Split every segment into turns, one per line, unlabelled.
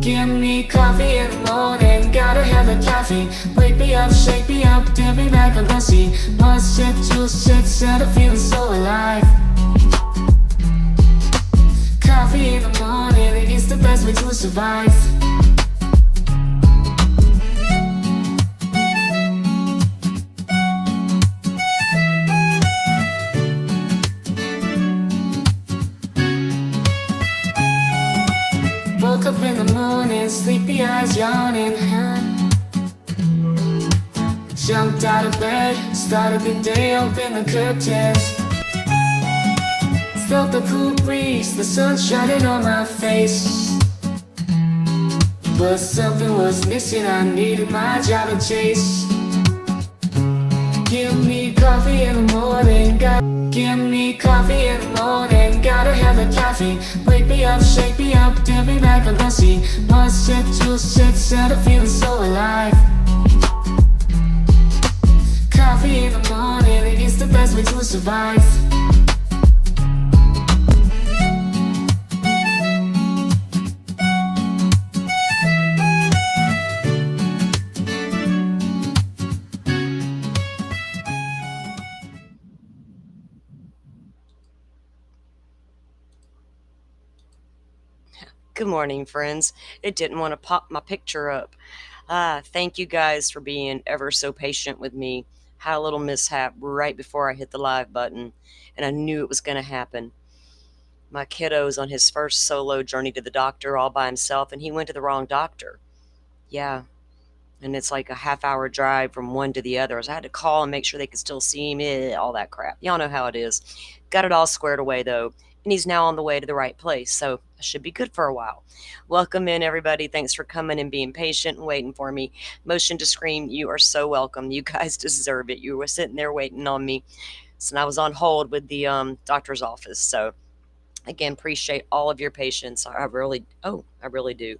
Give me coffee in the morning, gotta have the caffeine. Wake me up, shake me up, dip me like a lassie. One sip, two sips, and I'm feeling so alive. Coffee in the morning, it's the best way to survive. Woke up in the morning, sleepy eyes yawning. Jumped out of bed, started the day, opened the curtains. Felt the cool breeze, the sun shining on my face. But something was missing, I needed my job to chase. Give me coffee in the morning, give me coffee in the morning, gotta have the caffeine. Wake me up, shake me up, dip me like a lassie. One sip, two sips, and I'm feeling so alive. Coffee in the morning, it's the best way to survive.
Good morning, friends. It didn't want to pop my picture up. Thank you guys for being ever so patient with me. Had a little mishap right before I hit the live button, and I knew it was going to happen. My kiddo's on his first solo journey to the doctor all by himself, and he went to the wrong doctor. Yeah, and it's like a half-hour drive from one to the other. So I had to call and make sure they could still see him, all that crap. Y'all know how it is. Got it all squared away, though, and he's now on the way to the right place, so I should be good for a while. Welcome in, everybody. Thanks for coming and being patient and waiting for me. Motion to scream, you are so welcome. You guys deserve it. You were sitting there waiting on me. So I was on hold with the doctor's office. So again, appreciate all of your patience. I really do.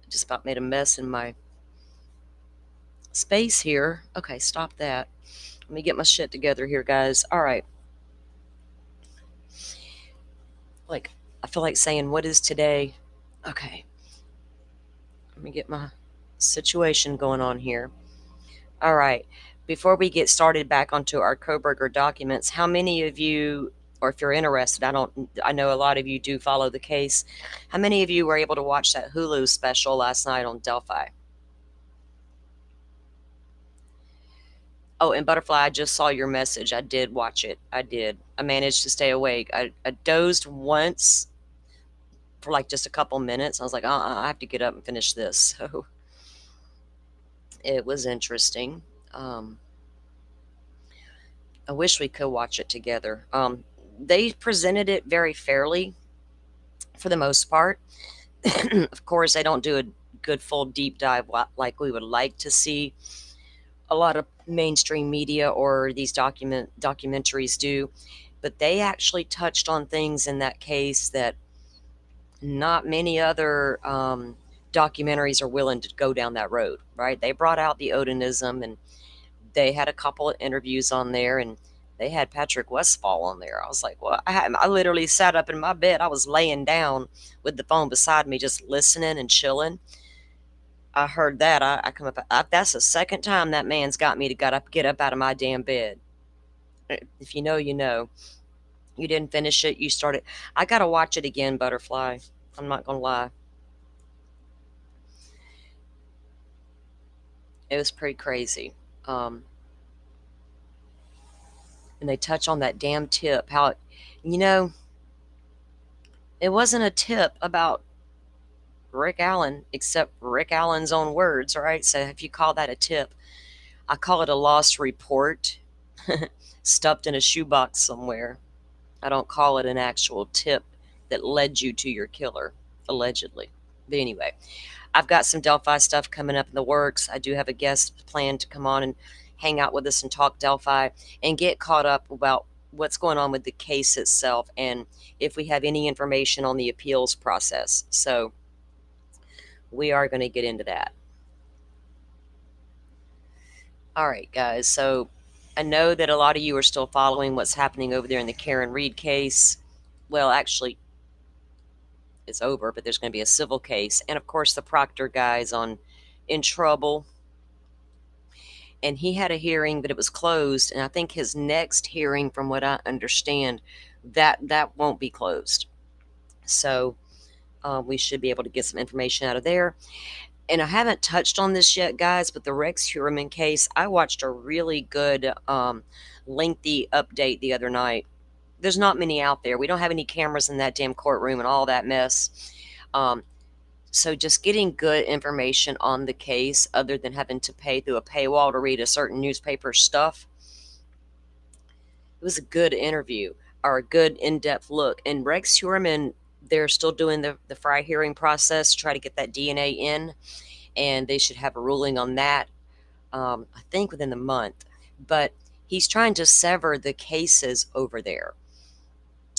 Just about made a mess in my space here. Okay, stop that. Let me get my shit together here, guys. All right. Like, I feel like saying, what is today? Okay. Let me get my situation going on here. All right. Before we get started back onto our Kohberger documents, how many of you, or if you're interested, I know a lot of you do follow the case. How many of you were able to watch that Hulu special last night on Delphi? Oh, and Butterfly, I just saw your message. I did watch it. I did. I managed to stay awake. I dozed once for like just a couple minutes. I was like, I have to get up and finish this. So it was interesting. I wish we could watch it together. They presented it very fairly for the most part. Of course, they don't do a good full deep dive like we would like to see a lot of mainstream media or these documentaries do, but they actually touched on things in that case that not many other documentaries are willing to go down that road, right? They brought out the Odinism, and they had a couple of interviews on there, and they had Patrick Westphal on there. I was like, well, I literally sat up in my bed. I was laying down with the phone beside me, just listening and chilling. I heard that. I come up. That's the second time that man's got me to get up out of my damn bed. If you know, you know. You didn't finish it. You started. I gotta watch it again, Butterfly. I'm not gonna lie. It was pretty crazy. And they touch on that damn tip. How, it wasn't a tip about Rick Allen, except Rick Allen's own words, right? So if you call that a tip, I call it a lost report stuffed in a shoebox somewhere. I don't call it an actual tip that led you to your killer, allegedly. But anyway, I've got some Delphi stuff coming up in the works. I do have a guest planned to come on and hang out with us and talk Delphi and get caught up about what's going on with the case itself and if we have any information on the appeals process. So we are going to get into that. All right, guys. So I know that a lot of you are still following what's happening over there in the Karen Reed case. Well, actually, it's over, but there's going to be a civil case. And of course, the Proctor guy's in trouble. And he had a hearing, but it was closed. And I think his next hearing, from what I understand, that won't be closed. So we should be able to get some information out of there. And I haven't touched on this yet, guys, but the Rex Heuermann case, I watched a really good, lengthy update the other night. There's not many out there. We don't have any cameras in that damn courtroom and all that mess. So just getting good information on the case, other than having to pay through a paywall to read a certain newspaper stuff. It was a good interview, or a good in-depth look. And Rex Heuermann, they're still doing the Fry hearing process to try to get that DNA in, and they should have a ruling on that, I think within the month. But he's trying to sever the cases over there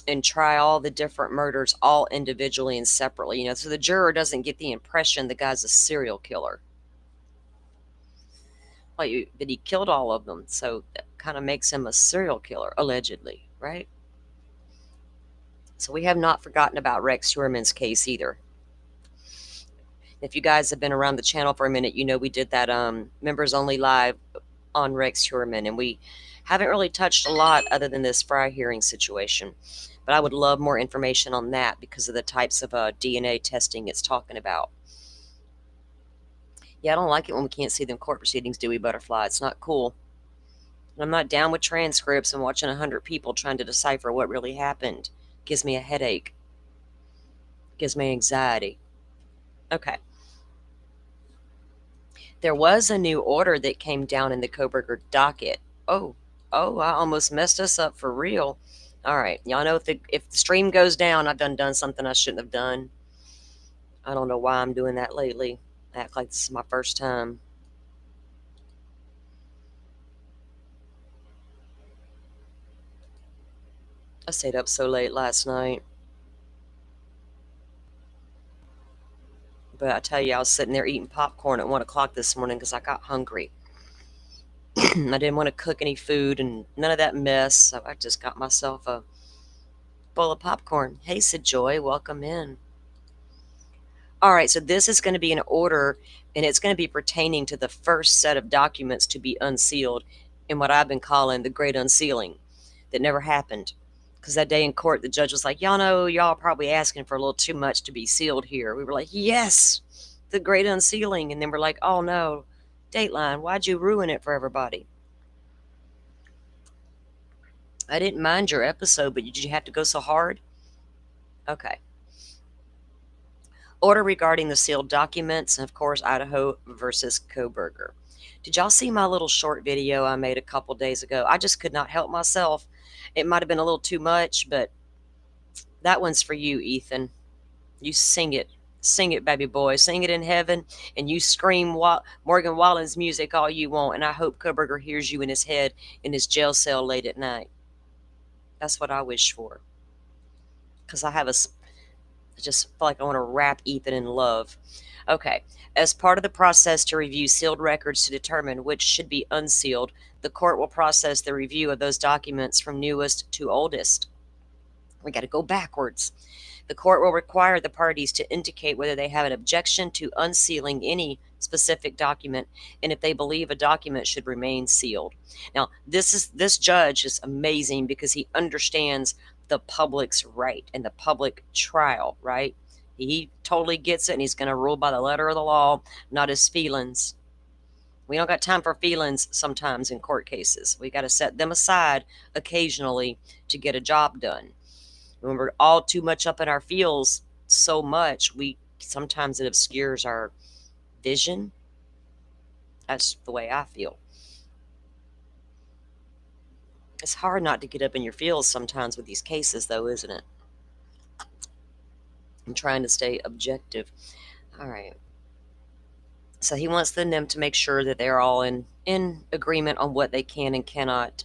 and try all the different murders all individually and separately, so the juror doesn't get the impression the guy's a serial killer. But he killed all of them, so that kind of makes him a serial killer, allegedly, right? So we have not forgotten about Rex Heuermann's case either. If you guys have been around the channel for a minute, we did that members only live on Rex Heuermann, and we haven't really touched a lot other than this Fry hearing situation. But I would love more information on that because of the types of DNA testing it's talking about. Yeah, I don't like it when we can't see them court proceedings, do we, Butterfly? It's not cool. I'm not down with transcripts and watching 100 people trying to decipher what really happened. Gives me a headache. Gives me anxiety. Okay. There was a new order that came down in the Kohberger docket. Oh, I almost messed us up for real. All right, y'all know if the stream goes down, I've done something I shouldn't have done. I don't know why I'm doing that lately. I act like this is my first time. I stayed up so late last night. But I tell you, I was sitting there eating popcorn at 1 o'clock this morning because I got hungry. I didn't want to cook any food and none of that mess, so I just got myself a bowl of popcorn. Hey, Sid Joy, welcome in. All right, so this is going to be an order, and it's going to be pertaining to the first set of documents to be unsealed in what I've been calling the Great Unsealing that never happened. Because that day in court, the judge was like, y'all are probably asking for a little too much to be sealed here. We were like, yes, the Great Unsealing. And then we're like, oh no, Dateline, why'd you ruin it for everybody? I didn't mind your episode, but did you have to go so hard? Okay. Order regarding the sealed documents, and of course, Idaho versus Kohberger. Did y'all see my little short video I made a couple days ago? I just could not help myself. It might have been a little too much, but that one's for you, Ethan. You sing it. Sing it, baby boy. Sing it in heaven, and you scream Morgan Wallen's music all you want, and I hope Kohberger hears you in his head in his jail cell late at night. That's what I wish for. Because I just feel like I want to wrap Ethan in love. Okay. As part of the process to review sealed records to determine which should be unsealed, the court will process the review of those documents from newest to oldest. We got to go backwards. The court will require the parties to indicate whether they have an objection to unsealing any specific document and if they believe a document should remain sealed. Now, this judge is amazing because he understands the public's right and the public trial, right? He totally gets it, and he's going to rule by the letter of the law, not his feelings. We don't got time for feelings sometimes in court cases. We got to set them aside occasionally to get a job done. When we're all too much up in our feels so much, sometimes it obscures our vision. That's the way I feel. It's hard not to get up in your feels sometimes with these cases, though, isn't it? I'm trying to stay objective. All right. So he wants them to make sure that they're all in agreement on what they can and cannot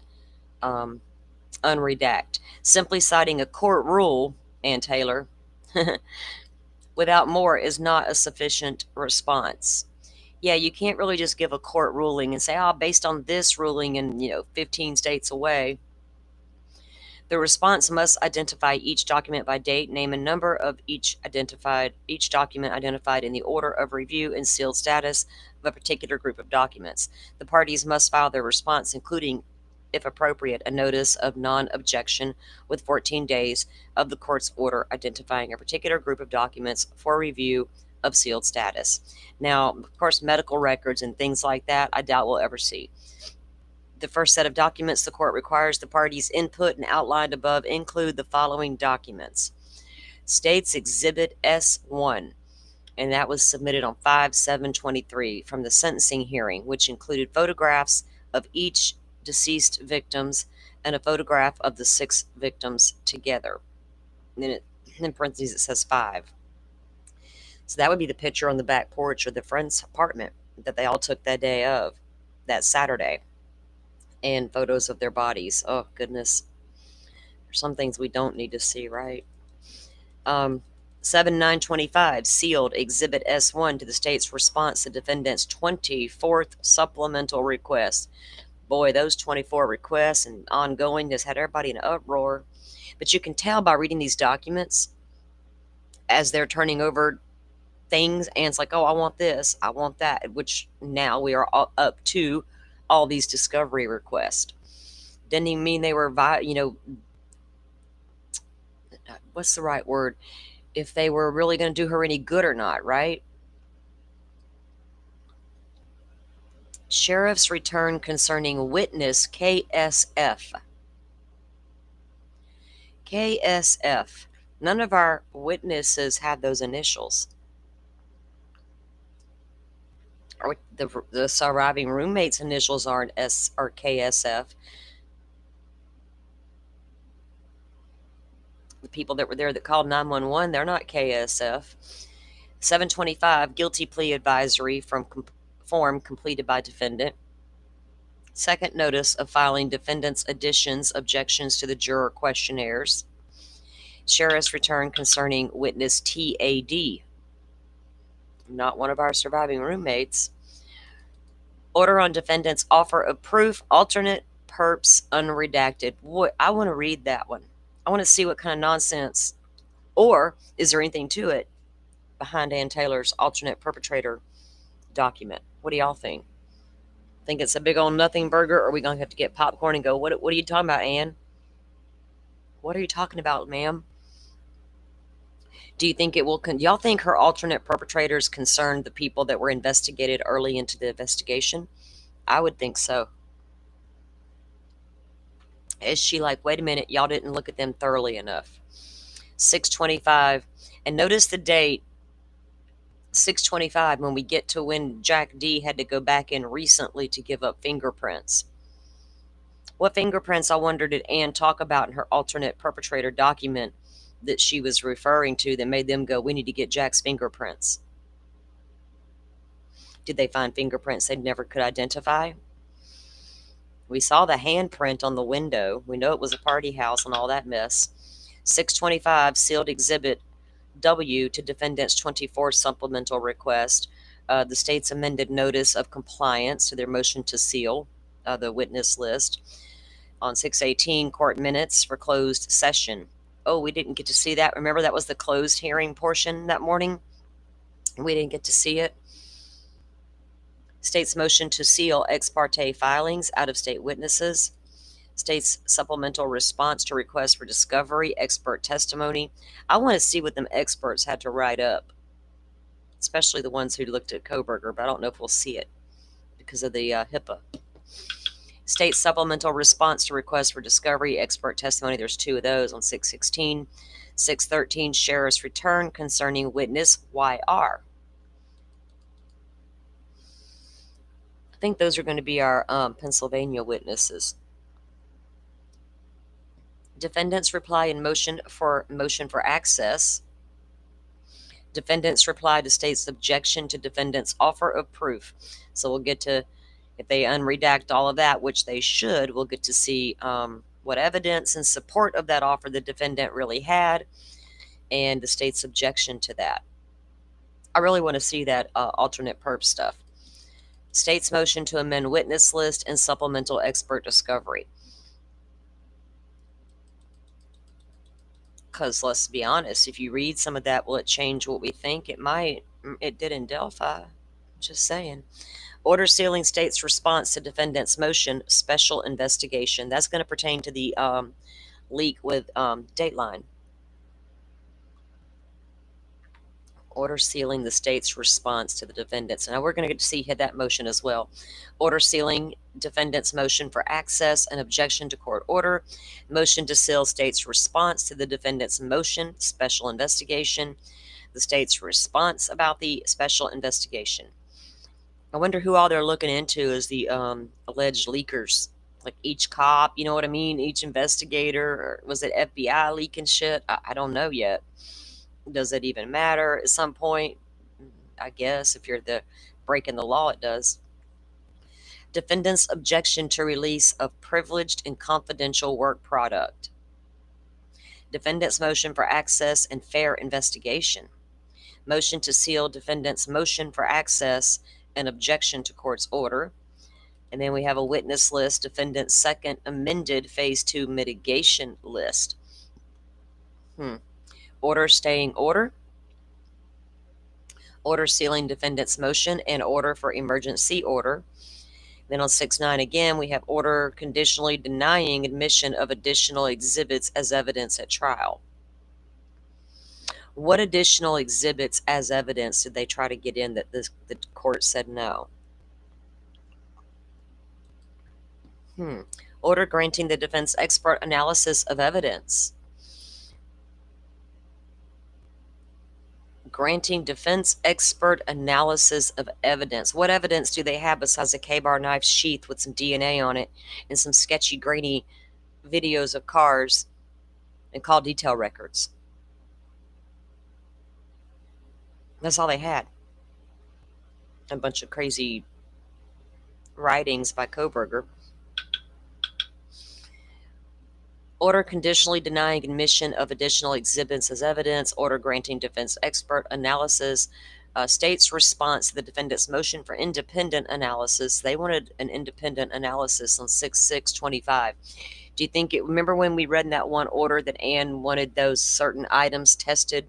unredact. Simply citing a court rule, Ann Taylor, without more is not a sufficient response. Yeah, you can't really just give a court ruling and say, based on this ruling and, 15 states away. The response must identify each document by date, name and number of each document identified in the order of review and sealed status of a particular group of documents. The parties must file their response, including, if appropriate, a notice of non-objection with 14 days of the court's order identifying a particular group of documents for review of sealed status. Now, of course, medical records and things like that, I doubt we'll ever see. The first set of documents the court requires the parties input and outlined above include the following documents. State's Exhibit S1, and that was submitted on 5/7/23 from the sentencing hearing, which included photographs of each deceased victims and a photograph of the 6 victims together. And then in parentheses it says 5. So that would be the picture on the back porch of the friend's apartment that they all took that day of, that Saturday. And photos of their bodies. Oh, goodness. There's some things we don't need to see, right? 7/9/25, sealed Exhibit S1 to the state's response to defendant's 24th supplemental request. Boy, those 24 requests and ongoing just had everybody in an uproar. But you can tell by reading these documents as they're turning over things, and it's like, oh, I want this, I want that, which now we are all up to all these discovery requests. Didn't even mean they were, what's the right word? If they were really going to do her any good or not, right? Sheriff's return concerning witness KSF. KSF. None of our witnesses have those initials. Or the surviving roommate's initials aren't S or KSF. The people that were there that called 911, they're not KSF. 7/25, guilty plea advisory form completed by defendant. Second notice of filing defendant's additions, objections to the juror questionnaires. Sheriff's return concerning witness TAD. Not one of our surviving roommates. Order on defendant's offer of proof, alternate perps, unredacted. I want to read that one. I want to see what kind of nonsense, or is there anything to it behind Ann Taylor's alternate perpetrator document? What do y'all think? Think it's a big old nothing burger, or are we going to have to get popcorn and go, what are you talking about, Ann? What are you talking about, ma'am? Do you think it will, y'all think her alternate perpetrators concerned the people that were investigated early into the investigation? I would think so. Is she like, wait a minute, y'all didn't look at them thoroughly enough? 6/25, and notice the date, 6/25, when we get to when Jack D had to go back in recently to give up fingerprints. What fingerprints, I wonder, did Ann talk about in her alternate perpetrator document that she was referring to that made them go, we need to get Jack's fingerprints? Did they find fingerprints they never could identify? We saw the handprint on the window. We know it was a party house and all that mess. 6/25, sealed Exhibit W to defendant's 24th supplemental request. The state's amended notice of compliance to their motion to seal the witness list. On 6/18, court minutes for closed session. Oh, we didn't get to see that. Remember, that was the closed hearing portion that morning? We didn't get to see it. State's motion to seal ex parte filings, out-of-state witnesses. State's supplemental response to requests for discovery, expert testimony. I want to see what them experts had to write up, especially the ones who looked at Kohberger, but I don't know if we'll see it because of the HIPAA. State supplemental response to requests for discovery, expert testimony. There's 2 of those on 6/16. 6/13, sheriff's return concerning witness YR. I think those are going to be our Pennsylvania witnesses. Defendant's reply in motion for access. Defendant's reply to state's objection to defendant's offer of proof. So we'll get to, if they unredact all of that, which they should, we'll get to see what evidence in support of that offer the defendant really had and the state's objection to that. I really want to see that alternate perp stuff. State's motion to amend witness list and supplemental expert discovery. Because let's be honest, if you read some of that, will it change what we think? It might. It did in Delphi. Just saying. Order sealing state's response to defendant's motion, special investigation. That's going to pertain to the leak with Dateline. Order sealing the state's response to the defendant's. Now we're going to get to see that motion as well. Order sealing defendant's motion for access and objection to court order. Motion to seal state's response to the defendant's motion, special investigation. The state's response about the special investigation. I wonder who all they're looking into as the alleged leakers. Like each cop, you know what I mean? Each investigator, or was it FBI leaking shit? I don't know yet. Does it even matter at some point? I guess if you're breaking the law, it does. Defendant's objection to release of privileged and confidential work product. Defendant's motion for access and fair investigation. Motion to seal defendant's motion for access and objection to court's order. And then we have a witness list, defendant's second amended phase 2 mitigation list. Order staying order. Order sealing defendant's motion and order for emergency order. Then on 6.9 again, we have order conditionally denying admission of additional exhibits as evidence at trial. What additional exhibits as evidence did they try to get in that the court said no? Order granting the defense expert analysis of evidence. Granting defense expert analysis of evidence. What evidence do they have besides a K-bar knife sheath with some DNA on it and some sketchy, grainy videos of cars and call detail records? That's all they had. A bunch of crazy writings by Kohberger. Order conditionally denying admission of additional exhibits as evidence. Order granting defense expert analysis. State's response to the defendant's motion for independent analysis. They wanted an independent analysis on 6/6/25. Do you think remember when we read in that one order that Ann wanted those certain items tested?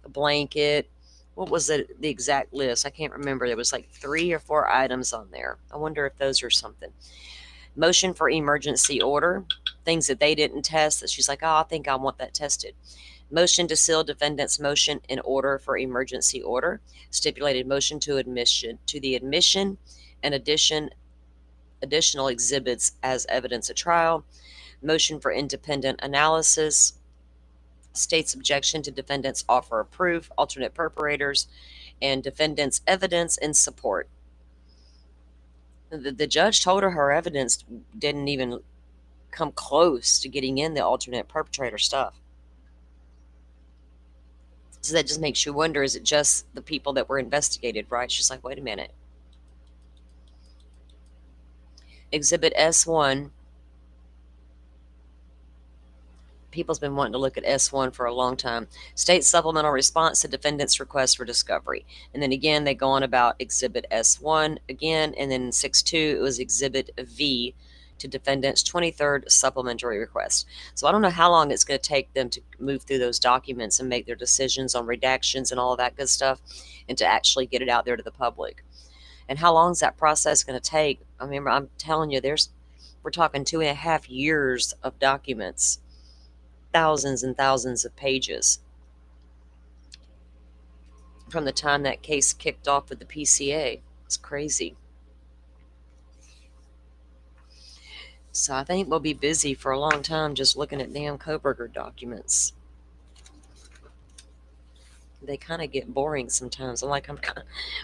A blanket. What was the exact list? I can't remember. There was like 3 or 4 items on there. I wonder if those are something. Motion for emergency order. Things that they didn't test that she's like, oh, I think I want that tested. Motion to seal defendant's motion in order for emergency order. Stipulated motion to the admission and additional exhibits as evidence at trial. Motion for independent analysis. State's objection to defendant's offer of proof, alternate perpetrators, and defendant's evidence in support. The judge told her evidence didn't even come close to getting in the alternate perpetrator stuff. So that just makes you wonder, is it just the people that were investigated, right? She's like, wait a minute. Exhibit S1. People's been wanting to look at S1 for a long time. State supplemental response to defendant's request for discovery. And then again, they go on about Exhibit S1 again. And then 6.2, it was Exhibit V to defendant's 23rd supplementary request. So I don't know how long it's going to take them to move through those documents and make their decisions on redactions and all of that good stuff and to actually get it out there to the public. And how long is that process going to take? I mean, I'm telling you, we're talking 2.5 years of documents, thousands and thousands of pages from the time that case kicked off with the PCA. It's crazy. So I think we'll be busy for a long time just looking at damn Kohberger documents. They kind of get boring sometimes.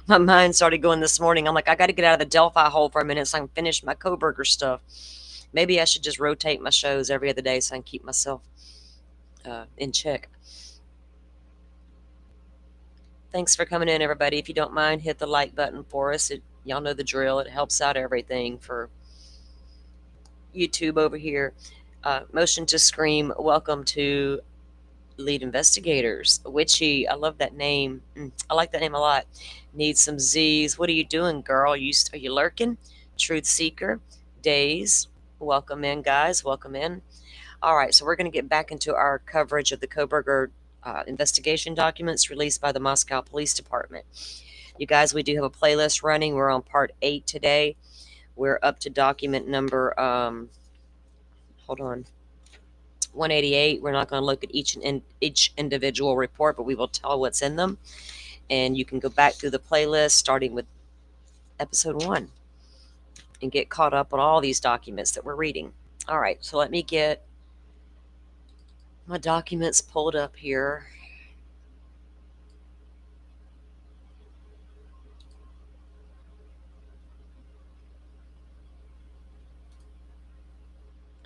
My mind started going this morning. I'm like, I got to get out of the Delphi hole for a minute so I can finish my Kohberger stuff. Maybe I should just rotate my shows every other day so I can keep myself in check. Thanks for coming in, everybody. If you don't mind, hit the like button for us. Y'all know the drill. It helps out everything for YouTube over here. Motion to scream. Welcome to Lead Investigators. Witchy. I love that name. I like that name a lot. Need some Z's. What are you doing, girl? Are you lurking? Truth Seeker. Days. Welcome in, guys. Welcome in. All right, so we're going to get back into our coverage of the Kohberger investigation documents released by the Moscow Police Department. You guys, we do have a playlist running. We're on part 8 today. We're up to document number, hold on, 188. We're not going to look at each individual report, but we will tell what's in them. And you can go back through the playlist starting with episode 1 and get caught up on all these documents that we're reading. All right, so let me get my documents pulled up here.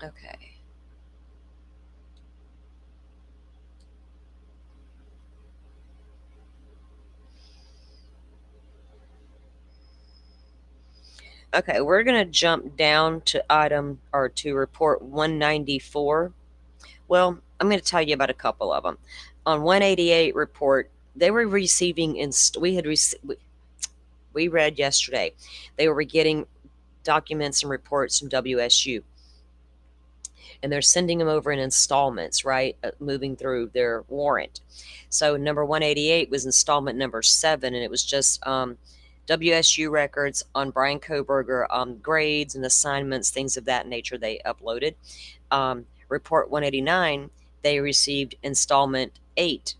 Okay. Okay, we're going to jump down to to report 194. Well, I'm going to tell you about a couple of them. On 188 report, they were receiving we read yesterday, they were getting documents and reports from WSU, and they're sending them over in installments, right? Moving through their warrant. So number 188 was installment number 7, and it was just WSU records on Brian Kohberger, grades and assignments, things of that nature they uploaded. Report 189, they received installment 8.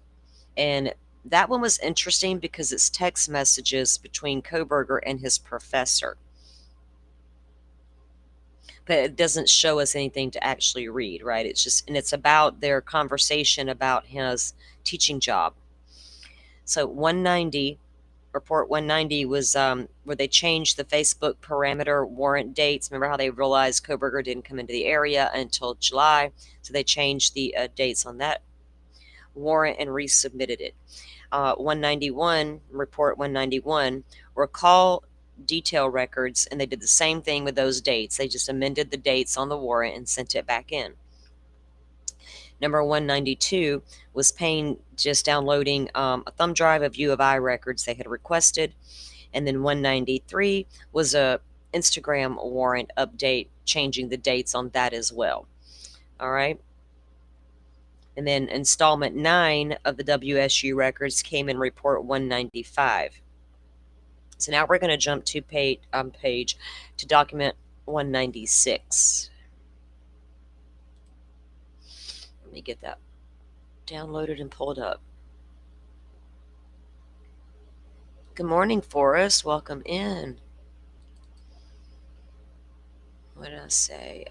And that one was interesting because it's text messages between Kohberger and his professor. But it doesn't show us anything to actually read, right? It's just, and it's about their conversation about his teaching job. So 190, report 190 was where they changed the Facebook parameter warrant dates. Remember how they realized Kohberger didn't come into the area until July, so they changed the dates on that warrant and resubmitted it. 191, report 191, recall detail records, and they did the same thing with those dates. They just amended the dates on the warrant and sent it back in. Number 192 was Payne just downloading a thumb drive of U of I records they had requested. And then 193 was a Instagram warrant update, changing the dates on that as well. All right. And then installment 9 of the WSU records came in report 195. So now we're going to jump to page to document 196. Let me get that downloaded and pulled up. Good morning, Forrest. Welcome in. What did I say?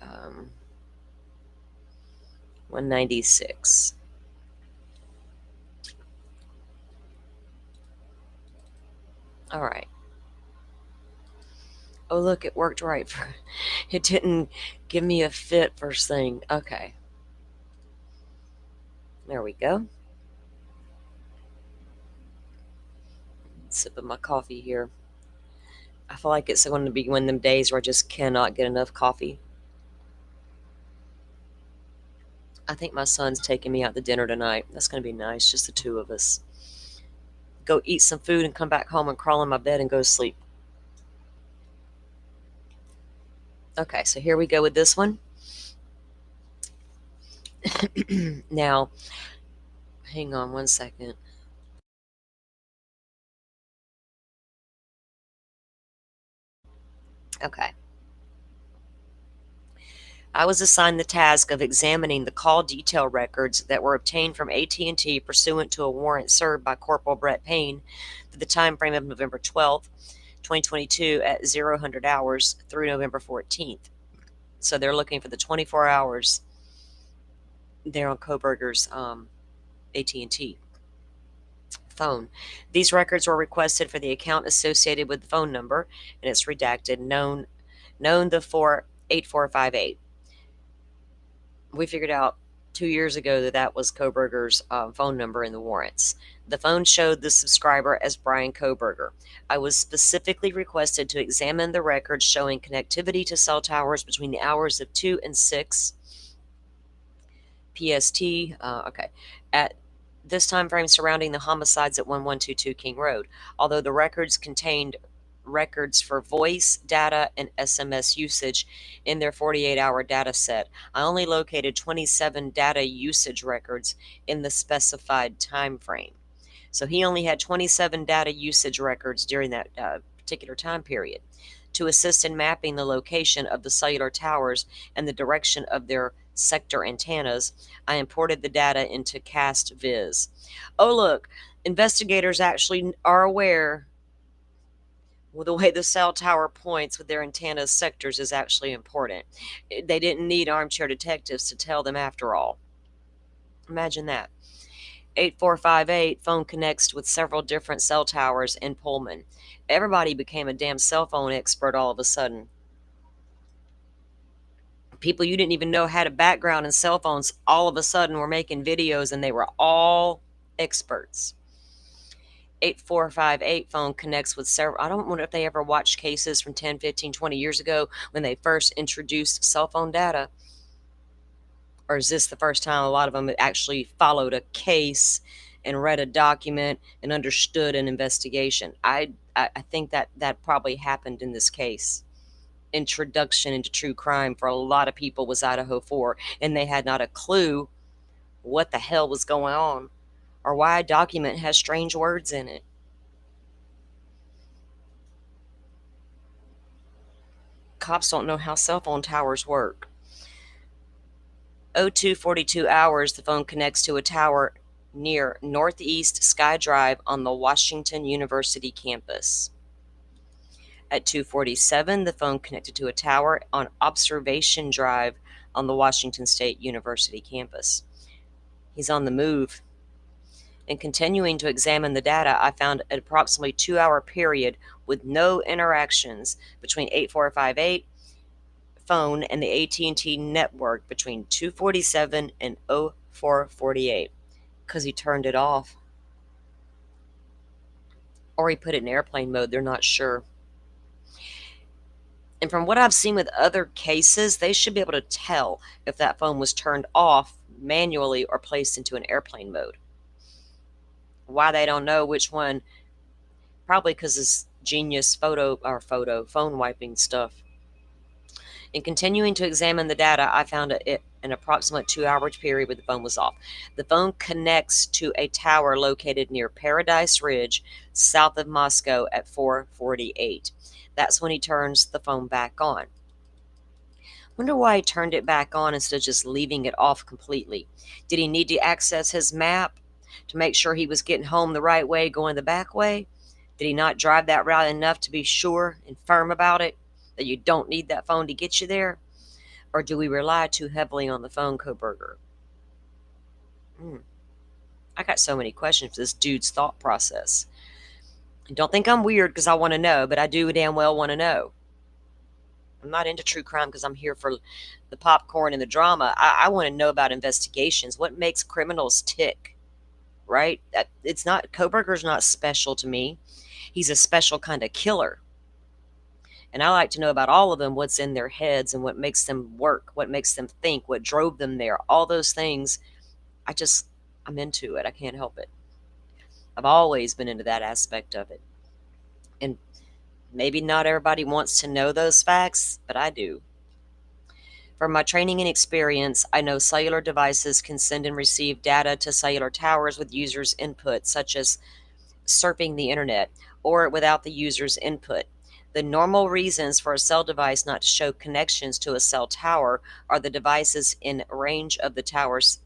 196. All right. Oh, look, it worked right. It didn't give me a fit first thing. Okay. There we go. Sip of my coffee here. I feel like it's going to be one of them days where I just cannot get enough coffee. I think my son's taking me out to dinner tonight. That's going to be nice, just the two of us. Go eat some food and come back home and crawl in my bed and go to sleep. Okay, so here we go with this one. Now, hang on one second. Okay. I was assigned the task of examining the call detail records that were obtained from AT&T pursuant to a warrant served by Corporal Brett Payne for the time frame of November 12th, 2022 at 0000 hours through November 14th. So they're looking for the 24 hours there on Kohberger's AT&T phone. These records were requested for the account associated with the phone number, and it's redacted, known the 8458. We figured out 2 years ago that was Kohberger's phone number in the warrants. The phone showed the subscriber as Brian Kohberger. I was specifically requested to examine the records showing connectivity to cell towers between the hours of 2 and 6 PST. At this time frame surrounding the homicides at 1122 King Road. Although the records contained records for voice, data, and SMS usage in their 48-hour data set. I only located 27 data usage records in the specified time frame. So he only had 27 data usage records during that particular time period. To assist in mapping the location of the cellular towers and the direction of their sector antennas, I imported the data into CastViz. Oh, look, investigators actually are aware the way the cell tower points with their antennas sectors is actually important. They didn't need armchair detectives to tell them after all. Imagine that. 8458 phone connects with several different cell towers in Pullman. Everybody became a damn cell phone expert all of a sudden. People you didn't even know had a background in cell phones all of a sudden were making videos, and they were all experts. 8458 phone connects with several. I don't wonder if they ever watched cases from 10, 15, 20 years ago when they first introduced cell phone data. Or is this the first time a lot of them actually followed a case and read a document and understood an investigation? I think that probably happened in this case. Introduction into true crime for a lot of people was Idaho 4, and they had not a clue what the hell was going on or why a document has strange words in it. Cops don't know how cell phone towers work. 0242 hours, the phone connects to a tower near Northeast Sky Drive on the Washington University campus. At 2:47, the phone connected to a tower on Observation Drive on the Washington State University campus. He's on the move. In continuing to examine the data, I found an approximately 2-hour period with no interactions between 8458 phone and the AT&T network between 2:47 and 04:48, because he turned it off. Or he put it in airplane mode, they're not sure. And from what I've seen with other cases, they should be able to tell if that phone was turned off manually or placed into an airplane mode. Why they don't know which one, probably because it's genius phone wiping stuff. In continuing to examine the data, I found an approximate 2-hour period where the phone was off. The phone connects to a tower located near Paradise Ridge, south of Moscow, at 4:48. That's when he turns the phone back on. Wonder why he turned it back on instead of just leaving it off completely. Did he need to access his map to make sure he was getting home the right way, going the back way? Did he not drive that route enough to be sure and firm about it, that you don't need that phone to get you there? Or do we rely too heavily on the phone, Kohberger? I got so many questions for this dude's thought process. And don't think I'm weird because I want to know, but I do damn well want to know. I'm not into true crime because I'm here for the popcorn and the drama. I want to know about investigations. What makes criminals tick, right? It's not, Kohberger's not special to me. He's a special kind of killer. And I like to know about all of them, what's in their heads and what makes them work, what makes them think, what drove them there, all those things. I'm into it. I can't help it. I've always been into that aspect of it. And maybe not everybody wants to know those facts, but I do. From my training and experience, I know cellular devices can send and receive data to cellular towers with users' input, such as surfing the internet, or without the user's input. The normal reasons for a cell device not to show connections to a cell tower are the devices in range of the tower's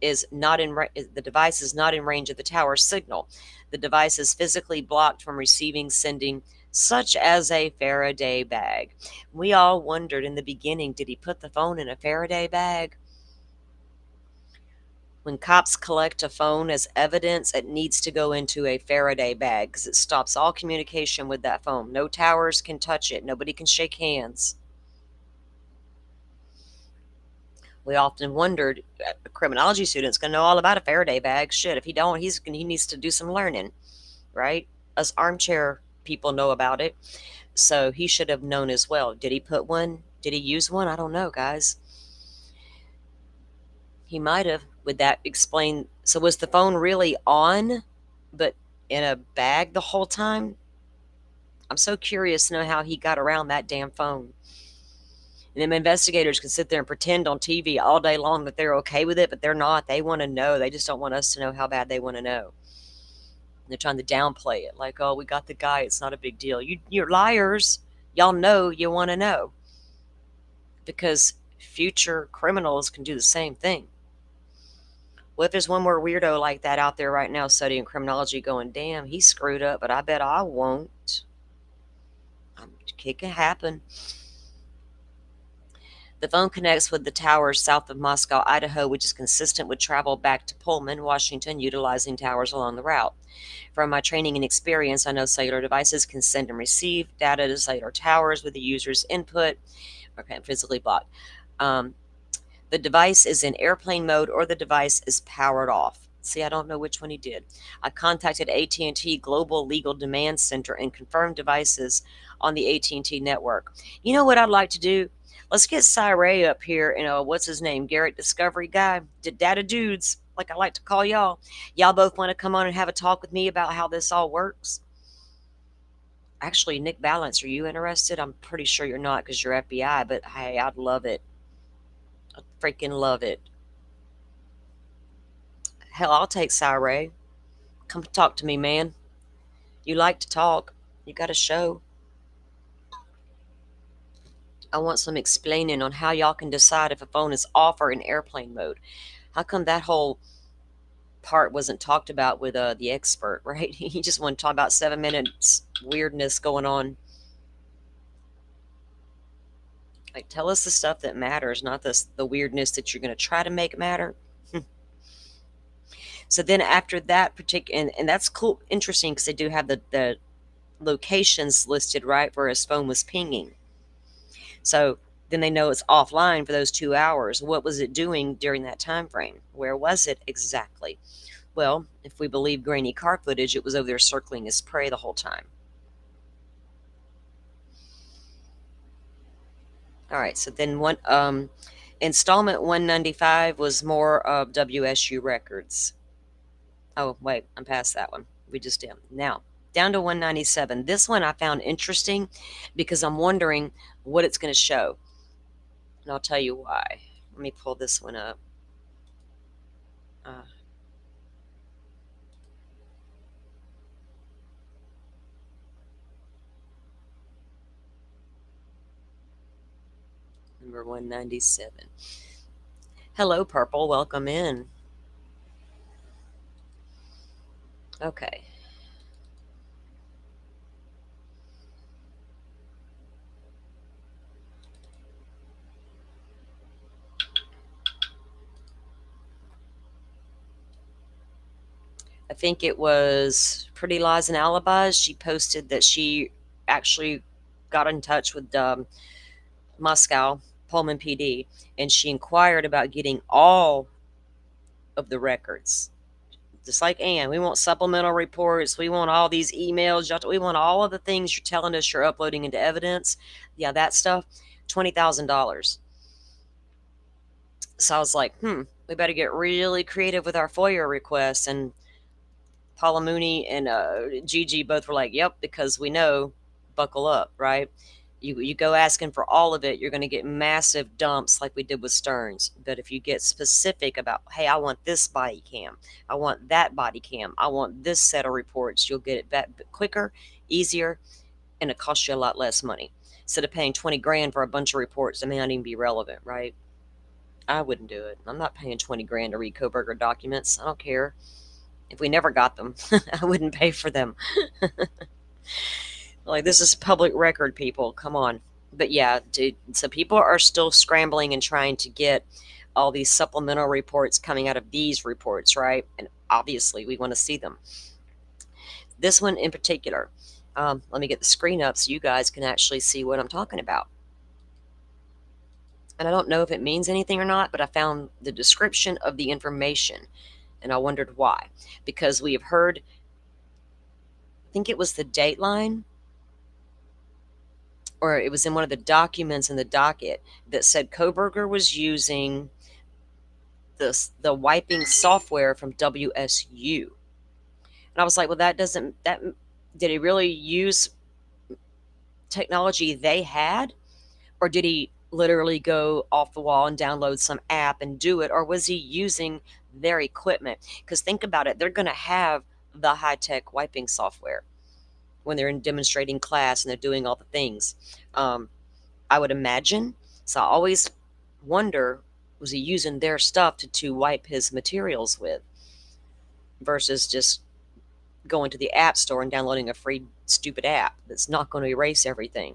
the device is not in range of the tower signal. The device is physically blocked from receiving sending, such as a Faraday bag. We all wondered in the beginning, did he put the phone in a Faraday bag? When cops collect a phone as evidence, it needs to go into a Faraday bag because it stops all communication with that phone. No towers can touch it. Nobody can shake hands. We often wondered, a criminology student's going to know all about a Faraday bag. Shit, if he don't, he needs to do some learning, right? Us armchair people know about it, so he should have known as well. Did he put one? Did he use one? I don't know, guys. He might have. Would that explain? So was the phone really on, but in a bag the whole time? I'm so curious to know how he got around that damn phone. And them investigators can sit there and pretend on TV all day long that they're okay with it, but they're not. They want to know. They just don't want us to know how bad they want to know. They're trying to downplay it, like, oh, we got the guy. It's not a big deal. You're liars. Y'all know you want to know, because future criminals can do the same thing. What if there's one more weirdo like that out there right now studying criminology going, damn, he screwed up, but I bet I won't. It can happen. The phone connects with the towers south of Moscow, Idaho, which is consistent with travel back to Pullman, Washington, utilizing towers along the route. From my training and experience, I know cellular devices can send and receive data to cellular towers with the user's input. Okay, I'm physically blocked. The device is in airplane mode or the device is powered off. See, I don't know which one he did. I contacted AT&T Global Legal Demand Center and confirmed devices on the AT&T network. You know what I'd like to do? Let's get Ray up here and what's his name? Garrett Discovery Guy. Data Dudes, like I like to call y'all. Y'all both want to come on and have a talk with me about how this all works? Actually, Nick Balance, are you interested? I'm pretty sure you're not because you're FBI, but hey, I'd love it. I'd freaking love it. Hell, I'll take Ray. Come talk to me, man. You like to talk. You got a show. I want some explaining on how y'all can decide if a phone is off or in airplane mode. How come that whole part wasn't talked about with the expert, right? He just wanted to talk about 7 minutes weirdness going on. Like, tell us the stuff that matters, not the weirdness that you're going to try to make matter. So then after that particular, and that's cool, interesting, because they do have the locations listed, right, where his phone was pinging. So then they know it's offline for those 2 hours. What was it doing during that time frame? Where was it exactly? Well, if we believe grainy car footage, it was over there circling his prey the whole time. All right, so then installment 195 was more of WSU records. Oh, wait, I'm past that one. We just did. Now, down to 197. This one I found interesting because I'm wondering what it's going to show. And I'll tell you why. Let me pull this one up. Number 197. Hello, Purple. Welcome in. Okay. I think it was Pretty Lies and Alibis. She posted that she actually got in touch with Moscow, Pullman PD, and she inquired about getting all of the records. Just like Ann, we want supplemental reports. We want all these emails. We want all of the things you're telling us you're uploading into evidence. Yeah, that stuff, $20,000. So I was like, we better get really creative with our FOIA requests. And Paula Mooney and Gigi both were like, yep, because we know, buckle up, right? You go asking for all of it, you're going to get massive dumps like we did with Stearns. But if you get specific about, hey, I want this body cam, I want that body cam, I want this set of reports, you'll get it back quicker, easier, and it costs you a lot less money. Instead of paying 20 grand for a bunch of reports that may not even be relevant, right? I wouldn't do it. I'm not paying 20 grand to read Kohberger documents. I don't care. If we never got them, I wouldn't pay for them. Like, this is public record, people. Come on. But yeah, dude, so people are still scrambling and trying to get all these supplemental reports coming out of these reports, right? And obviously, we want to see them. This one in particular, let me get the screen up so you guys can actually see what I'm talking about. And I don't know if it means anything or not, but I found the description of the information, and I wondered why. Because we have heard, I think it was the Dateline, or it was in one of the documents in the docket that said Kohberger was using the wiping software from WSU. And I was like, well, did he really use technology they had? Or did he literally go off the wall and download some app and do it? Or was he using their equipment? Because think about it, they're going to have the high tech wiping software when they're in demonstrating class and they're doing all the things. I would imagine. So I always wonder, was he using their stuff to wipe his materials with versus just going to the app store and downloading a free stupid app that's not going to erase everything?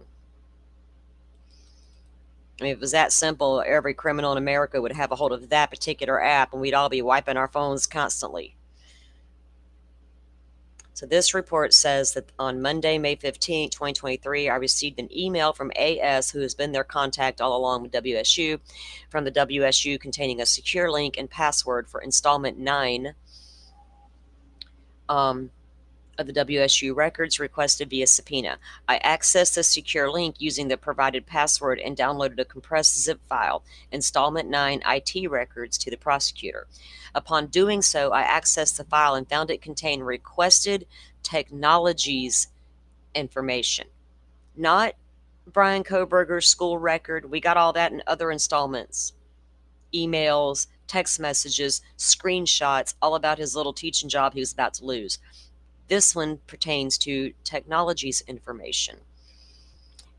I mean, if it was that simple, every criminal in America would have a hold of that particular app and we'd all be wiping our phones constantly. So this report says that on Monday, May 15, 2023, I received an email from AS, who has been their contact all along with WSU, from the WSU containing a secure link and password for installment 9 of the WSU records requested via subpoena. I accessed the secure link using the provided password and downloaded a compressed zip file, installment 9 IT records, to the prosecutor. Upon doing so, I accessed the file and found it contained requested technologies information, not Brian Kohberger's school record. We got all that in other installments. Emails, text messages, screenshots, all about his little teaching job he was about to lose. This one pertains to technologies information.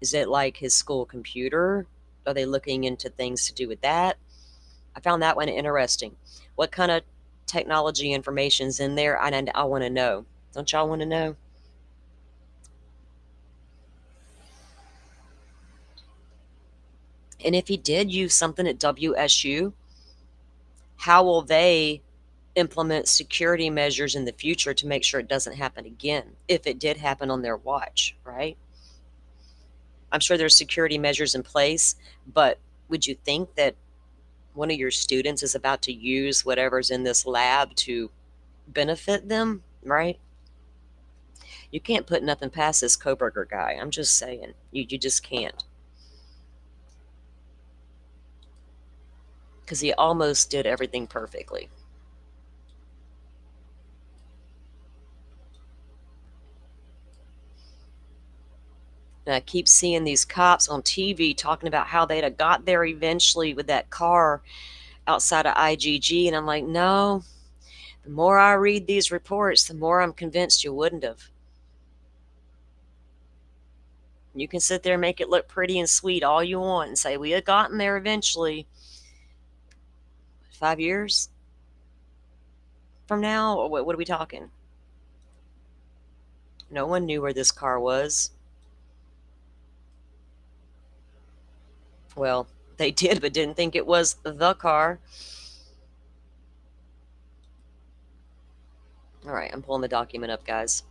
Is it like his school computer? Are they looking into things to do with that? I found that one interesting. What kind of technology information's in there? I want to know. Don't y'all want to know? And if he did use something at WSU, how will they implement security measures in the future to make sure it doesn't happen again if it did happen on their watch, right? I'm sure there's security measures in place, but would you think that one of your students is about to use whatever's in this lab to benefit them, right? You can't put nothing past this Kohberger guy. I'm just saying. You just can't. Because he almost did everything perfectly. And I keep seeing these cops on TV talking about how they'd have got there eventually with that car outside of IGG. And I'm like, no, the more I read these reports, the more I'm convinced you wouldn't have. You can sit there and make it look pretty and sweet all you want and say, we had gotten there eventually. 5 years from now? Or what are we talking? No one knew where this car was. Well, they did, but didn't think it was the car. All right, I'm pulling the document up, guys.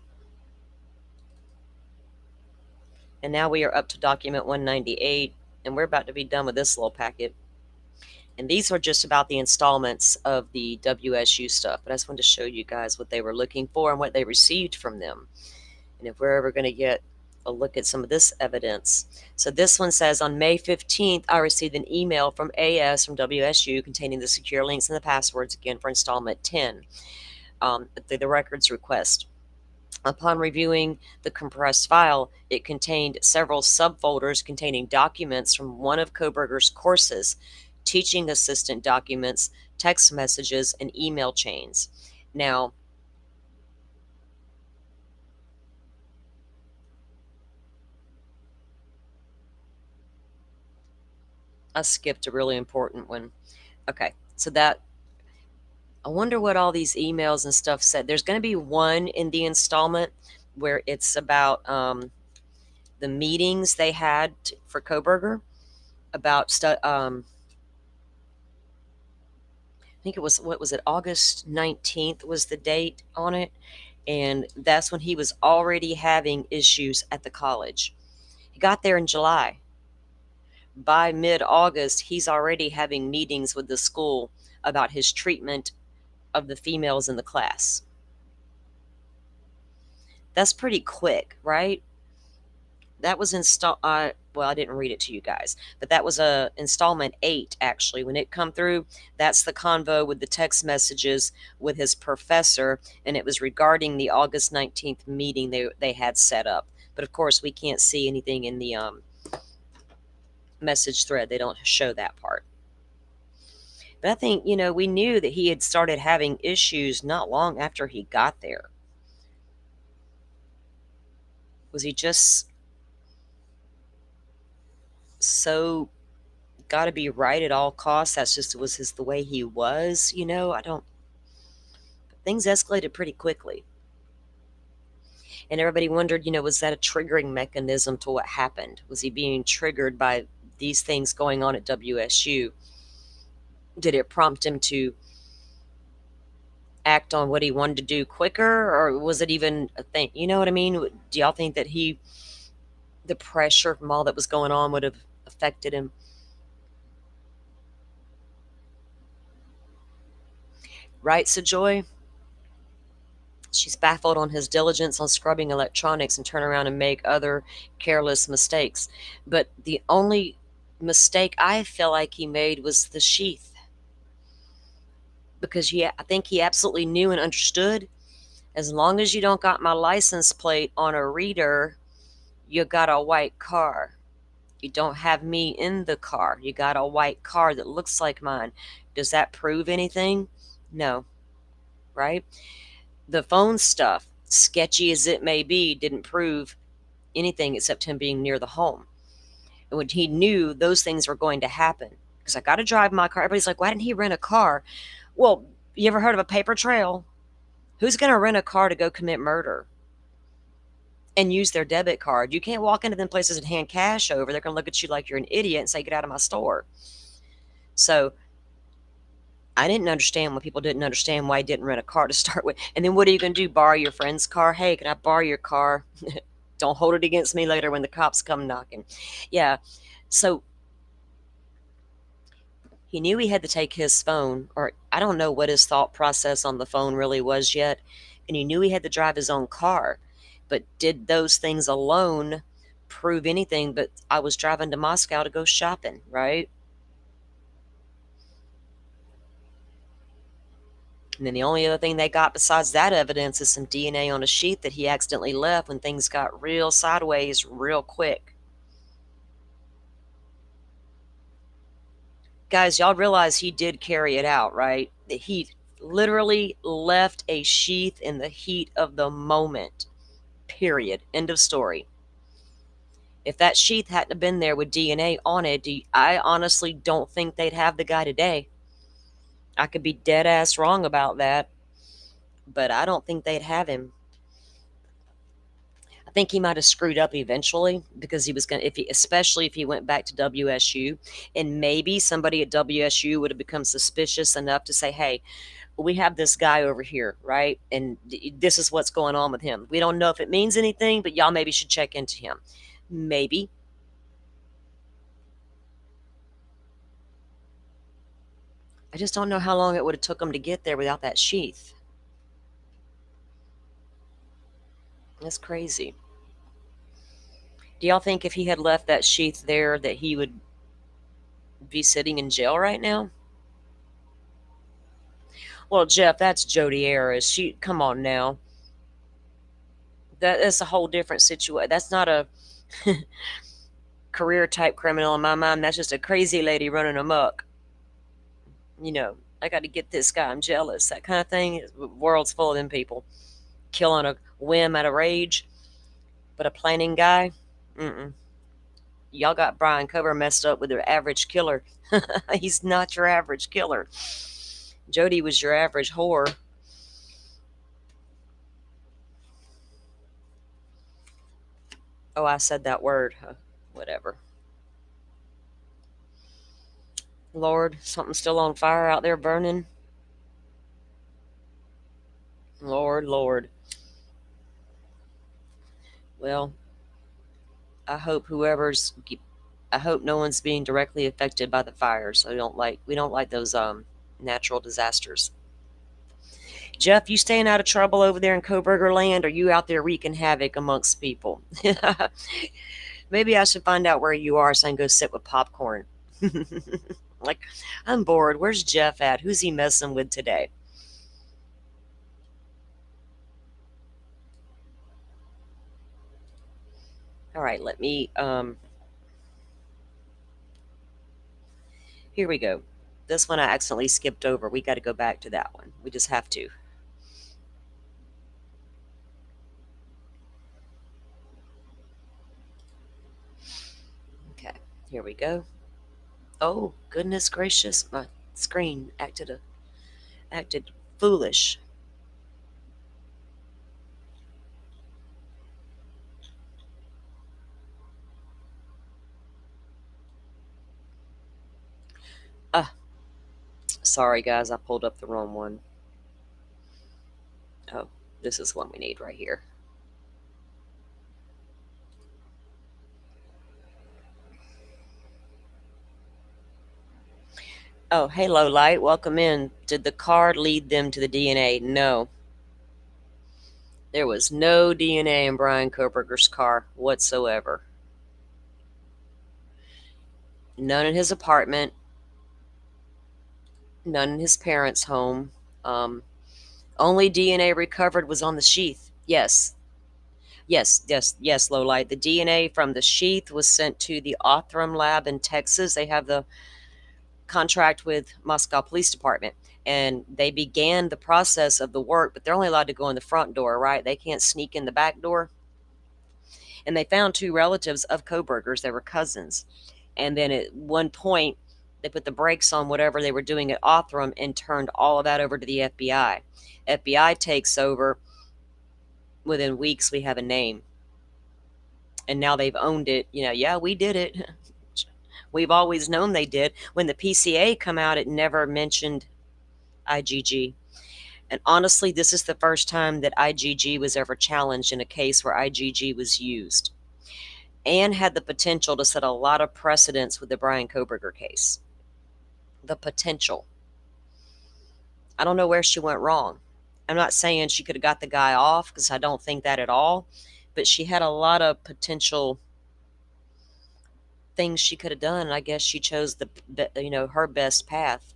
And now we are up to document 198, and we're about to be done with this little packet. And these are just about the installments of the WSU stuff, but I just wanted to show you guys what they were looking for and what they received from them. And if we're ever going to get a look at some of this evidence. So this one says, on May 15th, I received an email from AS from WSU containing the secure links and the passwords, again, for installment 10, the records request. Upon reviewing the compressed file, it contained several subfolders containing documents from one of Kohberger's courses, teaching assistant documents, text messages, and email chains. Now, I skipped a really important one. Okay, so that, I wonder what all these emails and stuff said. There's going to be one in the installment where it's about the meetings they had for Kohberger about I think it was, what was it, August 19th was the date on it. And that's when he was already having issues at the college. He got there in July. By mid-August, he's already having meetings with the school about his treatment of the females in the class. That's pretty quick, right? That was well, I didn't read it to you guys, but that was installment 8, actually. When it come through, that's the convo with the text messages with his professor, and it was regarding the August 19th meeting they had set up. But of course, we can't see anything in the message thread. They don't show that part. But I think, we knew that he had started having issues not long after he got there. Was he just so got to be right at all costs? That's just was the way he was, I don't. Things escalated pretty quickly. And everybody wondered, was that a triggering mechanism to what happened? Was he being triggered by these things going on at WSU? Did it prompt him to act on what he wanted to do quicker, or was it even a thing? You know what I mean? Do y'all think that the pressure from all that was going on would have affected him? Right, Joy? She's baffled on his diligence on scrubbing electronics and turn around and make other careless mistakes. But the only mistake I feel like he made was the sheath. Because I think he absolutely knew and understood, as long as you don't got my license plate on a reader, you got a white car. You don't have me in the car. You got a white car that looks like mine. Does that prove anything? No. Right? The phone stuff, sketchy as it may be, didn't prove anything except him being near the home. And when he knew those things were going to happen, because I got to drive my car. Everybody's like, why didn't he rent a car? Well, you ever heard of a paper trail? Who's going to rent a car to go commit murder and use their debit card? You can't walk into them places and hand cash over. They're going to look at you like you're an idiot and say, get out of my store. So I didn't understand when people didn't understand why he didn't rent a car to start with. And then what are you going to do? Borrow your friend's car? Hey, can I borrow your car? Don't hold it against me later when the cops come knocking. Yeah. So he knew he had to take his phone, or I don't know what his thought process on the phone really was yet. And he knew he had to drive his own car. But did those things alone prove anything? But I was driving to Moscow to go shopping, right? And then the only other thing they got besides that evidence is some DNA on a sheet that he accidentally left when things got real sideways real quick. Guys, y'all realize he did carry it out, right? He literally left a sheath in the heat of the moment. Period. End of story. If that sheath hadn't been there with DNA on it, I honestly don't think they'd have the guy today. I could be dead ass wrong about that, but I don't think they'd have him. I think he might have screwed up eventually because he was going to, especially if he went back to WSU, and maybe somebody at WSU would have become suspicious enough to say, hey, we have this guy over here, right? And this is what's going on with him. We don't know if it means anything, but y'all maybe should check into him. Maybe. I just don't know how long it would have took him to get there without that sheath. That's crazy. Do y'all think if he had left that sheath there that he would be sitting in jail right now? Well, Jeff, that's Jodi Arias. Come on now. That's a whole different situation. That's not a career type criminal in my mind. That's just a crazy lady running amok. I got to get this guy. I'm jealous. That kind of thing. The world's full of them people. Kill on a whim out of rage. But a planning guy? Y'all got Brian Cover messed up with your average killer. He's not your average killer. Jodi was your average whore. Oh, I said that word. Whatever. Lord, something's still on fire out there burning. Lord. Well, I hope no one's being directly affected by the fires. We don't like those natural disasters. Jeff, you staying out of trouble over there in Kohberger land, or you out there wreaking havoc amongst people? Maybe I should find out where you are so I can go sit with popcorn. Like, I'm bored. Where's Jeff at? Who's he messing with today? All right, let me, here we go. This one I accidentally skipped over. We got to go back to that one. We just have to. Okay, here we go. Oh, goodness gracious, my screen acted foolish. Ah, sorry guys, I pulled up the wrong one. Oh, this is one we need right here. Oh, hey, low light, welcome in. Did the card lead them to the DNA? No. There was no DNA in Brian Kohberger's car whatsoever. None in his apartment, none in his parents' home. Only DNA recovered was on the sheath. Yes, low light. The DNA from the sheath was sent to the Othram lab in Texas. They have the contract with Moscow Police Department, and they began the process of the work, but they're only allowed to go in the front door, right? They can't sneak in the back door. And they found two relatives of Kohberger's. They were cousins. And then at one point, they put the brakes on whatever they were doing at Othram and turned all of that over to the FBI. FBI takes over. Within weeks, we have a name. And now they've owned it. Yeah, we did it. We've always known they did. When the PCA come out, it never mentioned IGG. And honestly, this is the first time that IGG was ever challenged in a case where IGG was used, and had the potential to set a lot of precedents with the Brian Kohberger case. The potential. I don't know where she went wrong. I'm not saying she could have got the guy off, because I don't think that at all, but she had a lot of potential things she could have done, and I guess she chose her best path.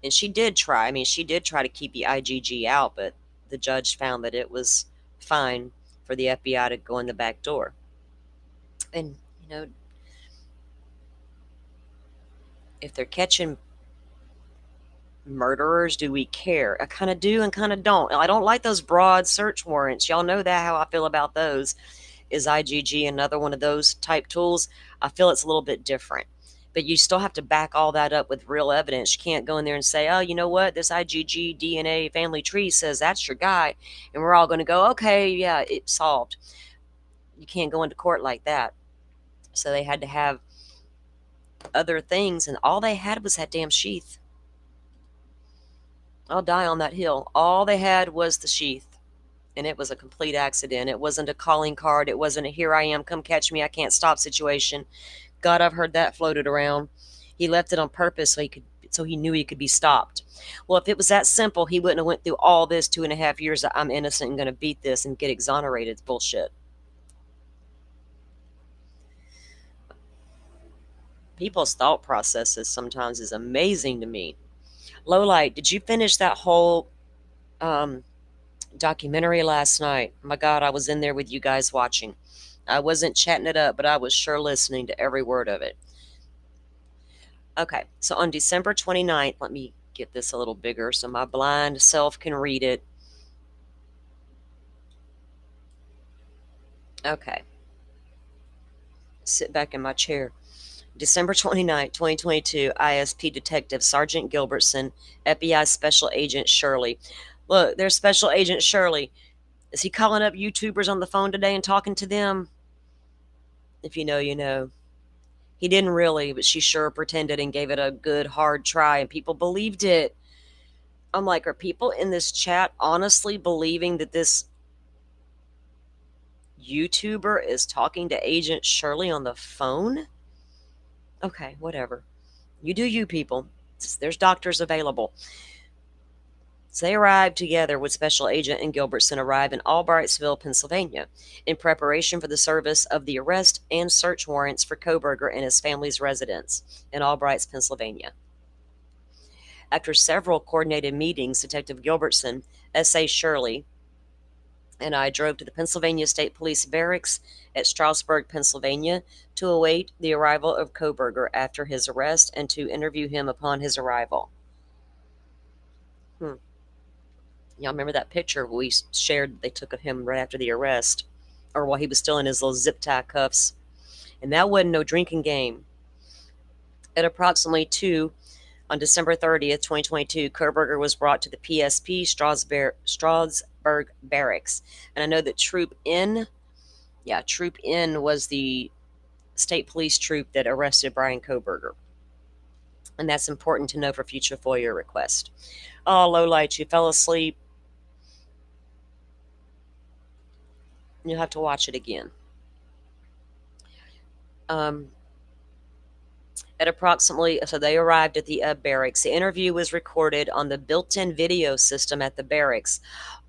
And she did try. I mean, she did try to keep the IGG out, but the judge found that it was fine for the FBI to go in the back door. And, if they're catching murderers, do we care? I kind of do and kind of don't. I don't like those broad search warrants. Y'all know that, how I feel about those. Is IGG another one of those type tools? I feel it's a little bit different. But you still have to back all that up with real evidence. You can't go in there and say, oh, you know what? This IGG DNA family tree says that's your guy. And we're all going to go, okay, yeah, it's solved. You can't go into court like that. So they had to have other things. And all they had was that damn sheath. I'll die on that hill. All they had was the sheath. And it was a complete accident. It wasn't a calling card. It wasn't a here I am, come catch me, I can't stop situation. God, I've heard that floated around. He left it on purpose so he knew he could be stopped. Well, if it was that simple, he wouldn't have went through all this 2.5 years that I'm innocent and going to beat this and get exonerated. It's bullshit. People's thought processes sometimes is amazing to me. Lowlight, did you finish that whole documentary last night? My God, I was in there with you guys watching. I wasn't chatting it up, but I was sure listening to every word of it. Okay, so on December 29th, let me get this a little bigger so my blind self can read it. Okay. Sit back in my chair. December 29th, 2022, ISP Detective Sergeant Gilbertson, FBI Special Agent Shirley. Look, there's Special Agent Shirley. Is he calling up YouTubers on the phone today and talking to them? If you know, you know. He didn't really, but she sure pretended and gave it a good hard try, and people believed it. I'm like, are people in this chat honestly believing that this YouTuber is talking to Agent Shirley on the phone? Okay, whatever. You do you, people. There's doctors available. So they arrived together with Special Agent and Gilbertson arrived in Albrightsville, Pennsylvania, in preparation for the service of the arrest and search warrants for Kohberger and his family's residence in Albrights, Pennsylvania. After several coordinated meetings, Detective Gilbertson S.A. Shirley and I drove to the Pennsylvania State Police Barracks at Strasburg, Pennsylvania, to await the arrival of Kohberger after his arrest and to interview him upon his arrival. Y'all remember that picture we shared they took of him right after the arrest, or while he was still in his little zip tie cuffs? And that wasn't no drinking game. At approximately 2 on December 30th, 2022, Kohberger was brought to the PSP Strasburg Barracks. And I know that Troop N was the state police troop that arrested Brian Kohberger. And that's important to know for future FOIA requests. Oh, lowlight, you fell asleep. You'll have to watch it again. At approximately, so they arrived at the barracks. The interview was recorded on the built-in video system at the barracks.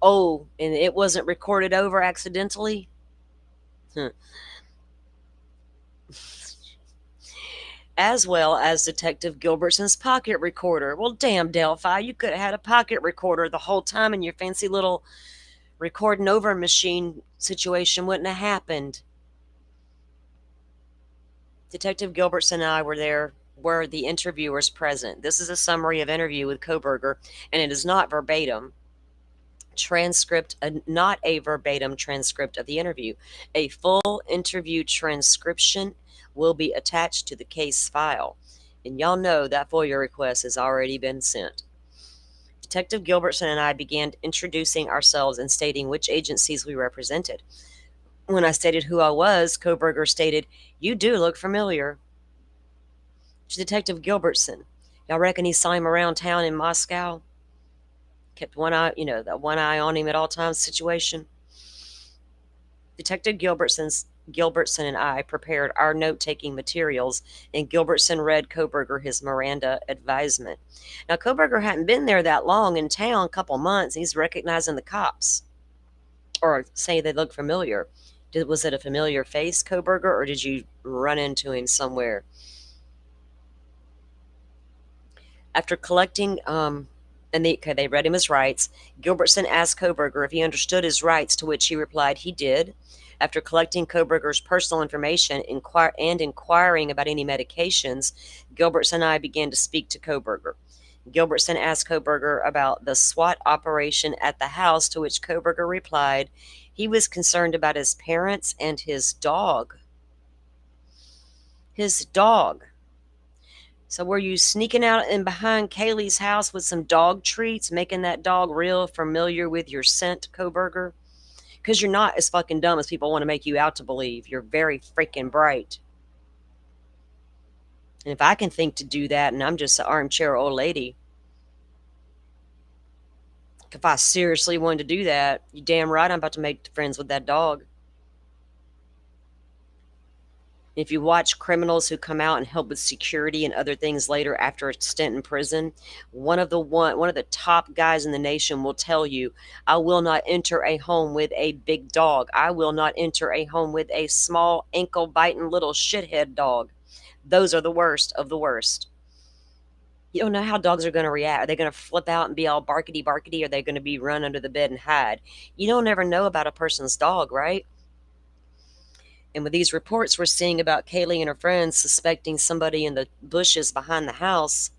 Oh, and it wasn't recorded over accidentally? As well as Detective Gilbertson's pocket recorder. Well, damn, Delphi, you could have had a pocket recorder the whole time and your fancy little recording over machine situation wouldn't have happened. Detective Gilbertson and I were the interviewers present. This is a summary of interview with Kohberger, and it is not verbatim transcript, not a verbatim transcript of the interview. A full interview transcription will be attached to the case file. And y'all know that FOIA request has already been sent. Detective Gilbertson and I began introducing ourselves and stating which agencies we represented. When I stated who I was, Kohberger stated, "You do look familiar." To Detective Gilbertson, "Y'all reckon he saw him around town in Moscow? Kept one eye, that one eye on him at all times situation." Detective Gilbertson and I prepared our note-taking materials, and Gilbertson read Kohberger his Miranda advisement. Now, Kohberger hadn't been there that long in town, a couple months. He's recognizing the cops, or say they look familiar. Was it a familiar face, Kohberger, or did you run into him somewhere? After collecting, they read him his rights. Gilbertson asked Kohberger if he understood his rights, to which he replied he did. After collecting Kohberger's personal information and inquiring about any medications, Gilbertson and I began to speak to Kohberger. Gilbertson asked Kohberger about the SWAT operation at the house, to which Kohberger replied he was concerned about his parents and his dog. His dog. So were you sneaking out in behind Kaylee's house with some dog treats, making that dog real familiar with your scent, Kohberger? Because you're not as fucking dumb as people want to make you out to believe. You're very freaking bright. And if I can think to do that, and I'm just an armchair old lady, if I seriously wanted to do that, you damn right I'm about to make friends with that dog. If you watch criminals who come out and help with security and other things later after a stint in prison, one of the top guys in the nation will tell you, "I will not enter a home with a big dog. I will not enter a home with a small ankle-biting little shithead dog." Those are the worst of the worst. You don't know how dogs are going to react. Are they going to flip out and be all barkity barkity? Or are they going to be run under the bed and hide? You don't ever know about a person's dog, right? And with these reports we're seeing about Kaylee and her friends suspecting somebody in the bushes behind the house,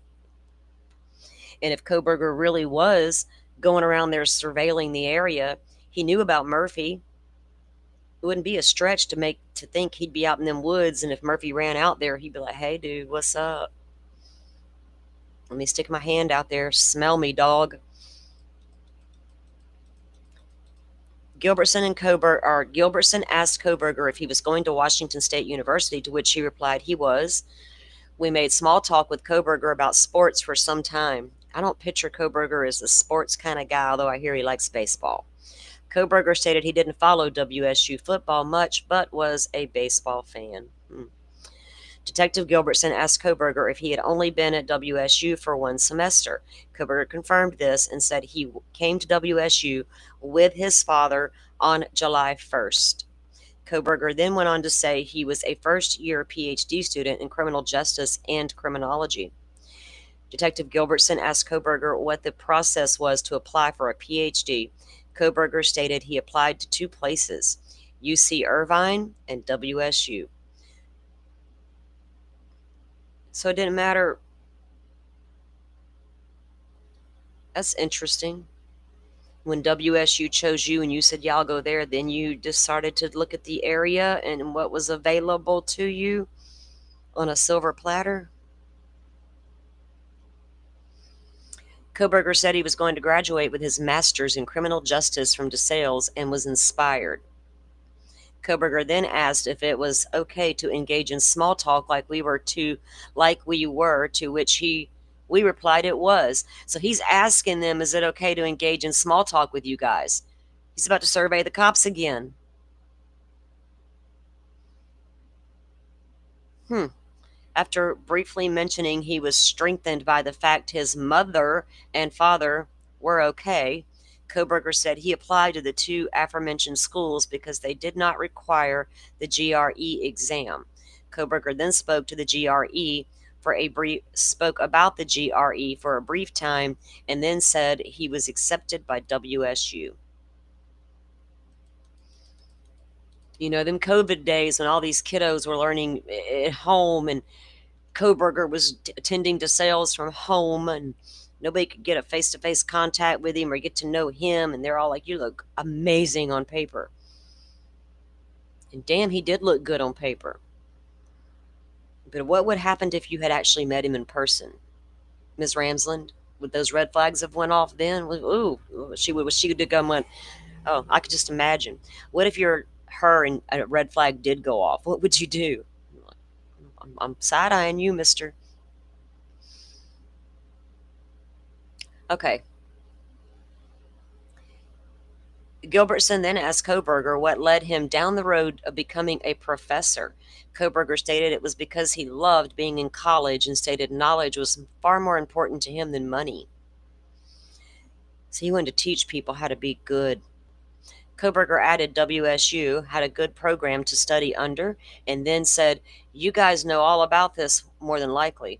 and if Kohberger really was going around there surveilling the area, he knew about Murphy. It wouldn't be a stretch to think he'd be out in them woods, and if Murphy ran out there, he'd be like, "Hey, dude, what's up? Let me stick my hand out there. Smell me, dog." Gilbertson asked Kohberger if he was going to Washington State University, to which he replied he was. We made small talk with Kohberger about sports for some time. I don't picture Kohberger as a sports kind of guy, although I hear he likes baseball. Kohberger stated he didn't follow WSU football much, but was a baseball fan. Detective Gilbertson asked Kohberger if he had only been at WSU for one semester. Kohberger confirmed this and said he came to WSU with his father on July 1st. Kohberger then went on to say he was a first-year PhD student in criminal justice and criminology. Detective Gilbertson asked Kohberger what the process was to apply for a PhD. Kohberger stated he applied to two places, UC Irvine and WSU. So it didn't matter. That's interesting. When WSU chose you and you said, yeah, I'll go there, then you decided to look at the area and what was available to you on a silver platter. Kohberger said he was going to graduate with his master's in criminal justice from DeSales and was inspired. Kohberger then asked if it was okay to engage in small talk like we were, to which we replied it was. So he's asking them, is it okay to engage in small talk with you guys? He's about to survey the cops again. After briefly mentioning he was strengthened by the fact his mother and father were okay, Kohberger said he applied to the two aforementioned schools because they did not require the GRE exam. Kohberger then spoke about the GRE for a brief time and then said he was accepted by WSU. You know, them COVID days when all these kiddos were learning at home and Kohberger was attending to sales from home and nobody could get a face-to-face contact with him or get to know him, and they're all like, you look amazing on paper. And damn, he did look good on paper. But what would have happened if you had actually met him in person? Ms. Ramsland, would those red flags have went off then? Ooh, she would have gone went, oh, I could just imagine. What if you're her and a red flag did go off? What would you do? I'm side-eyeing you, mister. Okay. Gilbertson then asked Kohberger what led him down the road of becoming a professor. Kohberger stated it was because he loved being in college and stated knowledge was far more important to him than money. So he wanted to teach people how to be good. Kohberger added WSU had a good program to study under and then said, you guys know all about this more than likely.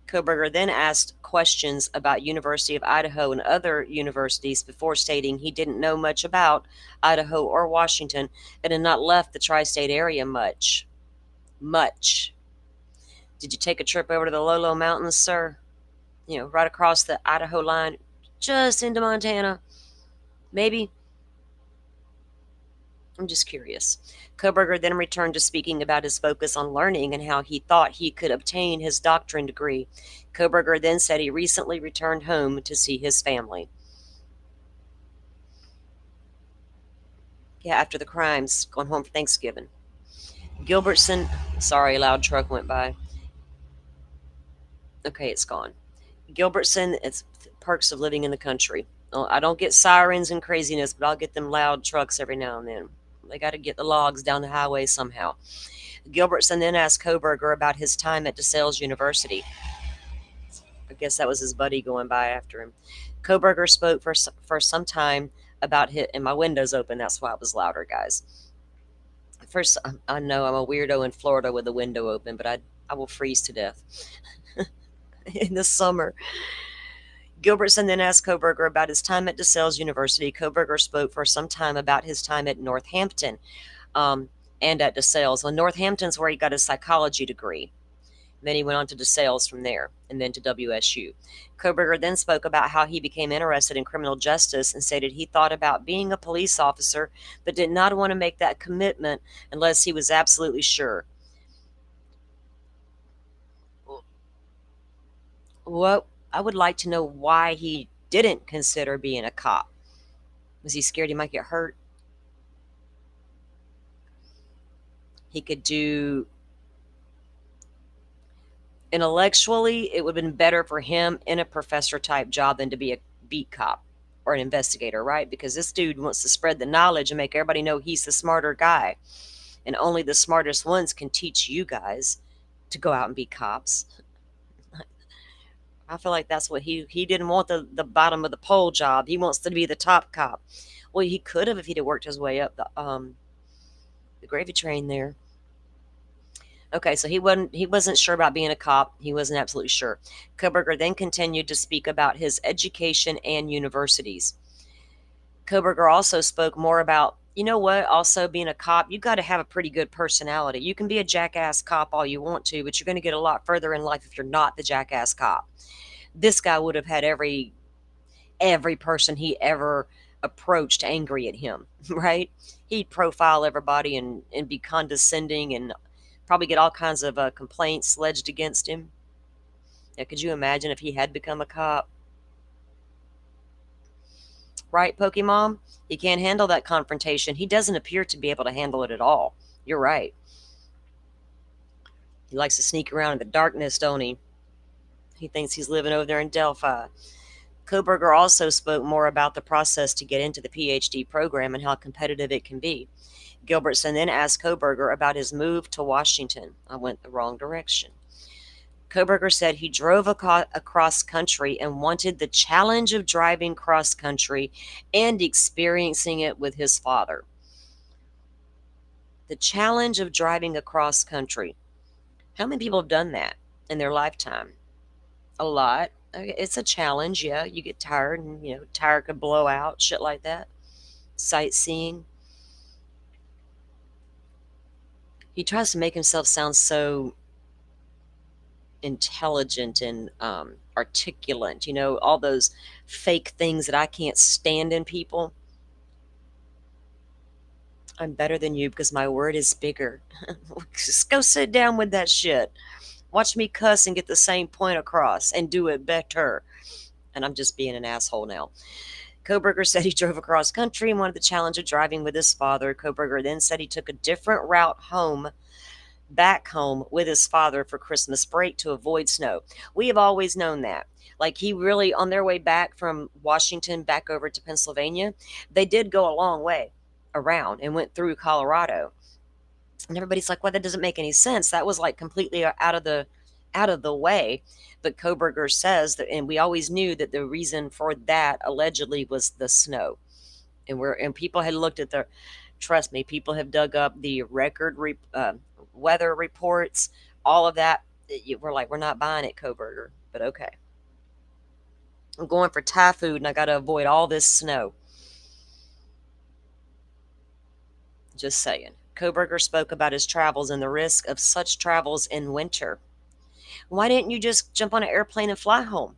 Kohberger then asked questions about University of Idaho and other universities before stating he didn't know much about Idaho or Washington and had not left the tri-state area much. Did you take a trip over to the Lolo Mountains, sir? You know, right across the Idaho line, just into Montana? Maybe? I'm just curious. Kohberger then returned to speaking about his focus on learning and how he thought he could obtain his doctorate degree. Kohberger then said he recently returned home to see his family. Yeah, after the crimes, going home for Thanksgiving. Gilbertson, sorry, a loud truck went by. Okay, it's gone. Gilbertson, it's perks of living in the country. I don't get sirens and craziness, but I'll get them loud trucks every now and then. They got to get the logs down the highway somehow. Gilbertson then asked Kohberger about his time at DeSales University. I guess that was his buddy going by after him. Kohberger spoke for some time about it, and my window's open. That's why it was louder, guys. First, I know I'm a weirdo in Florida with the window open, but I will freeze to death in the summer. Gilbertson then asked Kohberger about his time at DeSales University. Kohberger spoke for some time about his time at Northampton and at DeSales. Well, Northampton's where he got his psychology degree. Then he went on to DeSales from there and then to WSU. Kohberger then spoke about how he became interested in criminal justice and stated he thought about being a police officer but did not want to make that commitment unless he was absolutely sure. What I would like to know why he didn't consider being a cop. Was he scared he might get hurt? He could do intellectually, it would have been better for him in a professor type job than to be a beat cop or an investigator, right? Because this dude wants to spread the knowledge and make everybody know he's the smarter guy. And only the smartest ones can teach you guys to go out and be cops. I feel like that's what he didn't want the bottom of the pole job. He wants to be the top cop. Well, he could have if he'd have worked his way up the gravy train there. Okay, so he wasn't sure about being a cop. He wasn't absolutely sure. Kohberger then continued to speak about his education and universities. Kohberger also spoke more about, you know what, also being a cop, you got to have a pretty good personality. You can be a jackass cop all you want to, but you're going to get a lot further in life if you're not the jackass cop. This guy would have had every person he ever approached angry at him, right? He'd profile everybody and be condescending and probably get all kinds of complaints lodged against him. Now, could you imagine if he had become a cop? Right, Pokemon? He can't handle that confrontation. He doesn't appear to be able to handle it at all. You're right. He likes to sneak around in the darkness, don't he? He thinks he's living over there in Delphi. Kohberger also spoke more about the process to get into the PhD program and how competitive it can be. Gilbertson then asked Kohberger about his move to Washington. I went the wrong direction. Kohberger said he drove across country and wanted the challenge of driving cross country and experiencing it with his father. The challenge of driving across country. How many people have done that in their lifetime? A lot. It's a challenge, yeah. You get tired and, tire could blow out, shit like that. Sightseeing. He tries to make himself sound so intelligent and articulate, all those fake things that I can't stand in people. I'm better than you because my word is bigger. Just go sit down with that shit. Watch me cuss and get the same point across and do it better. And I'm just being an asshole now. Kohberger said he drove across country and wanted the challenge of driving with his father. Kohberger then said he took a different route back home with his father for Christmas break to avoid snow. We have always known that. Like, he really, on their way back from Washington back over to Pennsylvania, they did go a long way around and went through Colorado. And everybody's like, well, that doesn't make any sense. That was like completely out of the way. But Kohberger says that, and we always knew that the reason for that allegedly was the snow. And people had looked at trust me, people have dug up the weather reports, all of that. We're like, we're not buying it, Kohberger, but okay. I'm going for Thai food and I got to avoid all this snow. Just saying. Kohberger spoke about his travels and the risk of such travels in winter. Why didn't you just jump on an airplane and fly home?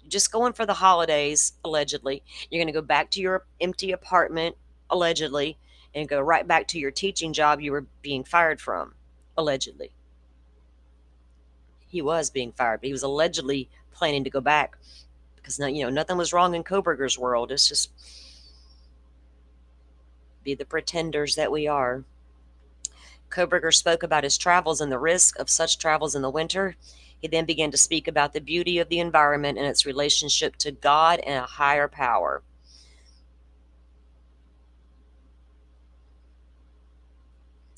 You're just going for the holidays, allegedly. You're going to go back to your empty apartment, allegedly, and go right back to your teaching job you were being fired from, allegedly. He was being fired, but he was allegedly planning to go back because nothing was wrong in Kohberger's world. It's just be the pretenders that we are. Kohberger spoke about his travels and the risk of such travels in the winter. He then began to speak about the beauty of the environment and its relationship to God and a higher power.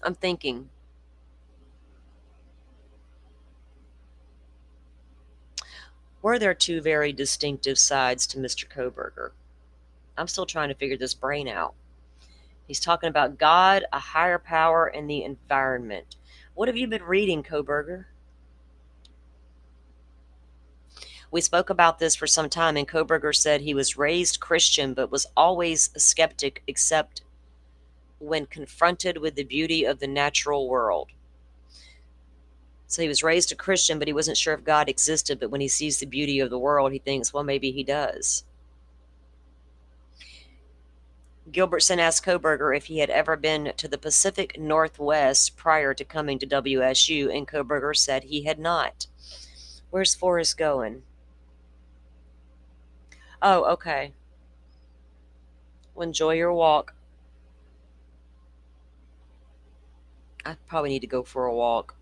I'm thinking, were there two very distinctive sides to Mr. Kohberger? I'm still trying to figure this brain out. He's talking about God, a higher power, and the environment. What have you been reading, Kohberger? We spoke about this for some time, and Kohberger said he was raised Christian but was always a skeptic except when confronted with the beauty of the natural world. So he was raised a Christian, but he wasn't sure if God existed, but when he sees the beauty of the world, he thinks, well, maybe he does. Gilbertson asked Kohberger if he had ever been to the Pacific Northwest prior to coming to WSU, and Kohberger said he had not. Where's Forrest going? Oh, okay. Well, enjoy your walk. I probably need to go for a walk.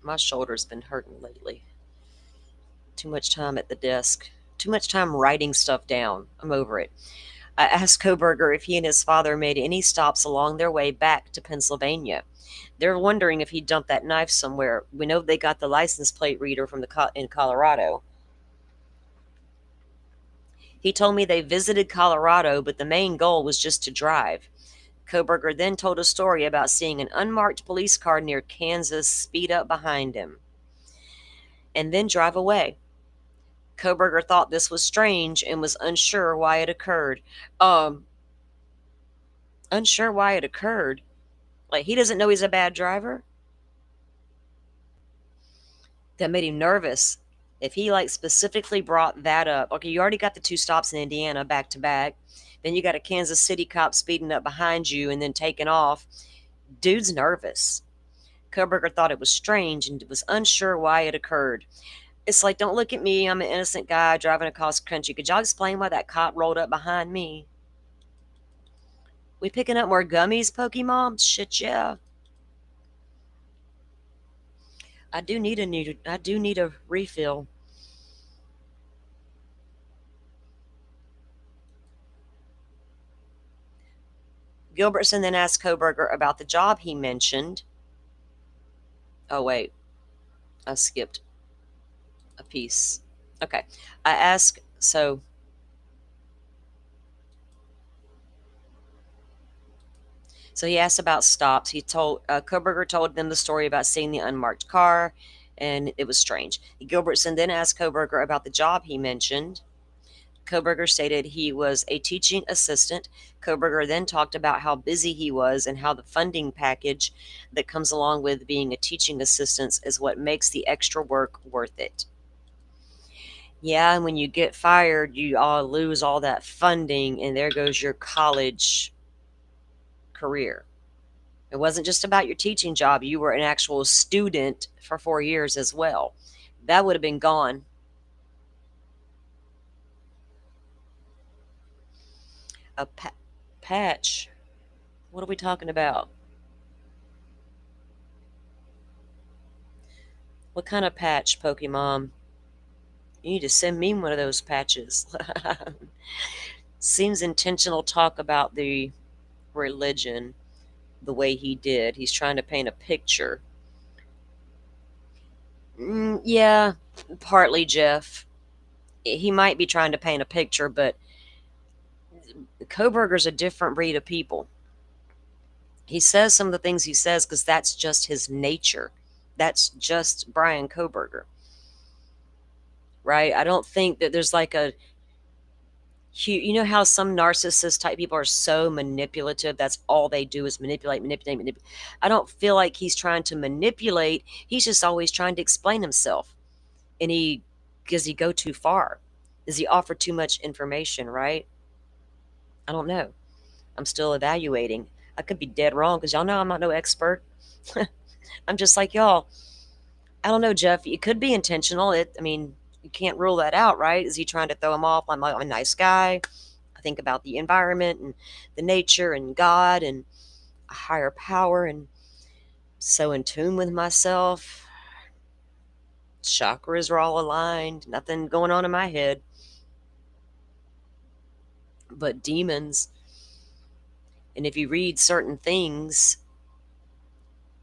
My shoulder's been hurting lately. Too much time at the desk. Too much time writing stuff down. I'm over it. I asked Kohberger if he and his father made any stops along their way back to Pennsylvania. They're wondering if he dumped that knife somewhere. We know they got the license plate reader from in Colorado. He told me they visited Colorado, but the main goal was just to drive. Kohberger then told a story about seeing an unmarked police car near Kansas speed up behind him and then drive away. Kohberger thought this was strange and was unsure why it occurred. Um, Unsure why it occurred. Like, he doesn't know he's a bad driver? That made him nervous. If he, like, specifically brought that up, okay, you already got the two stops in Indiana back to back. Then you got a Kansas City cop speeding up behind you and then taking off. Dude's nervous. Kohberger thought it was strange and was unsure why it occurred. It's like, don't look at me. I'm an innocent guy driving across country. Could y'all explain why that cop rolled up behind me? We picking up more gummies, Pokemon? Shit, yeah. I do need a refill. Gilbertson then asked Kohberger about the job he mentioned. Oh wait, I skipped a piece. Okay, I asked So he asked about stops. Kohberger told them the story about seeing the unmarked car, and it was strange. Gilbertson then asked Kohberger about the job he mentioned. Kohberger stated he was a teaching assistant. Kohberger then talked about how busy he was and how the funding package that comes along with being a teaching assistant is what makes the extra work worth it. Yeah, and when you get fired, you all lose all that funding, and there goes your college career. It wasn't just about your teaching job. You were an actual student for 4 years as well. That would have been gone. A patch? What are we talking about? What kind of patch, Pokemon? You need to send me one of those patches. Seems intentional talk about the religion the way he did. He's trying to paint a picture. Yeah, partly, Jeff. He might be trying to paint a picture, but Kohberger's a different breed of people. He says some of the things he says because that's just his nature. That's just Brian Kohberger, right? I don't think that there's like you know how some narcissist type people are so manipulative. That's all they do is manipulate. I don't feel like he's trying to manipulate. He's just always trying to explain himself. And does he go too far? Does he offer too much information, right? I don't know. I'm still evaluating. I could be dead wrong because y'all know I'm not no expert. I'm just like y'all. I don't know, Jeff. It could be intentional. You can't rule that out, right? Is he trying to throw him off? I'm a nice guy. I think about the environment and the nature and God and a higher power and so in tune with myself. Chakras are all aligned. Nothing going on in my head. But demons. And if you read certain things,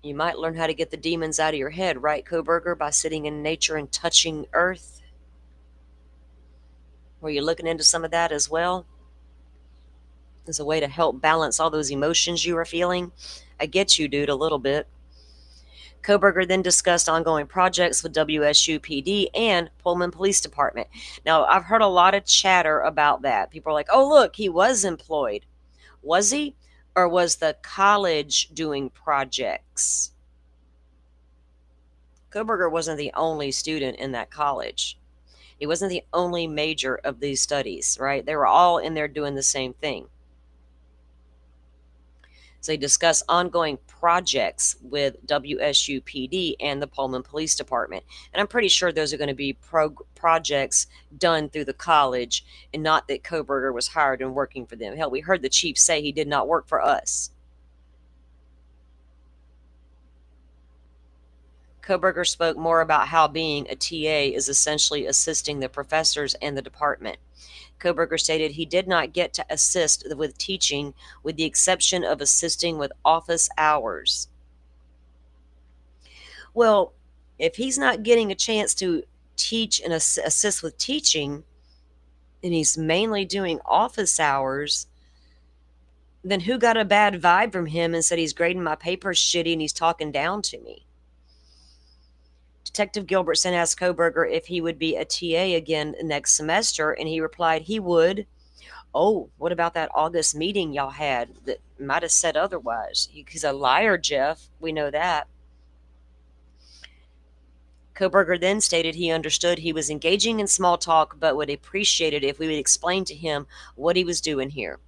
you might learn how to get the demons out of your head, right, Kohberger, by sitting in nature and touching earth? Were you looking into some of that as well? As a way to help balance all those emotions you were feeling? I get you, dude, a little bit. Kohberger then discussed ongoing projects with WSU PD and Pullman Police Department. Now, I've heard a lot of chatter about that. People are like, oh, look, he was employed. Was he? Or was the college doing projects? Kohberger wasn't the only student in that college. He wasn't the only major of these studies, right? They were all in there doing the same thing. So they discuss ongoing projects with WSU PD and the Pullman Police Department. And I'm pretty sure those are going to be projects done through the college and not that Kohberger was hired and working for them. Hell, we heard the chief say he did not work for us. Kohberger spoke more about how being a TA is essentially assisting the professors and the department. Kohberger stated he did not get to assist with teaching with the exception of assisting with office hours. Well, if he's not getting a chance to teach and assist with teaching, and he's mainly doing office hours, Then who got a bad vibe from him and said he's grading my papers shitty and he's talking down to me? Detective Gilbertson asked Kohberger if he would be a TA again next semester, and he replied he would. Oh, what about that August meeting y'all had that might have said otherwise? He's a liar, Jeff. We know that. Kohberger then stated he understood he was engaging in small talk, but would appreciate it if we would explain to him what he was doing here.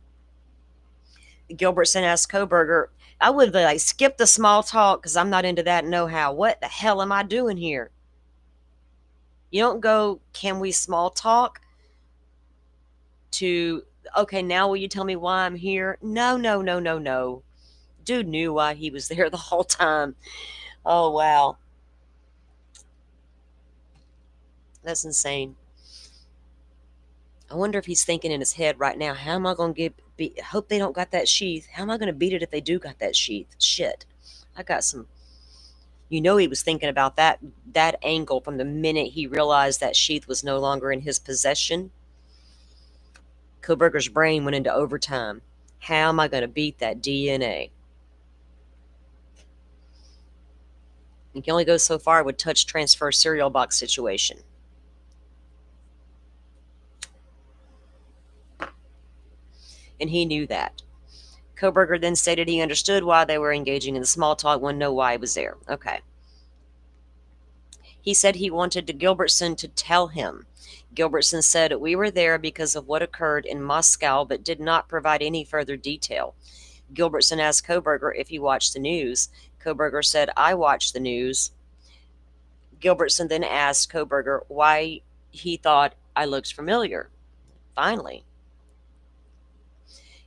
Gilbertson asked Kohberger, I would be like, skip the small talk because I'm not into that know-how. What the hell am I doing here? You don't go, can we small talk? To, okay, now will you tell me why I'm here? No, no, no, no, no. Dude knew why he was there the whole time. Oh, wow. That's insane. I wonder if he's thinking in his head right now, how am I going to hope they don't got that sheath. How am I going to beat it if they do got that sheath? Shit. I got some. You know he was thinking about that angle from the minute he realized that sheath was no longer in his possession. Kohberger's brain went into overtime. How am I going to beat that DNA? You can only go so far with touch transfer cereal box situation. And he knew that. Kohberger then stated he understood why they were engaging in the small talk, wanted to know why he was there. Okay. He said he wanted Gilbertson to tell him. Gilbertson said, we were there because of what occurred in Moscow, but did not provide any further detail. Gilbertson asked Kohberger if he watched the news. Kohberger said, I watched the news. Gilbertson then asked Kohberger why he thought I looked familiar. Finally.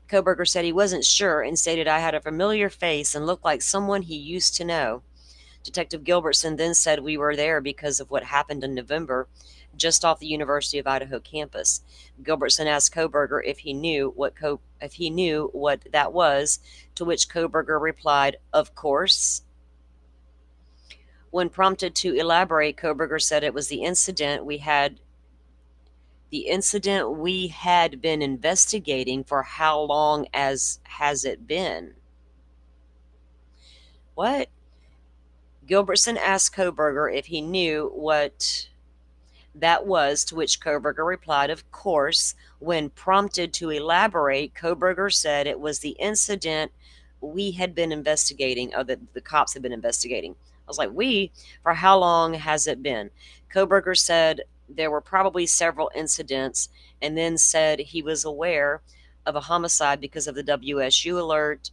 Kohberger said he wasn't sure and stated I had a familiar face and looked like someone he used to know. Detective Gilbertson then said we were there because of what happened in November, just off the University of Idaho campus. Gilbertson asked Kohberger if he knew what that was, to which Kohberger replied, of course. When prompted to elaborate, Kohberger said it was the incident we had been investigating for how long has it been? What? Gilbertson asked Kohberger if he knew what that was, to which Kohberger replied, of course. When prompted to elaborate, Kohberger said it was the incident we had been investigating, or that the cops had been investigating. I was like, for how long has it been? Kohberger said there were probably several incidents, and then said he was aware of a homicide because of the WSU alert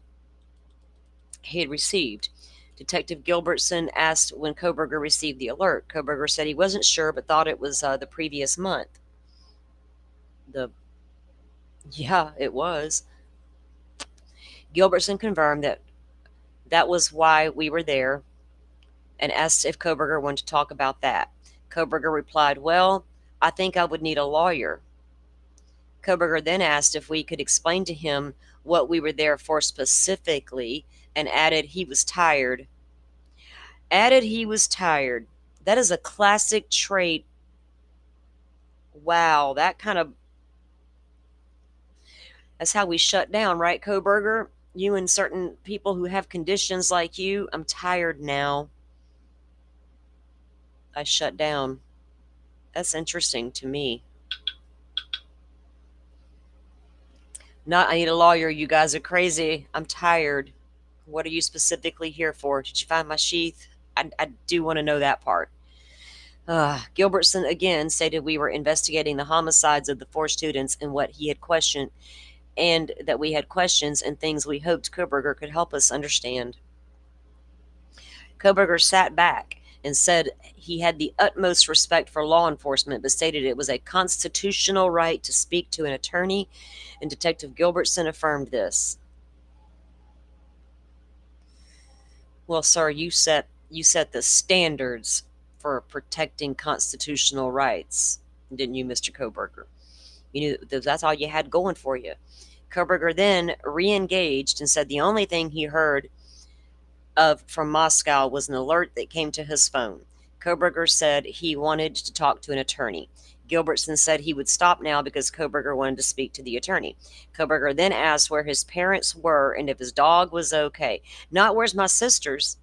he had received. Detective Gilbertson asked when Kohberger received the alert. Kohberger said he wasn't sure, but thought it was the previous month. Yeah, it was. Gilbertson confirmed that was why we were there, and asked if Kohberger wanted to talk about that. Kohberger replied, well, I think I would need a lawyer. Kohberger then asked if we could explain to him what we were there for specifically, and added he was tired. That is a classic trait. Wow, that's how we shut down, right, Kohberger? You and certain people who have conditions like you, I'm tired now. I shut down. That's interesting to me. I need a lawyer. You guys are crazy. I'm tired. What are you specifically here for? Did you find my sheath? I do want to know that part. Gilbertson again stated we were investigating the homicides of the 4 students and what he had questioned, and that we had questions and things we hoped Kohberger could help us understand. Kohberger sat back and said he had the utmost respect for law enforcement, but stated it was a constitutional right to speak to an attorney, and Detective Gilbertson affirmed this. Well, sir, you set the standards for protecting constitutional rights, didn't you, Mr. Kohberger? You knew that's all you had going for you. Kohberger then re-engaged and said the only thing he heard of from Moscow was an alert that came to his phone. Kohberger said he wanted to talk to an attorney. Gilbertson said he would stop now because Kohberger wanted to speak to the attorney. Kohberger then asked where his parents were and if his dog was okay. Not where's my sister's.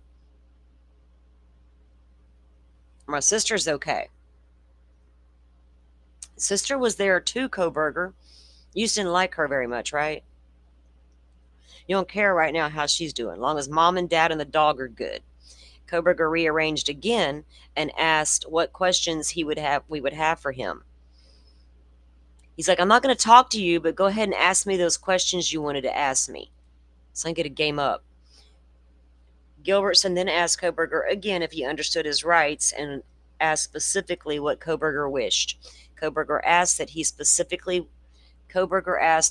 My sister's okay. Sister was there too, Kohberger. You just didn't like her very much, right? You don't care right now how she's doing, as long as mom and dad and the dog are good. Kohberger rearranged again and asked what questions we would have for him. He's like, I'm not going to talk to you, but go ahead and ask me those questions you wanted to ask me. So I can get a game up. Gilbertson then asked Kohberger again if he understood his rights and asked specifically what Kohberger wished. Kohberger asked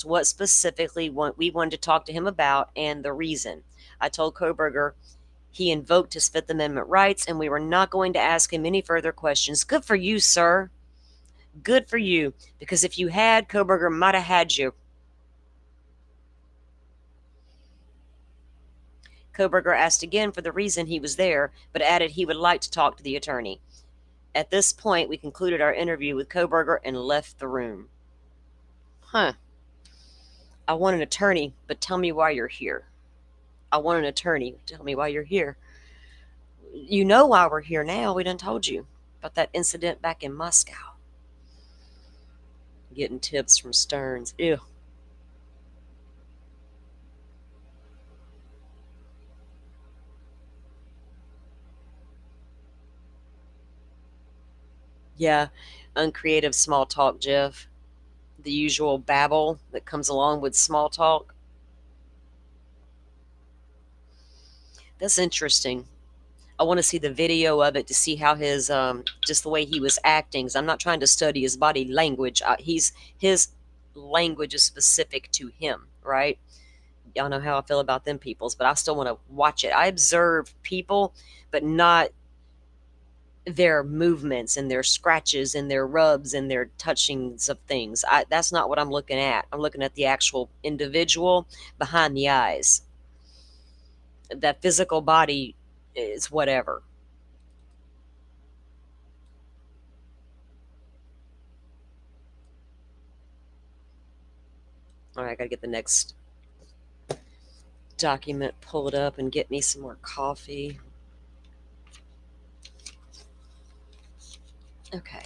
what specifically we wanted to talk to him about and the reason. I told Kohberger he invoked his Fifth Amendment rights and we were not going to ask him any further questions. Good for you, sir. Good for you, because if you had, Kohberger might have had you. Kohberger asked again for the reason he was there, but added he would like to talk to the attorney. At this point, we concluded our interview with Kohberger and left the room. I want an attorney, but tell me why you're here. I want an attorney. Tell me why you're here. You know why we're here now. We done told you about that incident back in Moscow. Getting tips from Stearns. Ew. Yeah, uncreative small talk, Jeff. The usual babble that comes along with small talk. That's interesting. I want to see the video of it to see how his just the way he was acting. I'm not trying to study his body language. His language is specific to him, right? Y'all know how I feel about them peoples, but I still want to watch it. I observe people, but not their movements and their scratches and their rubs and their touchings of things. That's not what I'm looking at. I'm looking at the actual individual behind the eyes. That physical body is whatever. All right, I gotta get the next document pulled up and get me some more coffee. Okay.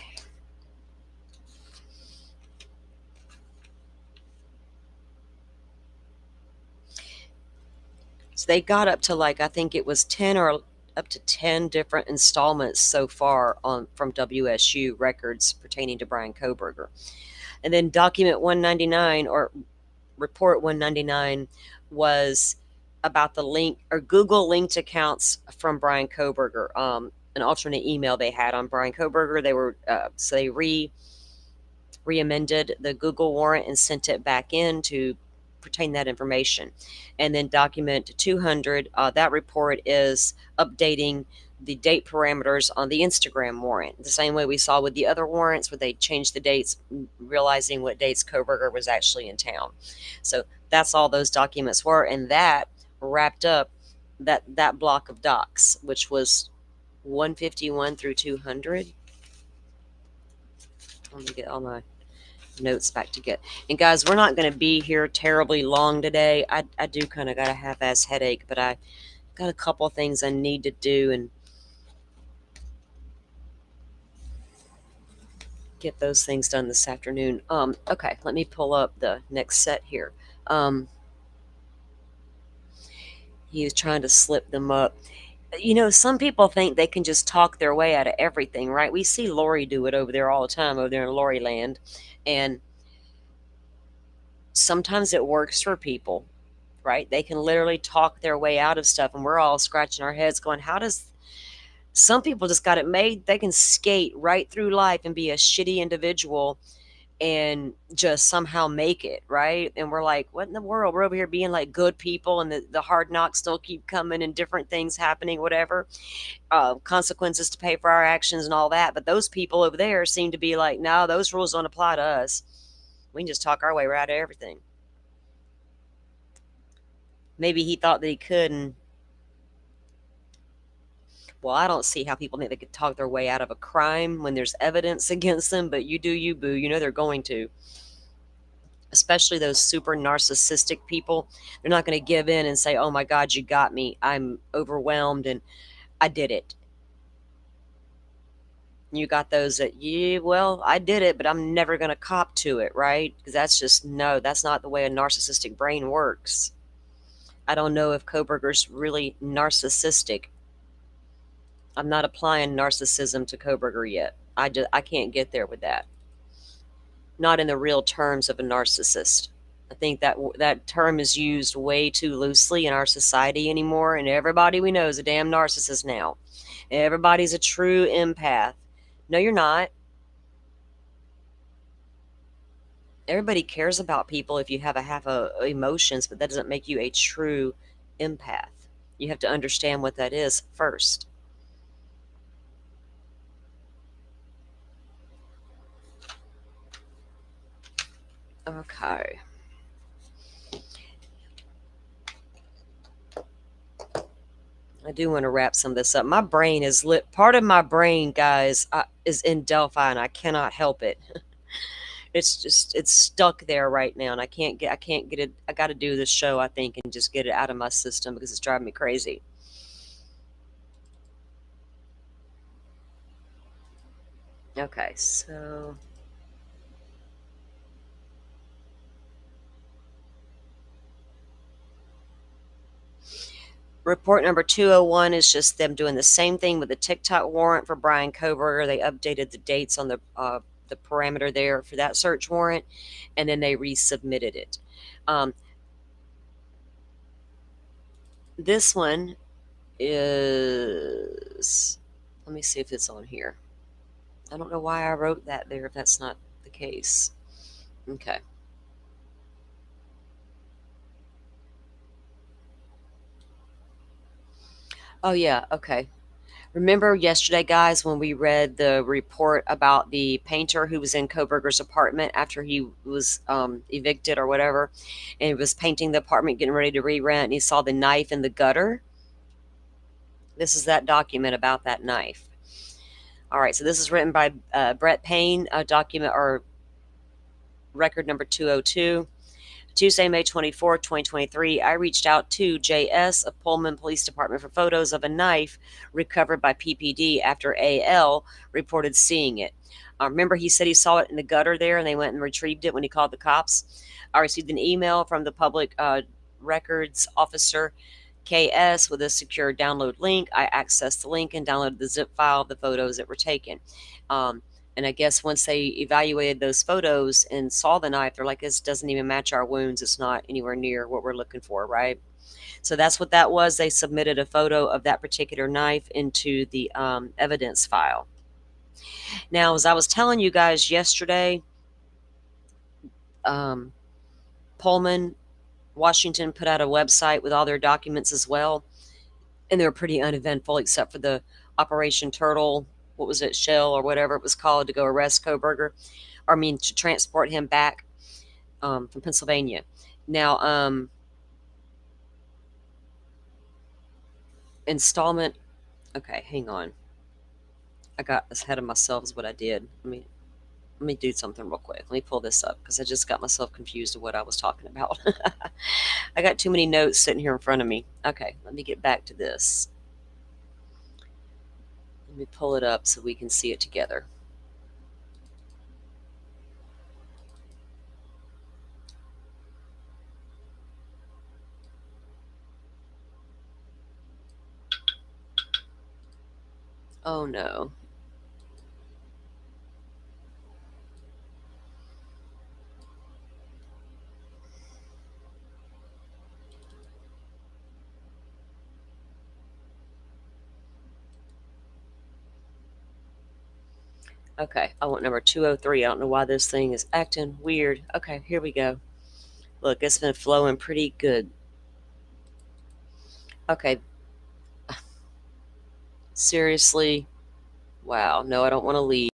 So they got up to I think it was 10 or up to 10 different installments so far from WSU records pertaining to Brian Kohberger. And then document 199 or report 199 was about the link or Google linked accounts from Brian Kohberger, an alternate email they had on Brian Kohberger. They were so they re-amended the Google warrant and sent it back in to pertain that information. And then document 200, that report is updating the date parameters on the Instagram warrant, the same way we saw with the other warrants where they changed the dates, realizing what dates Kohberger was actually in town. So that's all those documents were, and that wrapped up that block of docs, which was 151 through 200. Let me get all my notes back to get. And guys, we're not going to be here terribly long today. I do kind of got a half-ass headache, but I got a couple of things I need to do and get those things done this afternoon. Okay, let me pull up the next set here. He was trying to slip them up. You know, some people think they can just talk their way out of everything, right? We see Lori do it over there all the time, over there in Lori land. And sometimes it works for people, right? They can literally talk their way out of stuff. And we're all scratching our heads going, how does... Some people just got it made. They can skate right through life and be a shitty individual and just somehow make it, right? And we're like, what in the world? We're over here being like good people, and the hard knocks still keep coming and different things happening, whatever. Consequences to pay for our actions and all that. But those people over there seem to be like, no, those rules don't apply to us. We can just talk our way right out of everything. Maybe he thought that he could, and Well, I don't see how people think they could talk their way out of a crime when there's evidence against them, but you do you, boo. You know they're going to. Especially those super narcissistic people. They're not going to give in and say, oh my God, you got me. I'm overwhelmed and I did it. You got those that, yeah, well, I did it, but I'm never going to cop to it, right? Because that's just, no, that's not the way a narcissistic brain works. I don't know if Kohberger's really narcissistic. I'm not applying narcissism to Kohberger yet. I can't get there with that. Not in the real terms of a narcissist. I think that term is used way too loosely in our society anymore, and everybody we know is a damn narcissist now. Everybody's a true empath. No, you're not. Everybody cares about people if you have a half of emotions, but that doesn't make you a true empath. You have to understand what that is first. Okay. I do want to wrap some of this up. My brain is lit. Part of my brain, guys, is in Delphi, and I cannot help it. It's stuck there right now, and I can't get it. I got to do this show, I think, and just get it out of my system because it's driving me crazy. Okay, so report number 201 is just them doing the same thing with the TikTok warrant for Brian Kohberger. They updated the dates on the parameter there for that search warrant, and then they resubmitted it. This one is, let me see if it's on here. I don't know why I wrote that there if that's not the case. Okay. Oh, yeah. Okay. Remember yesterday, guys, when we read the report about the painter who was in Kohberger's apartment after he was evicted or whatever, and he was painting the apartment, getting ready to re-rent, and he saw the knife in the gutter? This is that document about that knife. All right, so this is written by Brett Payne, a document or record number 202. Tuesday, May 24, 2023, I reached out to JS of Pullman Police Department for photos of a knife recovered by PPD after AL reported seeing it. Remember, he said he saw it in the gutter there and they went and retrieved it when he called the cops. I received an email from the public records officer KS with a secure download link. I accessed the link and downloaded the zip file of the photos that were taken. And I guess once they evaluated those photos and saw the knife, they're like, this doesn't even match our wounds. It's not anywhere near what we're looking for, right? So that's what that was. They submitted a photo of that particular knife into the evidence file. Now, as I was telling you guys yesterday, Pullman, Washington put out a website with all their documents as well. And they were pretty uneventful except for the Operation Turtle, what was it, Shell or whatever it was called, to go arrest Kohberger. To transport him back from Pennsylvania. Now, installment. Okay, hang on. I got ahead of myself is what I did. Let me do something real quick. Let me pull this up because I just got myself confused of what I was talking about. I got too many notes sitting here in front of me. Okay, let me get back to this. Let me pull it up so we can see it together. Oh no. Okay, I want number 203. I don't know why this thing is acting weird. Okay, here we go. Look, it's been flowing pretty good. Okay. Seriously? Wow. No, I don't want to leave.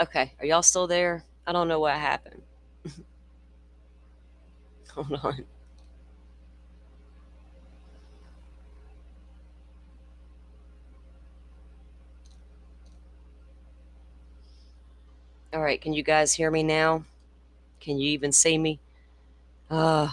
Okay, are y'all still there? I don't know what happened. Hold on. All right, can you guys hear me now? Can you even see me? Uh,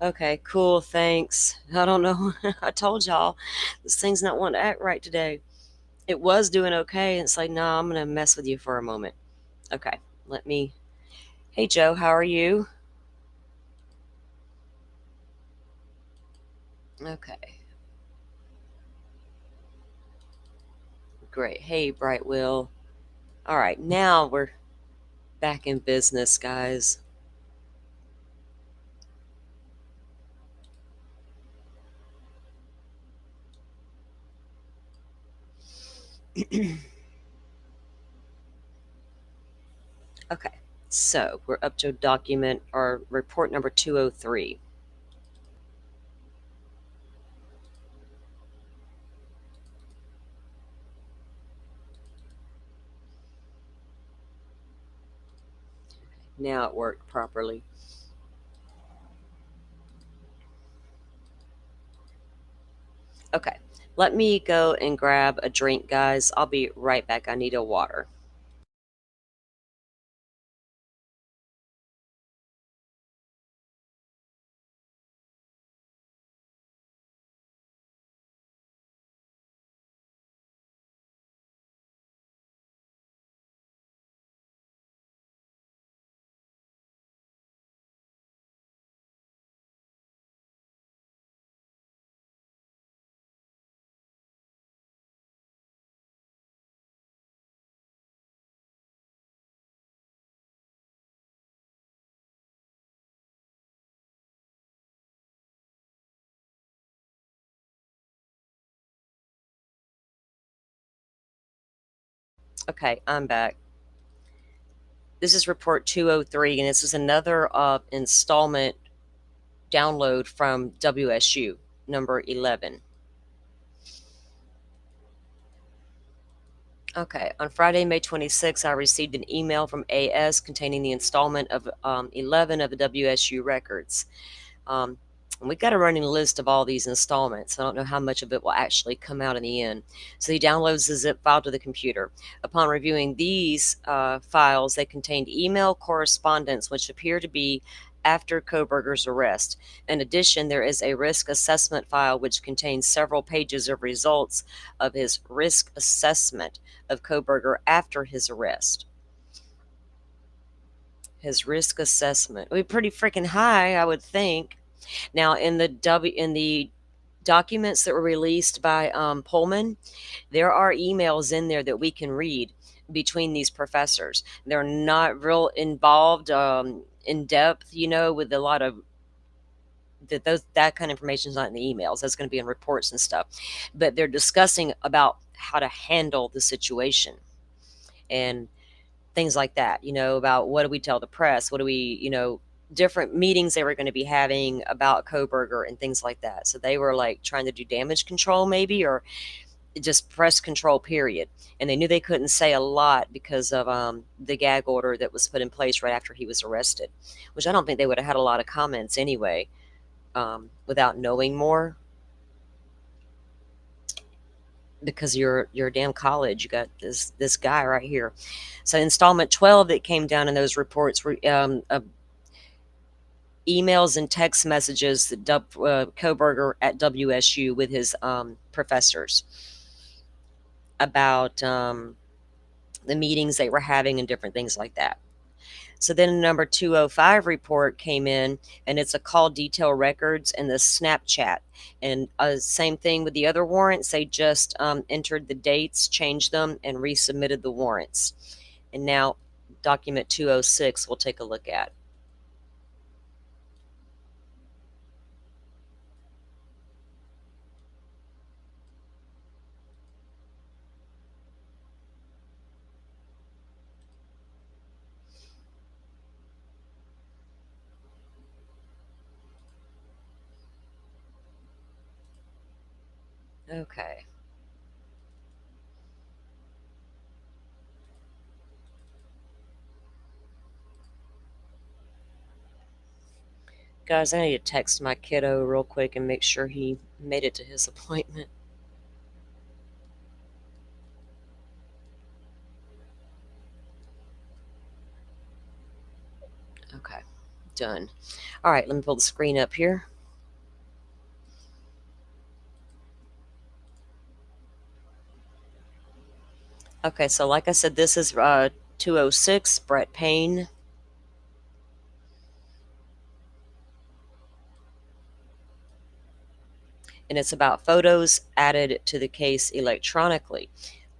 okay, cool, thanks. I don't know. I told y'all this thing's not wanting to act right today. It was doing okay, and it's like, no, I'm gonna mess with you for a moment. Okay, let me. Hey, Joe, how are you? Okay, great. Hey, Bright Will. All right, now we're back in business, guys. Okay, so we're up to document or report number 203. Now it worked properly. Okay, let me go and grab a drink, guys. I'll be right back. I need a water. Okay, I'm back. This is report 203, and this is another installment download from WSU, number 11. Okay, on Friday, May 26th, I received an email from AS containing the installment of 11 of the WSU records. Um, and we've got a running list of all these installments. I don't know how much of it will actually come out in the end. So he downloads the zip file to the computer. Upon reviewing these files, they contained email correspondence which appear to be after Kohberger's arrest. In addition, there is a risk assessment file which contains several pages of results of his risk assessment of Kohberger after his arrest. His risk assessment would be pretty freaking high, I would think. Now, in the documents that were released by Pullman, there are emails in there that we can read between these professors. They're not real involved, in depth, with a lot of that kind of information is not in the emails. That's going to be in reports and stuff. But they're discussing about how to handle the situation and things like that, about what do we tell the press, what do we, different meetings they were going to be having about Kohberger and things like that. So they were like trying to do damage control maybe, or just press control period. And they knew they couldn't say a lot because of the gag order that was put in place right after he was arrested, which I don't think they would have had a lot of comments anyway, without knowing more, because you're a damn college. You got this guy right here. So installment 12 that came down in those reports were emails and text messages that Kohberger at WSU with his professors about the meetings they were having and different things like that. So then a number 205 report came in, and it's a call detail records and the Snapchat. And same thing with the other warrants. They just entered the dates, changed them, and resubmitted the warrants. And now document 206 we'll take a look at. Okay. Guys, I need to text my kiddo real quick and make sure he made it to his appointment. Okay, done. All right, let me pull the screen up here. Okay, so like I said, this is 206 Brett Payne. And it's about photos added to the case electronically.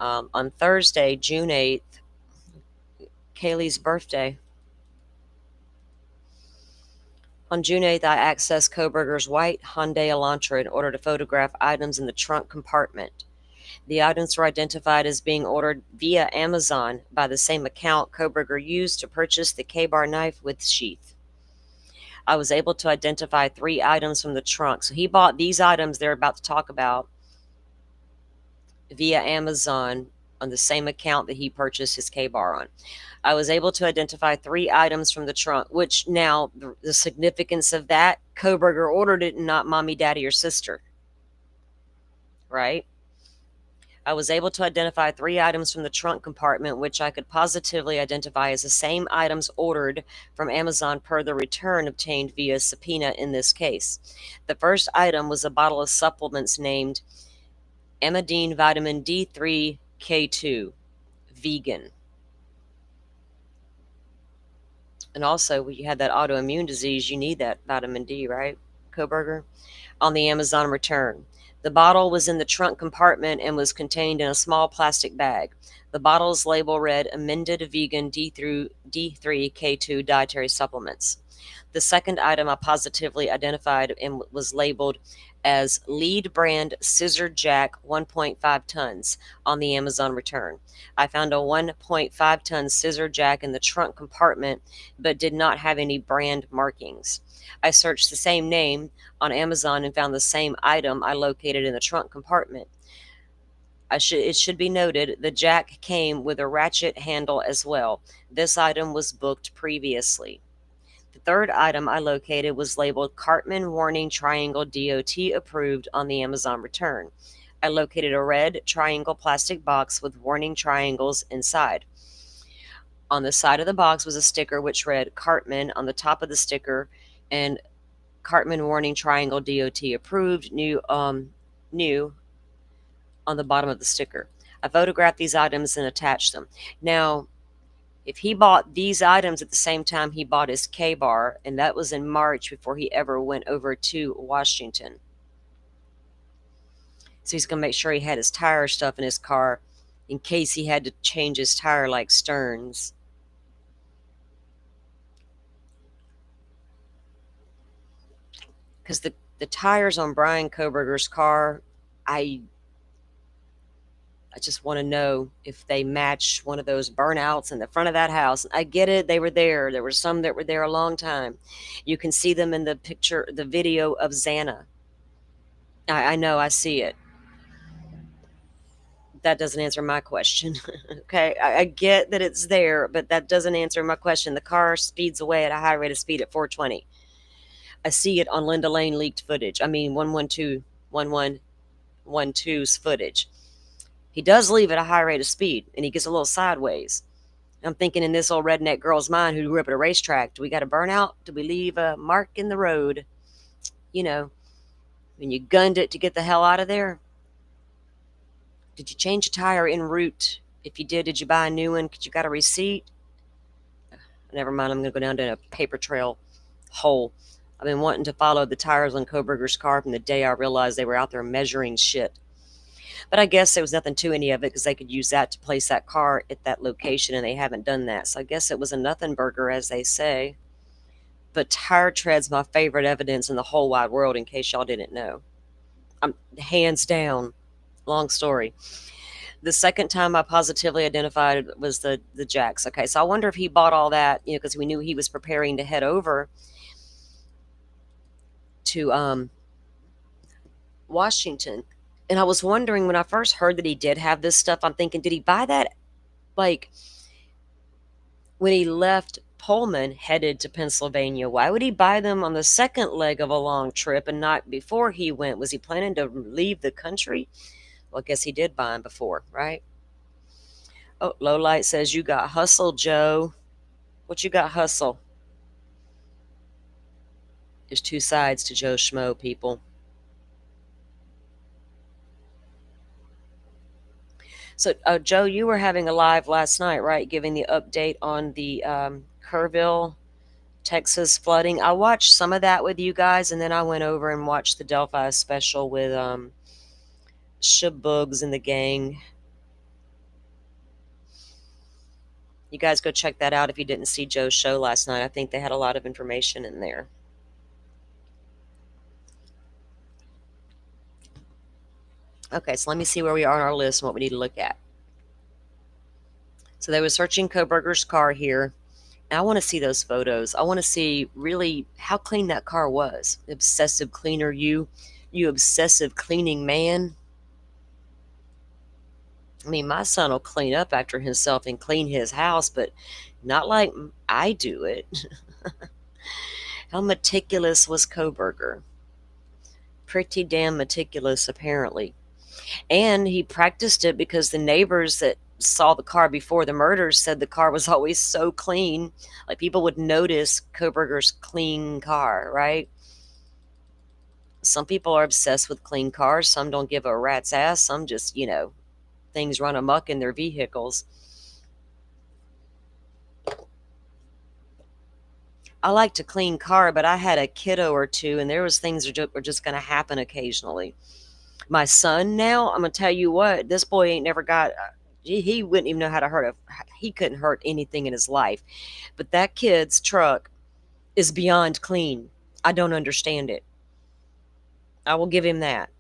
On Thursday, June 8th, Kaylee's birthday. On June 8th, I accessed Kohberger's white Hyundai Elantra in order to photograph items in the trunk compartment. The items were identified as being ordered via Amazon by the same account Kohberger used to purchase the K-bar knife with sheath. I was able to identify 3 items from the trunk. So he bought these items they're about to talk about via Amazon on the same account that he purchased his K-bar on. I was able to identify 3 items from the trunk, which now the significance of that, Kohberger ordered it and not mommy, daddy, or sister. Right? I was able to identify 3 items from the trunk compartment, which I could positively identify as the same items ordered from Amazon per the return obtained via subpoena in this case. The first item was a bottle of supplements named Amidine Vitamin D3 K2 Vegan. And also, when you had that autoimmune disease, you need that vitamin D, right, Kohberger? On the Amazon return. The bottle was in the trunk compartment and was contained in a small plastic bag. The bottle's label read Amended Vegan D3K2 Dietary Supplements. The second item I positively identified and was labeled as Lead Brand Scissor Jack 1.5 tons on the Amazon return. I found a 1.5 ton scissor jack in the trunk compartment but did not have any brand markings. I searched the same name on Amazon and found the same item I located in the trunk compartment. It should be noted the jack came with a ratchet handle as well. This item was booked previously. The third item I located was labeled Cartman Warning Triangle DOT approved on the Amazon return. I located a red triangle plastic box with warning triangles inside. On the side of the box was a sticker which read Cartman on the top of the sticker and Cartman Warning Triangle DOT approved new on the bottom of the sticker. I photographed these items and attached them. Now, if he bought these items at the same time he bought his K-bar, and that was in March before he ever went over to Washington. So he's going to make sure he had his tire stuff in his car in case he had to change his tire like Stearns. Because the tires on Brian Kohberger's car, I just want to know if they match one of those burnouts in the front of that house. I get it. They were there. There were some that were there a long time. You can see them in the picture, the video of Xana. I know. I see it. That doesn't answer my question. Okay. I get that it's there, but that doesn't answer my question. The car speeds away at a high rate of speed at 420. I see it on Linda Lane leaked footage. I mean, 1112's footage. He does leave at a high rate of speed, and he gets a little sideways. I'm thinking in this old redneck girl's mind who grew up at a racetrack, do we got a burnout? Do we leave a mark in the road? You know, when you gunned it to get the hell out of there? Did you change a tire en route? If you did you buy a new one? Because you got a receipt? Never mind, I'm going to go down to a paper trail hole. I've been wanting to follow the tires on Kohberger's car from the day I realized they were out there measuring shit. But I guess there was nothing to any of it because they could use that to place that car at that location, and they haven't done that. So I guess it was a nothing burger, as they say. But tire tread's my favorite evidence in the whole wide world, in case y'all didn't know. I'm hands down. Long story. The second time I positively identified was the jacks. Okay, so I wonder if he bought all that, because we knew he was preparing to head over to Washington. And I was wondering when I first heard that he did have this stuff, I'm thinking, did he buy that like when he left Pullman headed to Pennsylvania? Why would he buy them on the second leg of a long trip and not before he went? Was he planning to leave the country? Well, I guess he did buy them before, right? Oh, Lowlight says, you got hustle, Joe. What you got, hustle? There's two sides to Joe Schmo, people. So, Joe, you were having a live last night, right? Giving the update on the Kerrville, Texas flooding. I watched some of that with you guys, and then I went over and watched the Delphi special with Shabugs and the gang. You guys go check that out if you didn't see Joe's show last night. I think they had a lot of information in there. Okay, so let me see where we are on our list and what we need to look at. So they were searching Kohberger's car here. And I want to see those photos. I want to see really how clean that car was. Obsessive cleaner, you obsessive cleaning man. I mean, my son will clean up after himself and clean his house, but not like I do it. How meticulous was Kohberger? Pretty damn meticulous, apparently. And he practiced it because the neighbors that saw the car before the murders said the car was always so clean. Like people would notice Kohberger's clean car, right? Some people are obsessed with clean cars. Some don't give a rat's ass. Some just, things run amok in their vehicles. I like to clean car, but I had a kiddo or two, and there was things that were just going to happen occasionally. My son now, I'm going to tell you what, this boy ain't never got, he wouldn't even know how to he couldn't hurt anything in his life. But that kid's truck is beyond clean. I don't understand it. I will give him that.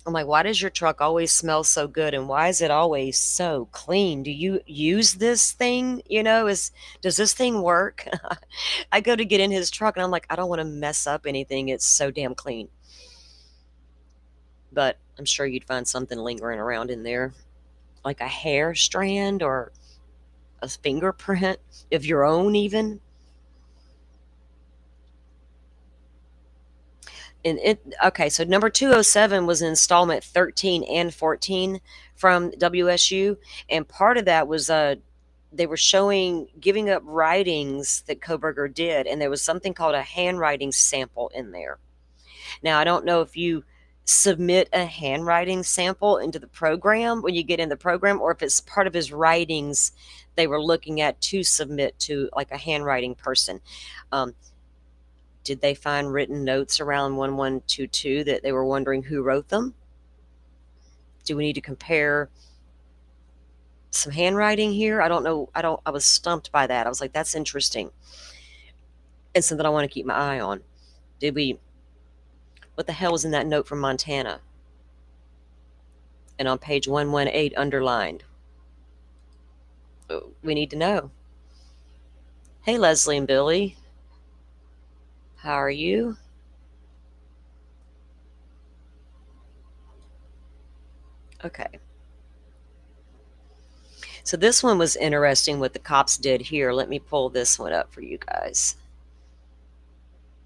I'm like, why does your truck always smell so good, and why is it always so clean? Do you use this thing? Does this thing work? I go to get in his truck and I'm like, I don't want to mess up anything. It's so damn clean. But I'm sure you'd find something lingering around in there, like a hair strand or a fingerprint of your own even. Okay, so number 207 was installment 13 and 14 from WSU, and part of that was they were showing giving up writings that Kohberger did, and there was something called a handwriting sample in there. Now, I don't know if you submit a handwriting sample into the program when you get in the program, or if it's part of his writings they were looking at to submit to like a handwriting person. Did they find written notes around 1122 that they were wondering who wrote them? Do we need to compare some handwriting here? I don't know. I was stumped by that. I was like, that's interesting. And something I want to keep my eye on. What the hell was in that note from Montana? And on page 118 underlined. We need to know. Hey, Leslie and Billy. How are you? Okay. So this one was interesting what the cops did here. Let me pull this one up for you guys.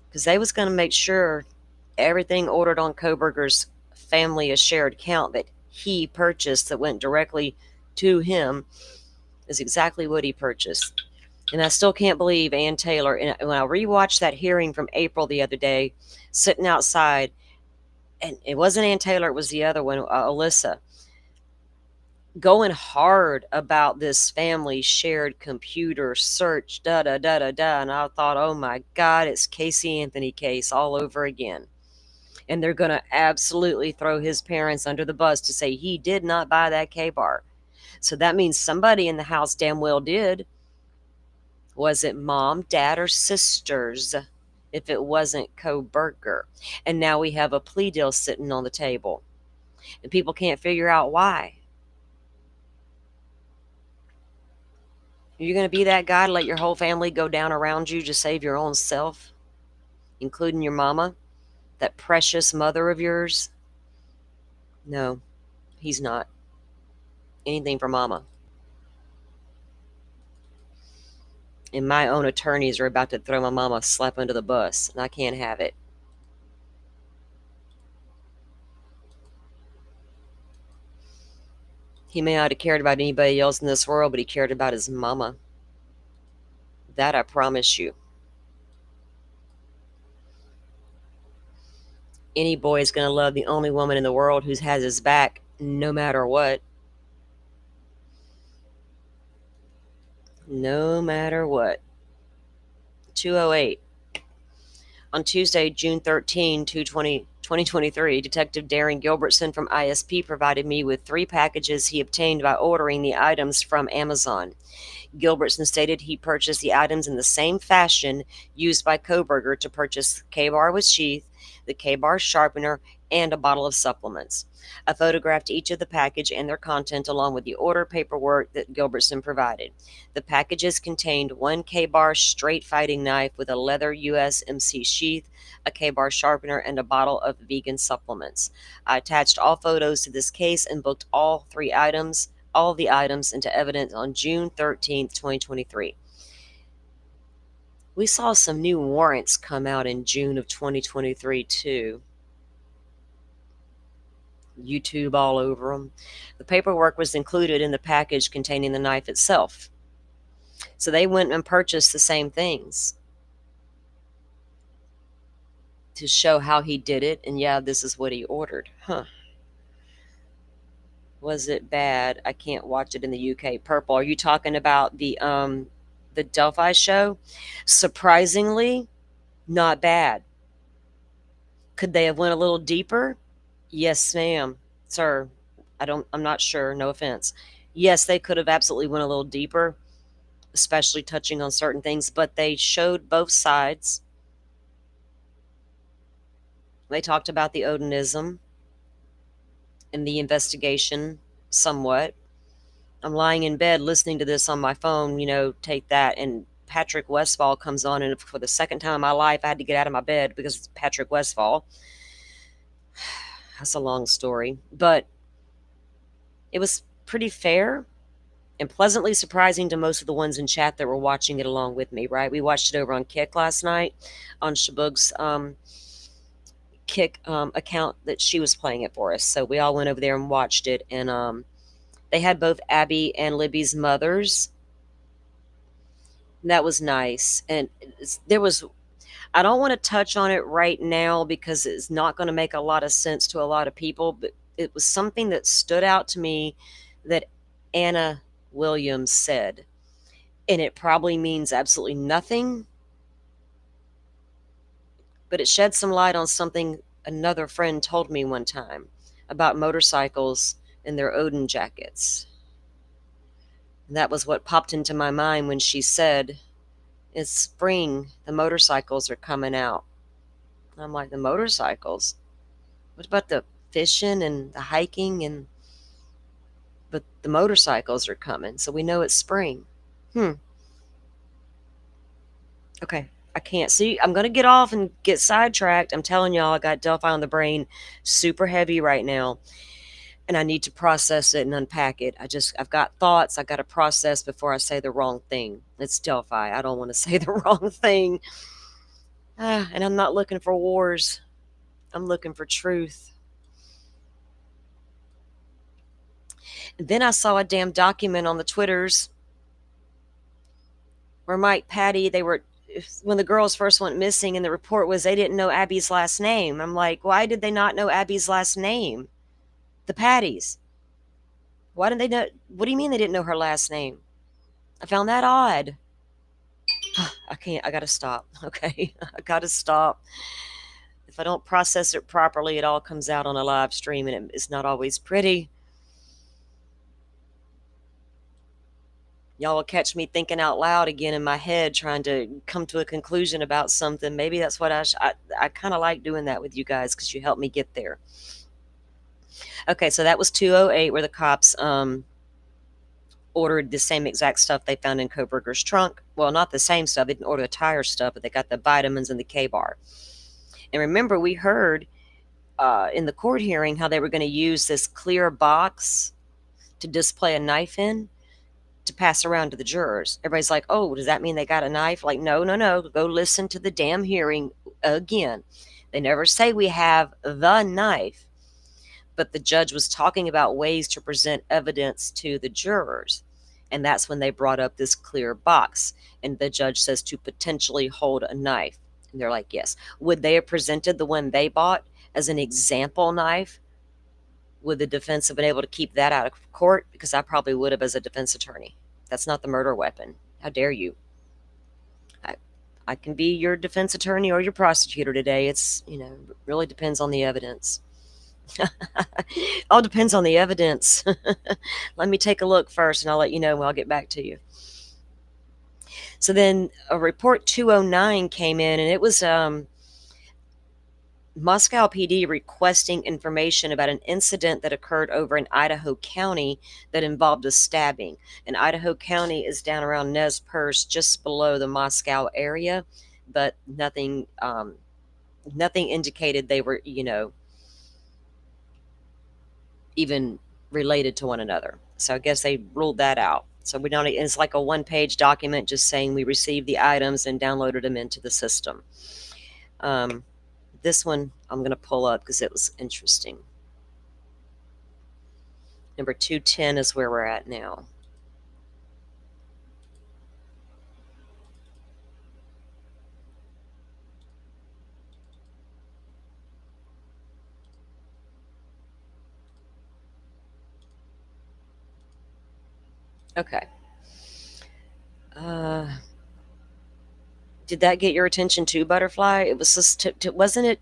Because they was going to make sure everything ordered on Kohberger's family a shared account that he purchased that went directly to him is exactly what he purchased. And I still can't believe Ann Taylor, and when I rewatched that hearing from April the other day, sitting outside, and it wasn't Ann Taylor, it was the other one, Alyssa, going hard about this family shared computer search, da-da-da-da-da. And I thought, oh my God, it's Casey Anthony case all over again. And they're going to absolutely throw his parents under the bus to say he did not buy that K-bar. So that means somebody in the house damn well did. Was it mom, dad, or sisters? If it wasn't Kohberger. And now we have a plea deal sitting on the table. And people can't figure out why. You're going to be that guy to let your whole family go down around you to save your own self, including your mama, that precious mother of yours? No, he's not. Anything for mama. And my own attorneys are about to throw my mama a slap under the bus, and I can't have it. He may not have cared about anybody else in this world, but he cared about his mama. That I promise you. Any boy is going to love the only woman in the world who has his back no matter what. No matter what. 208. On Tuesday, June 13, 2023, Detective Darren Gilbertson from ISP provided me with 3 packages he obtained by ordering the items from Amazon. Gilbertson stated he purchased the items in the same fashion used by Kohberger to purchase K-bar with sheath, the K-bar sharpener, and a bottle of supplements. I photographed each of the package and their content along with the order paperwork that Gilbertson provided. The packages contained 1 K-bar straight fighting knife with a leather USMC sheath, a K-bar sharpener, and a bottle of vegan supplements. I attached all photos to this case and booked all of the items into evidence on June 13th, 2023. We saw some new warrants come out in June of 2023 too. YouTube all over them. The paperwork was included in the package containing the knife itself. So they went and purchased the same things to show how he did it. And yeah, this is what he ordered. Huh. Was it bad? I can't watch it in the UK. Purple, are you talking about the Delphi show? Surprisingly, not bad. Could they have went a little deeper? Yes, ma'am, sir. I'm not sure, no offense. Yes, they could have absolutely went a little deeper, especially touching on certain things, but they showed both sides. They talked about the Odinism and the investigation somewhat. I'm lying in bed listening to this on my phone, take that, and Patrick Westfall comes on, and for the second time in my life, I had to get out of my bed because it's Patrick Westfall. That's a long story, but it was pretty fair and pleasantly surprising to most of the ones in chat that were watching it along with me, right? We watched it over on Kick last night, on Shabug's Kick account that she was playing it for us. So we all went over there and watched it, and they had both Abby and Libby's mothers. That was nice. And I don't want to touch on it right now because it's not going to make a lot of sense to a lot of people, but it was something that stood out to me that Anna Williams said. And it probably means absolutely nothing, but it shed some light on something another friend told me one time about motorcycles and their Odin jackets. And that was what popped into my mind when she said, it's spring, the motorcycles are coming out. And I'm like, the motorcycles? What about the fishing and the hiking? But the motorcycles are coming, so we know it's spring. Okay, I can't see. I'm going to get off and get sidetracked. I'm telling y'all, I got Delphi on the brain super heavy right now, and I need to process it and unpack it. I've got thoughts I got to process before I say the wrong thing. It's Delphi. I don't want to say the wrong thing. And I'm not looking for wars. I'm looking for truth. And then I saw a damn document on the Twitters where Mike Patty, when the girls first went missing, and the report was they didn't know Abby's last name. I'm like, why did they not know Abby's last name? The Patties. Why didn't they know? What do you mean they didn't know her last name? I found that odd. I can't. I gotta stop. Okay, I gotta stop. If I don't process it properly, it all comes out on a live stream, and it's not always pretty. Y'all will catch me thinking out loud again in my head, trying to come to a conclusion about something. Maybe that's what I kind of like doing that with you guys because you help me get there. Okay, so that was 208 where the cops ordered the same exact stuff they found in Kohberger's trunk. Well, not the same stuff. They didn't order the tire stuff, but they got the vitamins and the K-bar. And remember, we heard in the court hearing how they were going to use this clear box to display a knife in to pass around to the jurors. Everybody's like, oh, does that mean they got a knife? Like, no, no, no. Go listen to the damn hearing again. They never say we have the knife, but the judge was talking about ways to present evidence to the jurors. And that's when they brought up this clear box. And the judge says to potentially hold a knife. And they're like, yes. Would they have presented the one they bought as an example knife? Would the defense have been able to keep that out of court? Because I probably would have as a defense attorney. That's not the murder weapon. How dare you? I can be your defense attorney or your prosecutor today. It's, really depends on the evidence. All depends on the evidence. Let me take a look first and I'll let you know when I'll get back to you. So then a report 209 came in, and it was Moscow PD requesting information about an incident that occurred over in Idaho County that involved a stabbing. And Idaho County is down around Nez Perce, just below the Moscow area, but nothing indicated they were, even related to one another. So I guess they ruled that out. So we don't. It's like a one-page document just saying we received the items and downloaded them into the system. This one I'm going to pull up because it was interesting. Number 210 is where we're at now. Okay. Did that get your attention too, Butterfly? It was just, wasn't it?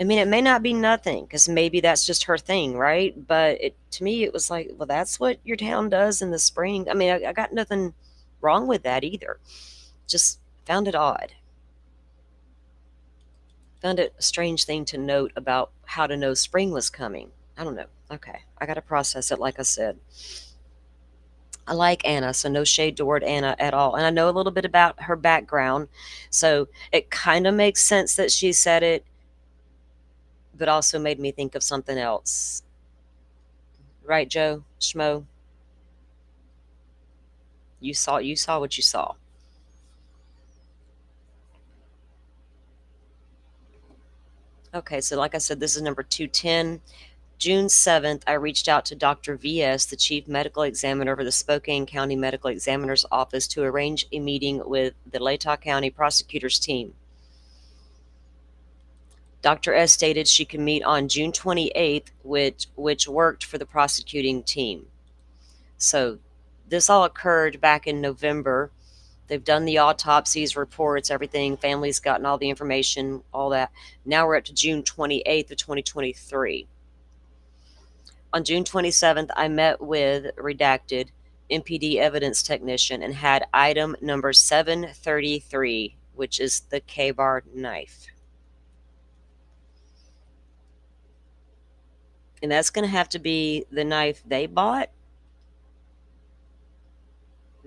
I mean, it may not be nothing because maybe that's just her thing, right? But to me, it was like, well, that's what your town does in the spring. I mean, I got nothing wrong with that either. Just found it odd. Found it a strange thing to note about how to know spring was coming. I don't know. Okay, I got to process it, like I said. I like Anna, so no shade toward Anna at all. And I know a little bit about her background, so it kind of makes sense that she said it, but also made me think of something else. Right, Joe Schmo? You saw what you saw. Okay, so like I said, this is number 210. June 7th, I reached out to Dr. VS, the chief medical examiner for the Spokane County Medical Examiner's Office, to arrange a meeting with the Latah County prosecutor's team. Dr. S stated she could meet on June 28th, which worked for the prosecuting team. So this all occurred back in November. They've done the autopsies, reports, everything. Family's gotten all the information, all that. Now we're up to June 28th of 2023. On June 27th, I met with redacted MPD evidence technician and had item number 733, which is the K-bar knife. And that's going to have to be the knife they bought,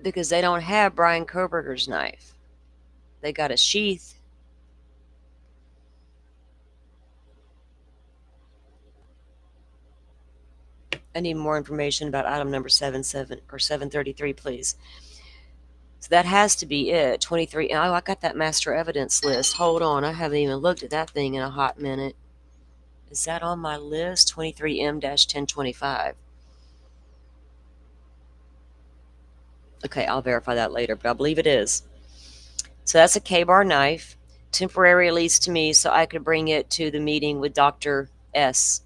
because they don't have Brian Kohberger's knife. They got a sheath. I need more information about item number 733, please. So that has to be it. 23. Oh, I got that master evidence list. Hold on. I haven't even looked at that thing in a hot minute. Is that on my list? 23M-1025. Okay, I'll verify that later, but I believe it is. So that's a K-bar knife, temporary release to me so I could bring it to the meeting with Dr. S.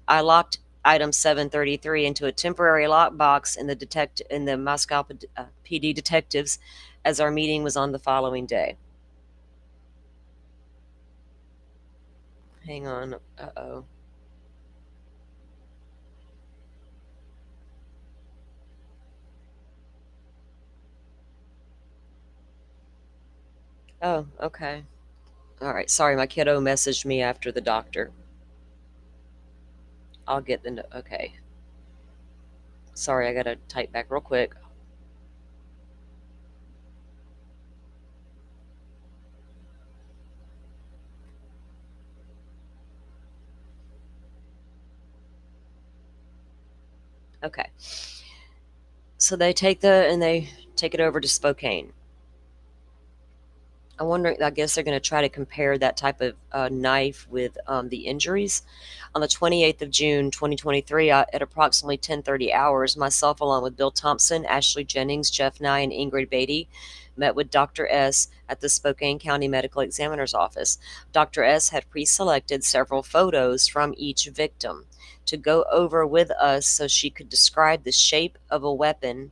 I locked item 733 into a temporary lockbox in the Moscow PD detectives as our meeting was on the following day. Hang on. Uh-oh. Oh, okay. All right. Sorry, my kiddo messaged me after the doctor. I'll get the okay. Sorry, I gotta type back real quick. Okay. So they take it over to Spokane. I'm wondering, I guess they're going to try to compare that type of knife with the injuries. On the 28th of June, 2023, at approximately 10:30 hours, myself, along with Bill Thompson, Ashley Jennings, Jeff Nye, and Ingrid Beatty, met with Dr. S. at the Spokane County Medical Examiner's Office. Dr. S. had pre-selected several photos from each victim to go over with us so she could describe the shape of a weapon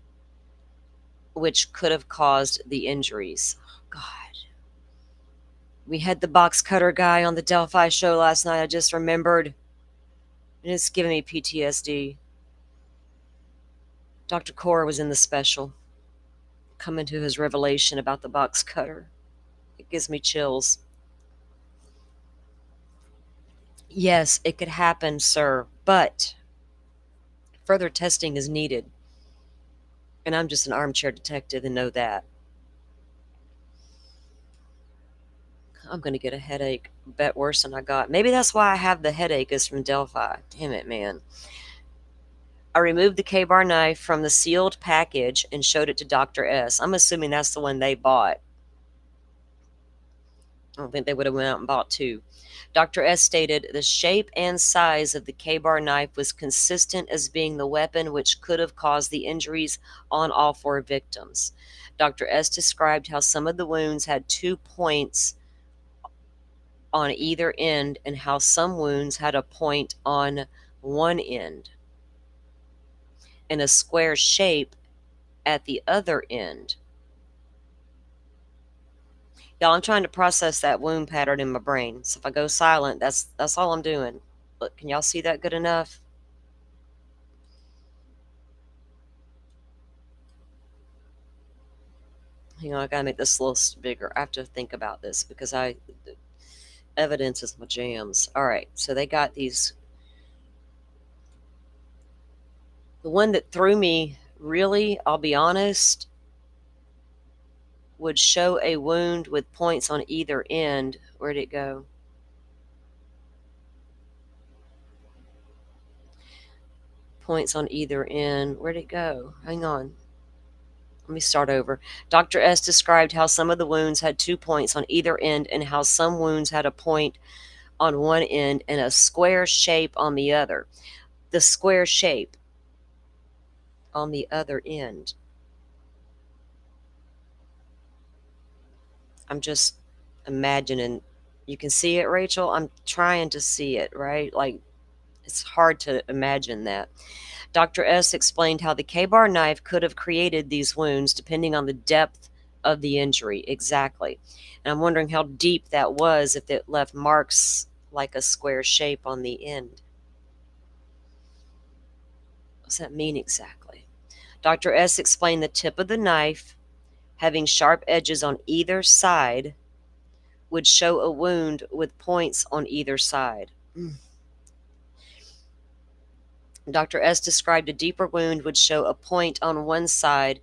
which could have caused the injuries. God. We had the box cutter guy on the Delphi show last night. I just remembered. And it's giving me PTSD. Dr. Core was in the special, coming to his revelation about the box cutter. It gives me chills. Yes, it could happen, sir, but further testing is needed. And I'm just an armchair detective and know that. I'm going to get a headache. Bet worse than I got. Maybe that's why I have the headache is from Delphi. Damn it, man. I removed the K-bar knife from the sealed package and showed it to Dr. S. I'm assuming that's the one they bought. I don't think they would have went out and bought two. Dr. S stated the shape and size of the K-bar knife was consistent as being the weapon which could have caused the injuries on all four victims. Dr. S described how some of the wounds had 2 points on either end and how some wounds had a point on one end and a square shape at the other end. Y'all, I'm trying to process that wound pattern in my brain. So if I go silent, that's all I'm doing. Look, can y'all see that good enough? Hang on, I gotta make this a little bigger. I have to think about this because evidence is my jams. All right, so they got these. The one that threw me, really, I'll be honest, would show a wound with points on either end. Where'd it go? Points on either end. Where'd it go? Hang on. Let me start over. Dr. S described how some of the wounds had 2 points on either end and how some wounds had a point on one end and a square shape on the other. The square shape on the other end. I'm just imagining. You can see it, Rachel? I'm trying to see it, right? Like, it's hard to imagine that. Dr. S explained how the K-bar knife could have created these wounds depending on the depth of the injury. Exactly. And I'm wondering how deep that was if it left marks like a square shape on the end. What does that mean exactly? Dr. S explained the tip of the knife, having sharp edges on either side, would show a wound with points on either side. Dr. S described a deeper wound would show a point on one side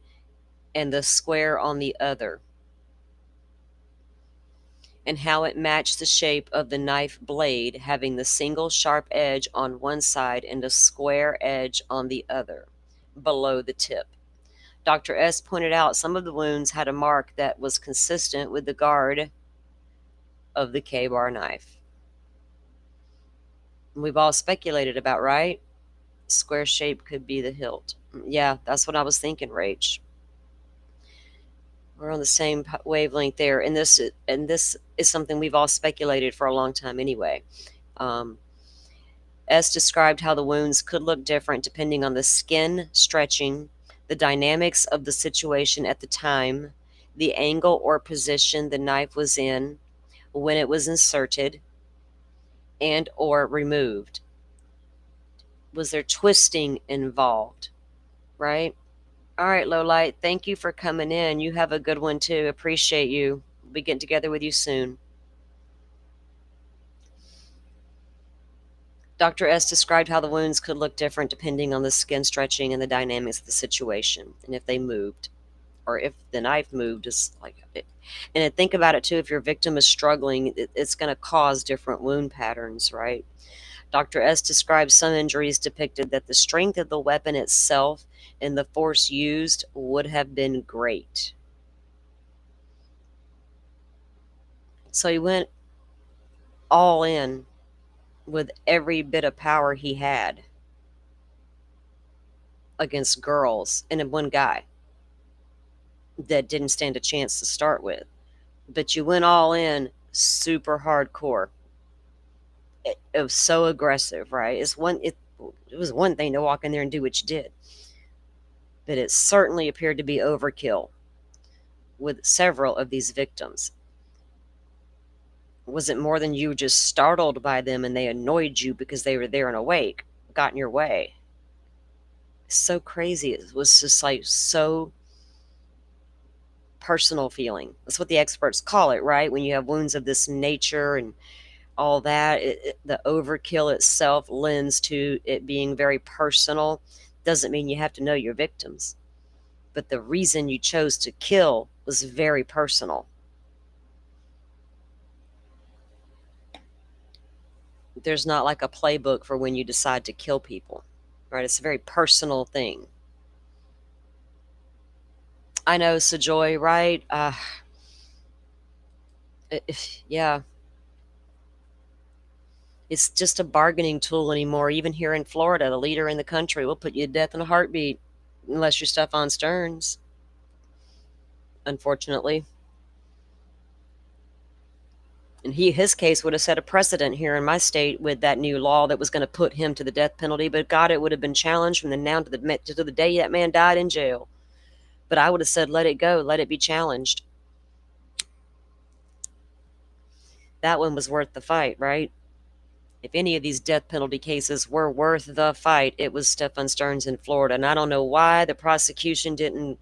and the square on the other, and how it matched the shape of the knife blade, having the single sharp edge on one side and a square edge on the other, below the tip. Dr. S pointed out some of the wounds had a mark that was consistent with the guard of the K-bar knife. We've all speculated about, right? Square shape could be the hilt. Yeah, that's what I was thinking, Rach. We're on the same wavelength there, and this is something we've all speculated for a long time anyway. S described how the wounds could look different depending on the skin stretching, the dynamics of the situation at the time, the angle or position the knife was in, when it was inserted and or removed. Was there twisting involved? Right? All right, Lowlight, thank you for coming in. You have a good one too. Appreciate you. We'll be getting together with you soon. Dr. S described how the wounds could look different depending on the skin stretching and the dynamics of the situation, and if they moved, or if the knife moved. Is like it. And think about it too. If your victim is struggling, it's going to cause different wound patterns, right? Dr. S described some injuries depicted that the strength of the weapon itself and the force used would have been great. So he went all in with every bit of power he had against girls and one guy that didn't stand a chance to start with. But you went all in super hardcore. It was so aggressive, right? It was one thing to walk in there and do what you did, but it certainly appeared to be overkill with several of these victims. Was it more than you just startled by them and they annoyed you because they were there and awake, got in your way? So crazy. It was just like so personal feeling. That's what the experts call it, right? When you have wounds of this nature and all that, the overkill itself lends to it being very personal. Doesn't mean you have to know your victims, but the reason you chose to kill was very personal. There's not like a playbook for when you decide to kill people, right? It's a very personal thing. I know, Sajoy, right? Yeah. It's just a bargaining tool anymore. Even here in Florida, the leader in the country will put you to death in a heartbeat unless you're Stephon Stearns, unfortunately. And his case would have set a precedent here in my state with that new law that was going to put him to the death penalty. But God, it would have been challenged from the now to the day that man died in jail. But I would have said, let it go, let it be challenged. That one was worth the fight, right? If any of these death penalty cases were worth the fight, it was Stephon Stearns in Florida. And I don't know why the prosecution didn't.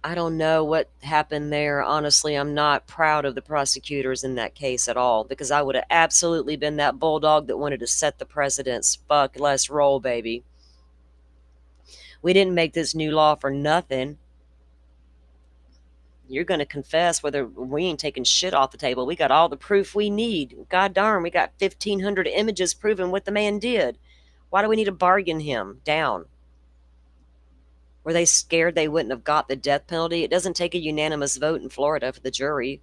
I don't know what happened there. Honestly, I'm not proud of the prosecutors in that case at all, because I would have absolutely been that bulldog that wanted to set the precedence. Fuck, let's roll, baby. We didn't make this new law for nothing. You're going to confess whether we ain't taking shit off the table. We got all the proof we need. God darn, we got 1,500 images proving what the man did. Why do we need to bargain him down? Were they scared they wouldn't have got the death penalty? It doesn't take a unanimous vote in Florida for the jury.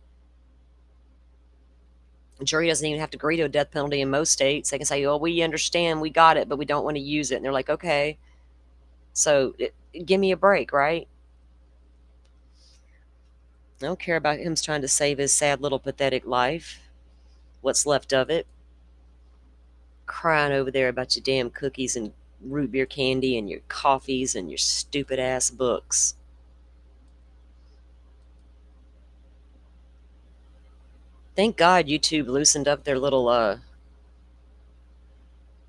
The jury doesn't even have to agree to a death penalty in most states. They can say, oh, we understand, we got it, but we don't want to use it. And they're like, okay. So give me a break, right? I don't care about him trying to save his sad little pathetic life. What's left of it. Crying over there about your damn cookies and root beer candy and your coffees and your stupid ass books. Thank God YouTube loosened up their little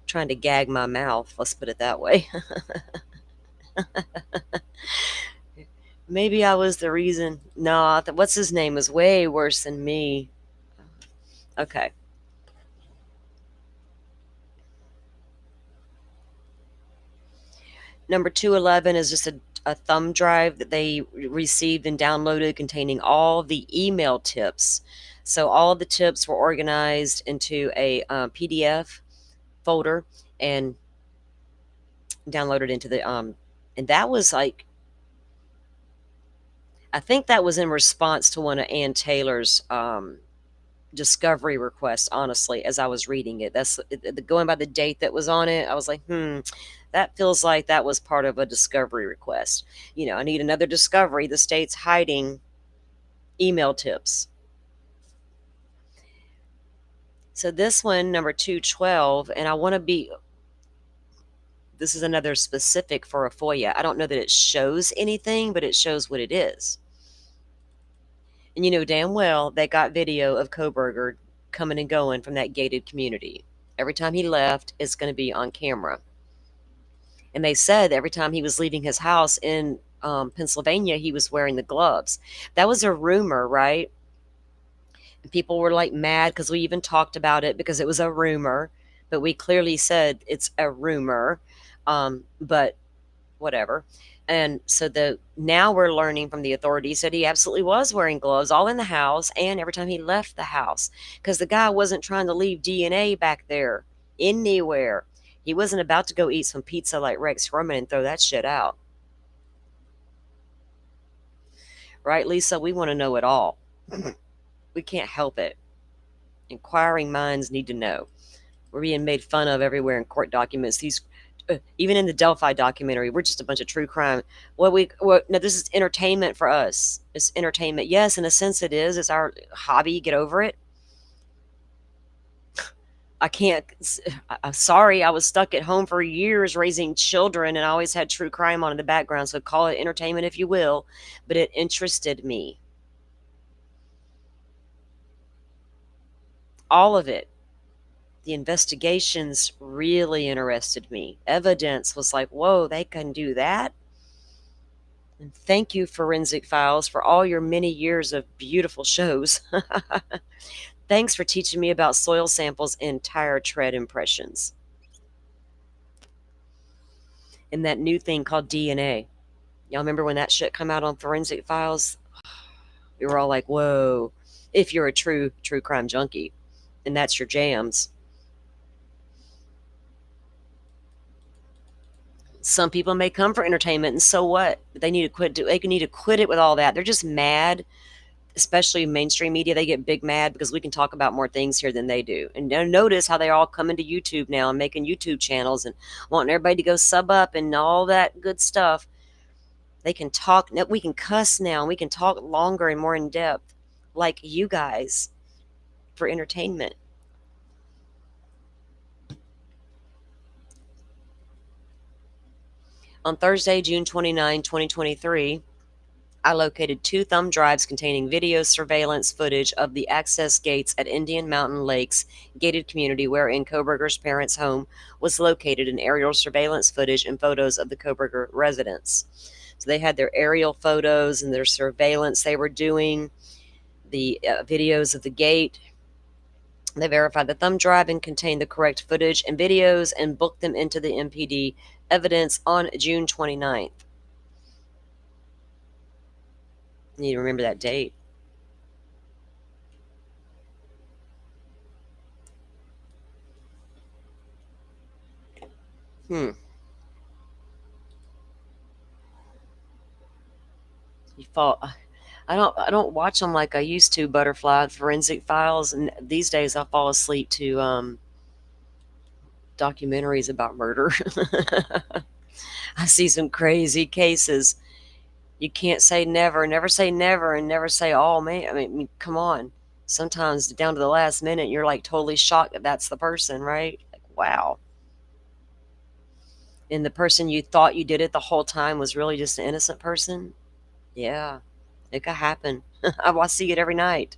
trying to gag my mouth, let's put it that way. Maybe I was the reason. No, what's his name was way worse than me. Okay. Number 211 is just a thumb drive that they received and downloaded containing all the email tips. So all of the tips were organized into a PDF folder and downloaded into the and that was like, I think that was in response to one of Ann Taylor's discovery requests, honestly, as I was reading it. That's going by the date that was on it. I was like, that feels like that was part of a discovery request. You know, I need another discovery. The state's hiding email tips. So this one, number 212, and I want to be, this is another specific for a FOIA. I don't know that it shows anything, but it shows what it is. And you know damn well they got video of Kohberger coming and going from that gated community. Every time he left, it's going to be on camera. And they said every time he was leaving his house in Pennsylvania, he was wearing the gloves. That was a rumor, right? And people were like mad because we even talked about it because it was a rumor. But we clearly said it's a rumor. But whatever. And so now we're learning from the authorities that he absolutely was wearing gloves all in the house and every time he left the house, because the guy wasn't trying to leave DNA back there anywhere. He wasn't about to go eat some pizza like Rex Roman and throw that shit out. Right, Lisa? We want to know it all. We can't help it. Inquiring minds need to know. We're being made fun of everywhere in court documents. Even in the Delphi documentary, we're just a bunch of true crime. No, this is entertainment for us. It's entertainment. Yes, in a sense it is. It's our hobby. Get over it. I can't. I'm sorry. I was stuck at home for years raising children, and I always had true crime on in the background. So call it entertainment if you will, but it interested me. All of it. The investigations really interested me. Evidence was like, whoa, they can do that. And thank you, Forensic Files, for all your many years of beautiful shows. Thanks for teaching me about soil samples and tire tread impressions. And that new thing called DNA. Y'all remember when that shit come out on Forensic Files? We were all like, whoa, if you're a true crime junkie and that's your jams. Some people may come for entertainment, and so what? They need to quit. They need to quit it with all that. They're just mad, especially mainstream media. They get big mad because we can talk about more things here than they do. And notice how they're all coming to YouTube now and making YouTube channels and wanting everybody to go sub up and all that good stuff. They can talk. We can cuss now. And we can talk longer and more in depth, like you guys, for entertainment. On Thursday, June 29, 2023, I located 2 thumb drives containing video surveillance footage of the access gates at Indian Mountain Lakes gated community wherein Kohberger's parents' home was located, and aerial surveillance footage and photos of the Kohberger residence. So they had their aerial photos and their surveillance they were doing, the videos of the gate. They verified the thumb drive and contained the correct footage and videos and booked them into the MPD evidence on June 29th. You need to remember that date. You fall. I don't watch them like I used to. Butterfly Forensic Files, and these days I fall asleep to documentaries about murder. I see some crazy cases. You can't say never. Never say never, and never say, oh man. I mean, come on. Sometimes down to the last minute, you're like totally shocked that that's the person, right? Like, wow. And the person you thought you did it the whole time was really just an innocent person. Yeah, it could happen. I see it every night.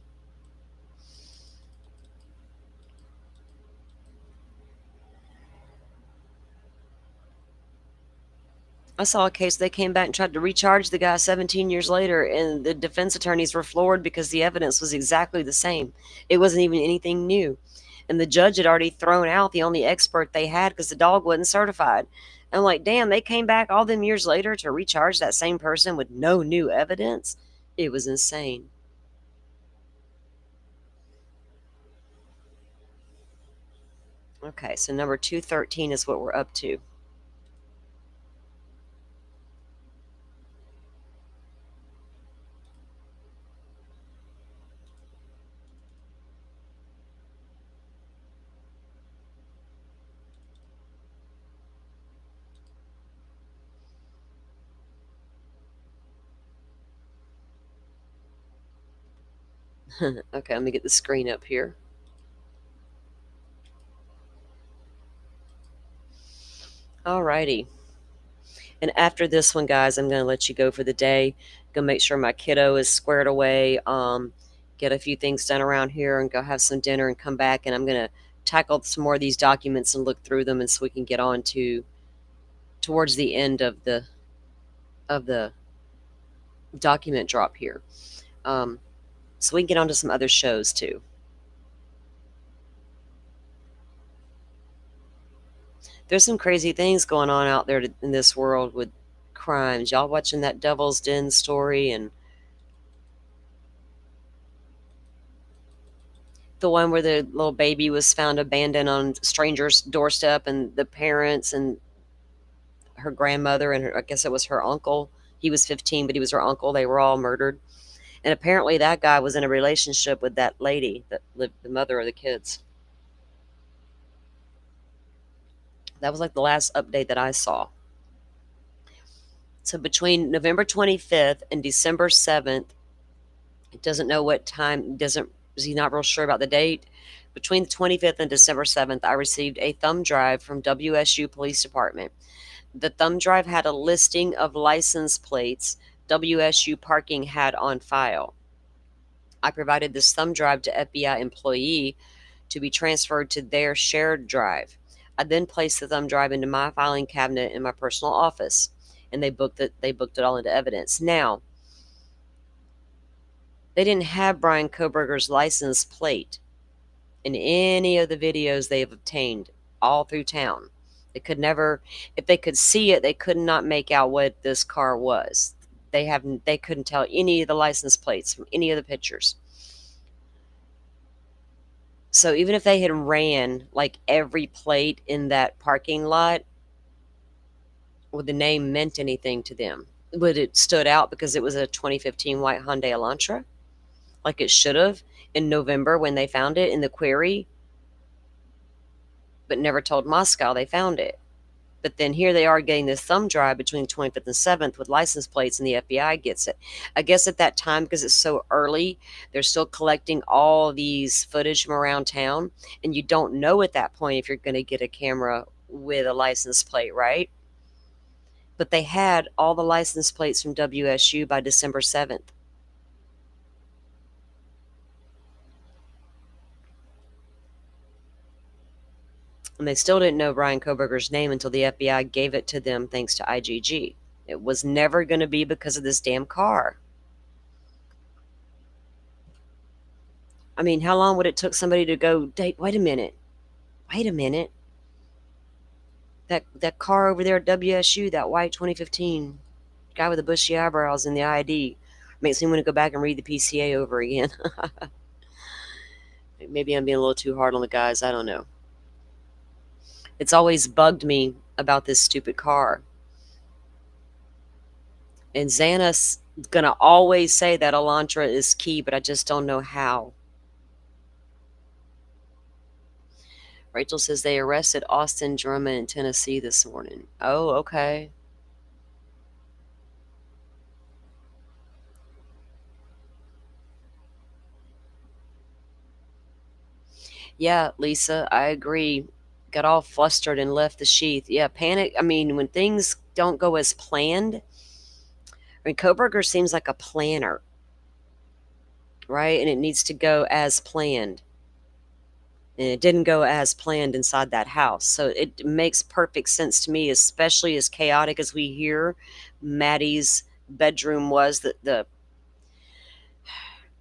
I saw a case they came back and tried to recharge the guy 17 years later, and the defense attorneys were floored because the evidence was exactly the same. It wasn't even anything new. And the judge had already thrown out the only expert they had because the dog wasn't certified. I'm like, damn, they came back all them years later to recharge that same person with no new evidence? It was insane. Okay, so number 213 is what we're up to. Okay, let me get the screen up here. Alrighty. And after this one, guys, I'm going to let you go for the day. Go make sure my kiddo is squared away. Get a few things done around here and go have some dinner and come back. And I'm going to tackle some more of these documents and look through them, and so we can get on to towards the end of the document drop here. So we can get on to some other shows too. There's some crazy things going on out there in this world with crimes. Y'all watching that Devil's Den story, and the one where the little baby was found abandoned on a stranger's doorstep, and the parents and her grandmother and I guess it was her uncle. He was 15, but he was her uncle. They were all murdered. And apparently that guy was in a relationship with that lady that lived, the mother of the kids. That was like the last update that I saw. So between November 25th and December 7th, it doesn't know what time, is he not real sure about the date? Between the 25th and December 7th, I received a thumb drive from WSU Police Department. The thumb drive had a listing of license plates WSU Parking had on file. I provided this thumb drive to FBI employee to be transferred to their shared drive. I then placed the thumb drive into my filing cabinet in my personal office, and they booked it all into evidence. Now, they didn't have Brian Kohberger's license plate in any of the videos they've obtained all through town. They could never, if they could see it, they could not make out what this car was. They couldn't tell any of the license plates from any of the pictures. So even if they had ran like every plate in that parking lot, would the name meant anything to them? Would it stood out because it was a 2015 white Hyundai Elantra, like it should have in November when they found it in the quarry, but never told Moscow they found it? But then here they are getting this thumb drive between 25th and 7th with license plates, and the FBI gets it. I guess at that time, because it's so early, they're still collecting all these footage from around town, and you don't know at that point if you're going to get a camera with a license plate, right? But they had all the license plates from WSU by December 7th. And they still didn't know Brian Kohberger's name until the FBI gave it to them thanks to IGG. It was never going to be because of this damn car. I mean, how long would it took somebody to go, wait a minute. That car over there at WSU, that white 2015 guy with the bushy eyebrows and the ID, makes me want to go back and read the PCA over again. Maybe I'm being a little too hard on the guys. I don't know. It's always bugged me about this stupid car. And Xana's going to always say that Elantra is key, but I just don't know how. Rachel says they arrested Austin Drummond in Tennessee this morning. Oh, okay. Yeah, Lisa, I agree. Got all flustered and left the sheath. Yeah, panic. I mean, when things don't go as planned, I mean, Kohberger seems like a planner, right? And it needs to go as planned. And it didn't go as planned inside that house. So it makes perfect sense to me, especially as chaotic as we hear Maddie's bedroom was, the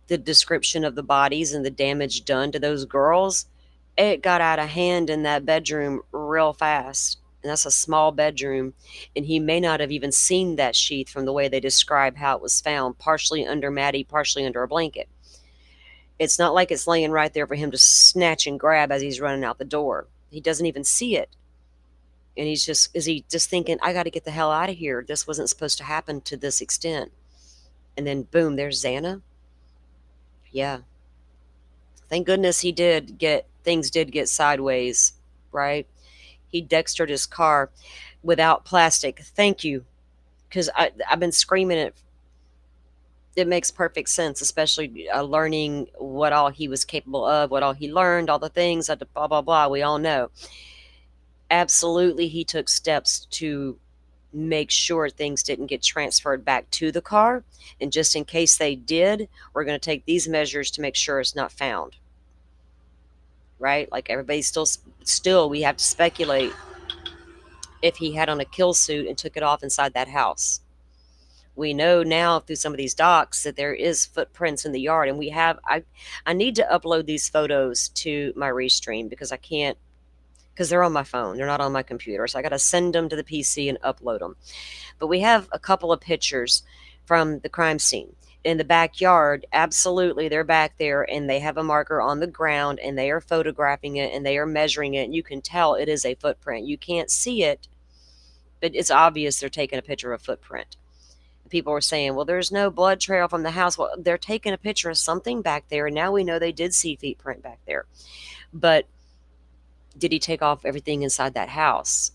description of the bodies and the damage done to those girls. It got out of hand in that bedroom real fast. And that's a small bedroom. And he may not have even seen that sheath from the way they describe how it was found, partially under Maddie, partially under a blanket. It's not like it's laying right there for him to snatch and grab as he's running out the door. He doesn't even see it. And is he just thinking, I got to get the hell out of here. This wasn't supposed to happen to this extent. And then boom, there's Xana. Yeah. Thank goodness things did get sideways, right? He dextered his car without plastic. Thank you. Because I've been screaming it. It makes perfect sense, especially learning what all he was capable of, what all he learned, all the things, blah, blah, blah. We all know. Absolutely, he took steps to make sure things didn't get transferred back to the car. And just in case they did, we're going to take these measures to make sure it's not found. Right? Like everybody still, we have to speculate if he had on a kill suit and took it off inside that house. We know now through some of these docs that there is footprints in the yard, and I need to upload these photos to my Restream because I can't because they're on my phone. They're not on my computer. So I got to send them to the PC and upload them. But we have a couple of pictures from the crime scene. In the backyard, absolutely, they're back there and they have a marker on the ground and they are photographing it and they are measuring it. And you can tell it is a footprint. You can't see it, but it's obvious they're taking a picture of a footprint. People were saying, well, there's no blood trail from the house. Well, they're taking a picture of something back there. And now we know they did see feet print back there. But did he take off everything inside that house?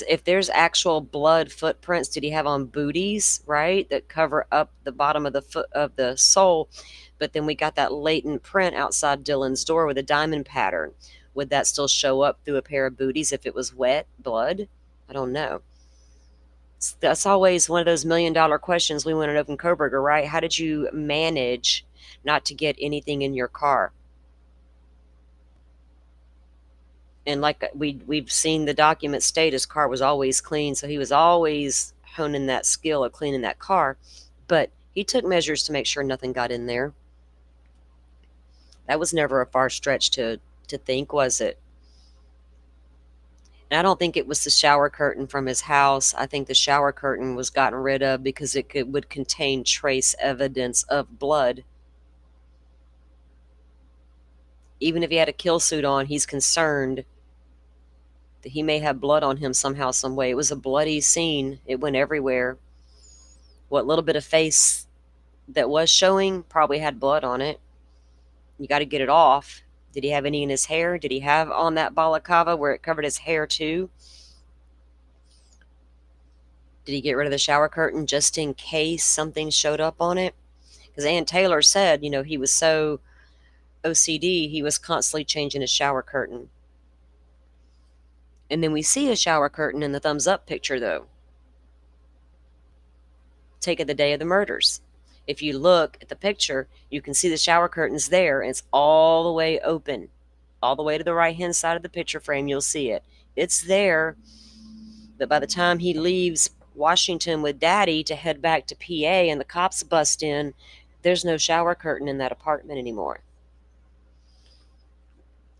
If there's actual blood footprints, did he have on booties, right, that cover up the bottom of the foot of the sole? But then we got that latent print outside Dylan's door with a diamond pattern. Would that still show up through a pair of booties if it was wet blood? I don't know. That's always one of those $1,000,000 questions we want to know from Kohberger, right? How did you manage not to get anything in your car? And like we've seen the document state, his car was always clean, so he was always honing that skill of cleaning that car. But he took measures to make sure nothing got in there. That was never a far stretch to think, was it? And I don't think it was the shower curtain from his house. I think the shower curtain was gotten rid of because would contain trace evidence of blood. Even if he had a kill suit on, he's concerned that he may have blood on him somehow, some way. It was a bloody scene. It went everywhere. What little bit of face that was showing probably had blood on it. You got to get it off. Did he have any in his hair? Did he have on that balaclava where it covered his hair too? Did he get rid of the shower curtain just in case something showed up on it? Because Ann Taylor said, he was so OCD, he was constantly changing his shower curtain. And then we see a shower curtain in the thumbs up picture, though. Taken the day of the murders. If you look at the picture, you can see the shower curtains there, and it's all the way open. All the way to the right-hand side of the picture frame, you'll see it. It's there, but by the time he leaves Washington with Daddy to head back to PA and the cops bust in, there's no shower curtain in that apartment anymore.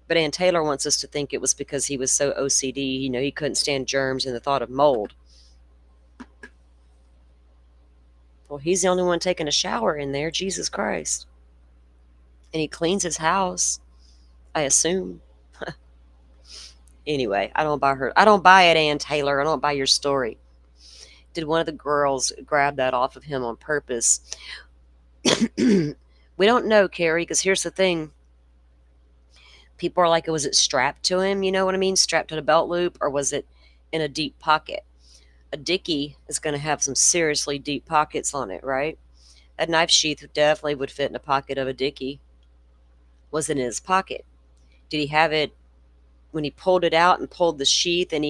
But Ann Taylor wants us to think it was because he was so OCD, he couldn't stand germs and the thought of mold. Well, he's the only one taking a shower in there, Jesus Christ. And he cleans his house, I assume. Anyway, I don't buy it, Ann Taylor. I don't buy your story. Did one of the girls grab that off of him on purpose? We don't know, Carrie, because here's the thing. People are like, was it strapped to him? You know what I mean? Strapped to the belt loop, or was it in a deep pocket? A dickie is going to have some seriously deep pockets on it, right? A knife sheath definitely would fit in a pocket of a dickie. Was it in his pocket? Did he have it when he pulled it out and pulled the sheath and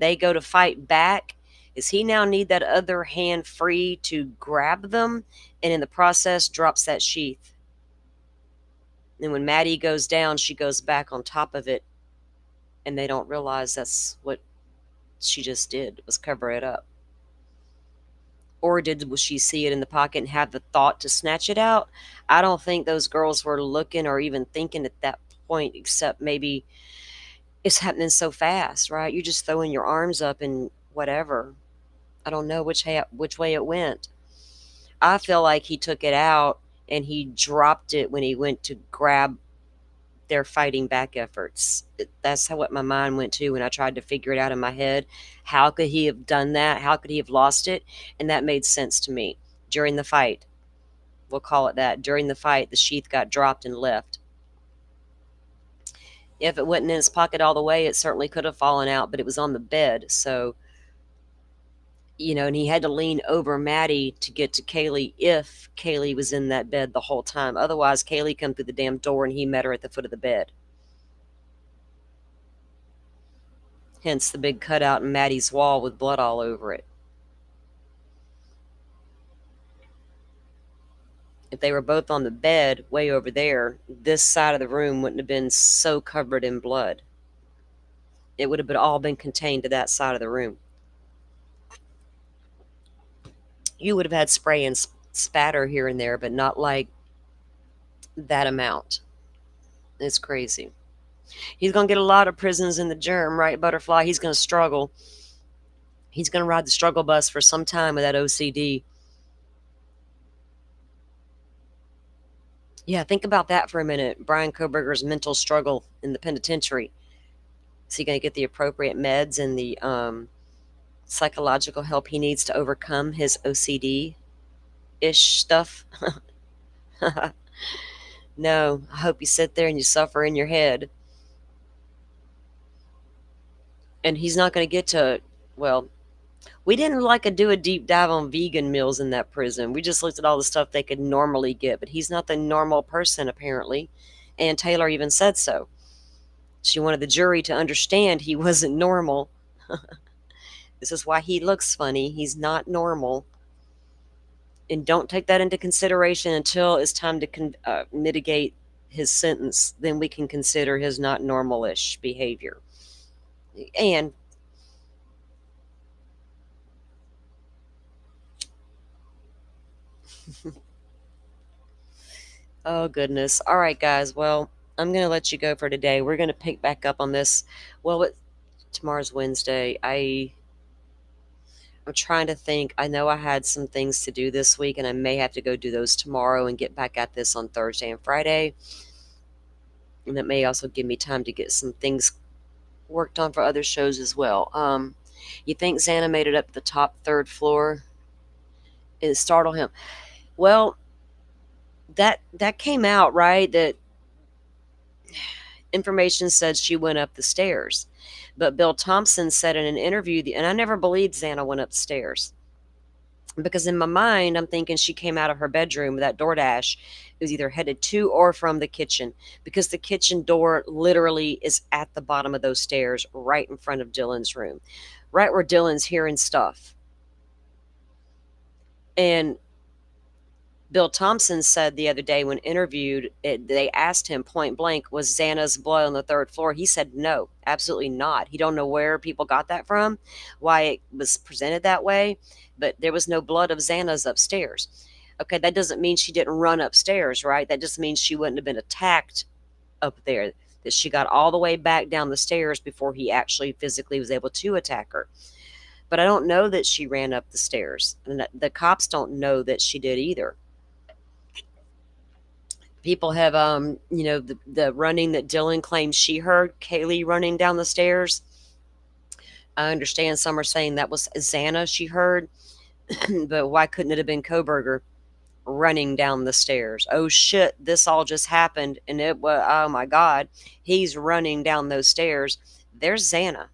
they go to fight back? Does he now need that other hand free to grab them, and in the process drops that sheath? And when Maddie goes down, she goes back on top of it, and they don't realize that's what she just did, was cover it up. Or will she see it in the pocket and have the thought to snatch it out? I don't think those girls were looking or even thinking at that point, except maybe it's happening so fast, right? You're just throwing your arms up and whatever. I don't know which way it went. I feel like he took it out and he dropped it when he went to grab their fighting back efforts. That's what my mind went to when I tried to figure it out in my head. How could he have done that? How could he have lost it? And that made sense to me. During the fight, we'll call it that. During the fight, the sheath got dropped and left. If it wasn't in his pocket all the way, it certainly could have fallen out, but it was on the bed. So, and he had to lean over Maddie to get to Kaylee if Kaylee was in that bed the whole time. Otherwise, Kaylee come through the damn door and he met her at the foot of the bed. Hence the big cutout in Maddie's wall with blood all over it. If they were both on the bed way over there, this side of the room wouldn't have been so covered in blood. It would have all been contained to that side of the room. You would have had spray and spatter here and there, but not like that amount. It's crazy. He's going to get a lot of prisons in the germ, right, Butterfly? He's going to struggle. He's going to ride the struggle bus for some time with that OCD. Yeah, think about that for a minute. Brian Kohberger's mental struggle in the penitentiary. Is he going to get the appropriate meds and the psychological help he needs to overcome his OCD ish stuff? No, I hope you sit there and you suffer in your head. And he's not going to get to, well, we didn't do a deep dive on vegan meals in that prison. We just looked at all the stuff they could normally get, but he's not the normal person, apparently. And Taylor even said so. She wanted the jury to understand he wasn't normal. This is why he looks funny. He's not normal. And don't take that into consideration until it's time to mitigate his sentence. Then we can consider his not normal-ish behavior. And oh, goodness. All right, guys. Well, I'm going to let you go for today. We're going to pick back up on this. Well, tomorrow's Wednesday. I'm trying to think. I know I had some things to do this week, and I may have to go do those tomorrow and get back at this on Thursday and Friday. And that may also give me time to get some things worked on for other shows as well. You think Xana made it up to the top third floor? It startled him. Well, that came out, right? That information said she went up the stairs. But Bill Thompson said in an interview, and I never believed Xana went upstairs. Because in my mind, I'm thinking she came out of her bedroom with that DoorDash. It was either headed to or from the kitchen. Because the kitchen door literally is at the bottom of those stairs, right in front of Dylan's room. Right where Dylan's hearing stuff. And Bill Thompson said the other day when interviewed, they asked him point blank, was Xana's blood on the third floor? He said no, absolutely not. He don't know where people got that from, why it was presented that way, but there was no blood of Xana's upstairs. Okay, that doesn't mean she didn't run upstairs, right? That just means she wouldn't have been attacked up there, that she got all the way back down the stairs before he actually physically was able to attack her. But I don't know that she ran up the stairs, and the cops don't know that she did either. People have, the running that Dylan claims she heard, Kaylee running down the stairs. I understand some are saying that was Xana she heard, but why couldn't it have been Kohberger running down the stairs? Oh shit, this all just happened, and it was, oh my God, he's running down those stairs. There's Xana.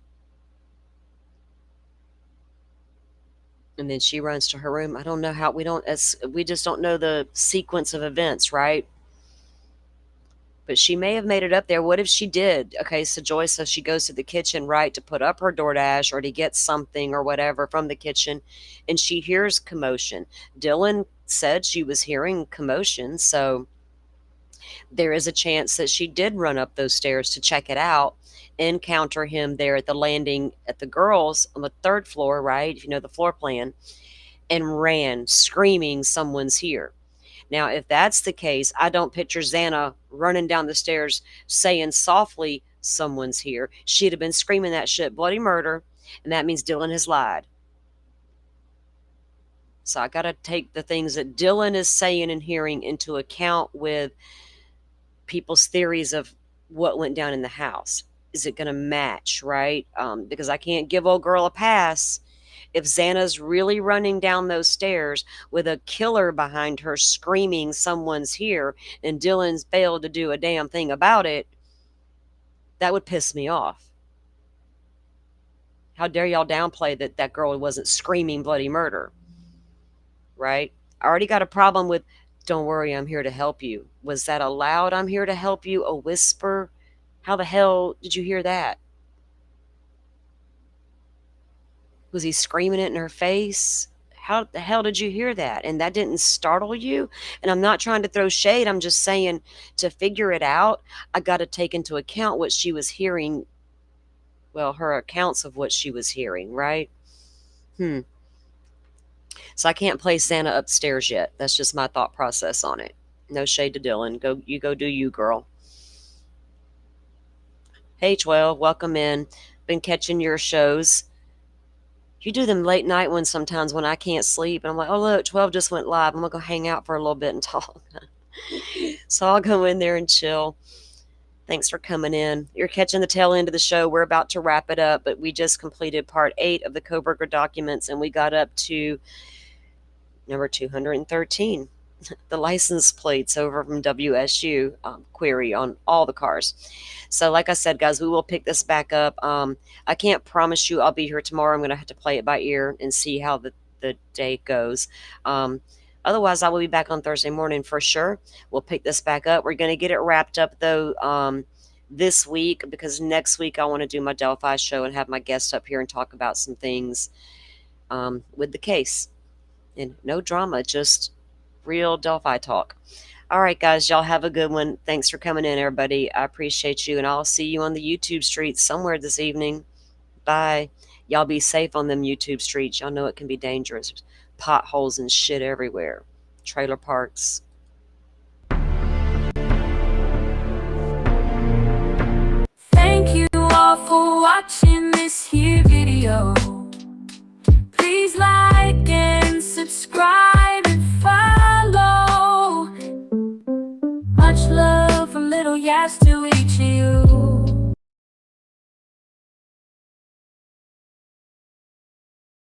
And then she runs to her room. I don't know how, we just don't know the sequence of events, right? But she may have made it up there. What if she did? Okay, so Joy says she goes to the kitchen, right, to put up her DoorDash or to get something or whatever from the kitchen, and she hears commotion. Dylan said she was hearing commotion, so there is a chance that she did run up those stairs to check it out, encounter him there at the landing at the girls on the third floor, right, if you know the floor plan, and ran, screaming, someone's here. Now, if that's the case, I don't picture Xana running down the stairs saying softly, someone's here. She'd have been screaming that shit, bloody murder, and that means Dylan has lied. So I got to take the things that Dylan is saying and hearing into account with people's theories of what went down in the house. Is it going to match, right? Because I can't give old girl a pass. If Xana's really running down those stairs with a killer behind her screaming someone's here and Dylan's failed to do a damn thing about it, that would piss me off. How dare y'all downplay that girl wasn't screaming bloody murder, right? I already got a problem with, don't worry, I'm here to help you. Was that a loud, I'm here to help you, a whisper? How the hell did you hear that? Was he screaming it in her face? How the hell did you hear that? And that didn't startle you? And I'm not trying to throw shade. I'm just saying, to figure it out, I got to take into account what she was hearing. Well, her accounts of what she was hearing, right? So I can't place Xana upstairs yet. That's just my thought process on it. No shade to Dylan. You go do you, girl. Hey 12, welcome in. Been catching your shows. You do them late night ones sometimes when I can't sleep, and I'm like, oh look, 12 just went live. I'm gonna go hang out for a little bit and talk. So I'll go in there and chill. Thanks for coming in. You're catching the tail end of the show. We're about to wrap it up, but we just completed part 8 of the Kohberger documents, and we got up to number 213, the license plates over from WSU query on all the cars. So like I said, guys, we will pick this back up. I can't promise you I'll be here tomorrow. I'm going to have to play it by ear and see how the day goes. Otherwise, I will be back on Thursday morning for sure. We'll pick this back up. We're going to get it wrapped up, though, this week, because next week I want to do my Delphi show and have my guests up here and talk about some things with the case. And no drama, just real Delphi talk. All right, guys, y'all have a good one. Thanks for coming in, everybody. I appreciate you, and I'll see you on the YouTube streets somewhere this evening. Bye. Y'all be safe on them YouTube streets. Y'all know it can be dangerous. There's potholes and shit everywhere. Trailer parks.
Thank you all for watching this here video. Please like and subscribe and follow. Much love from Little Yas to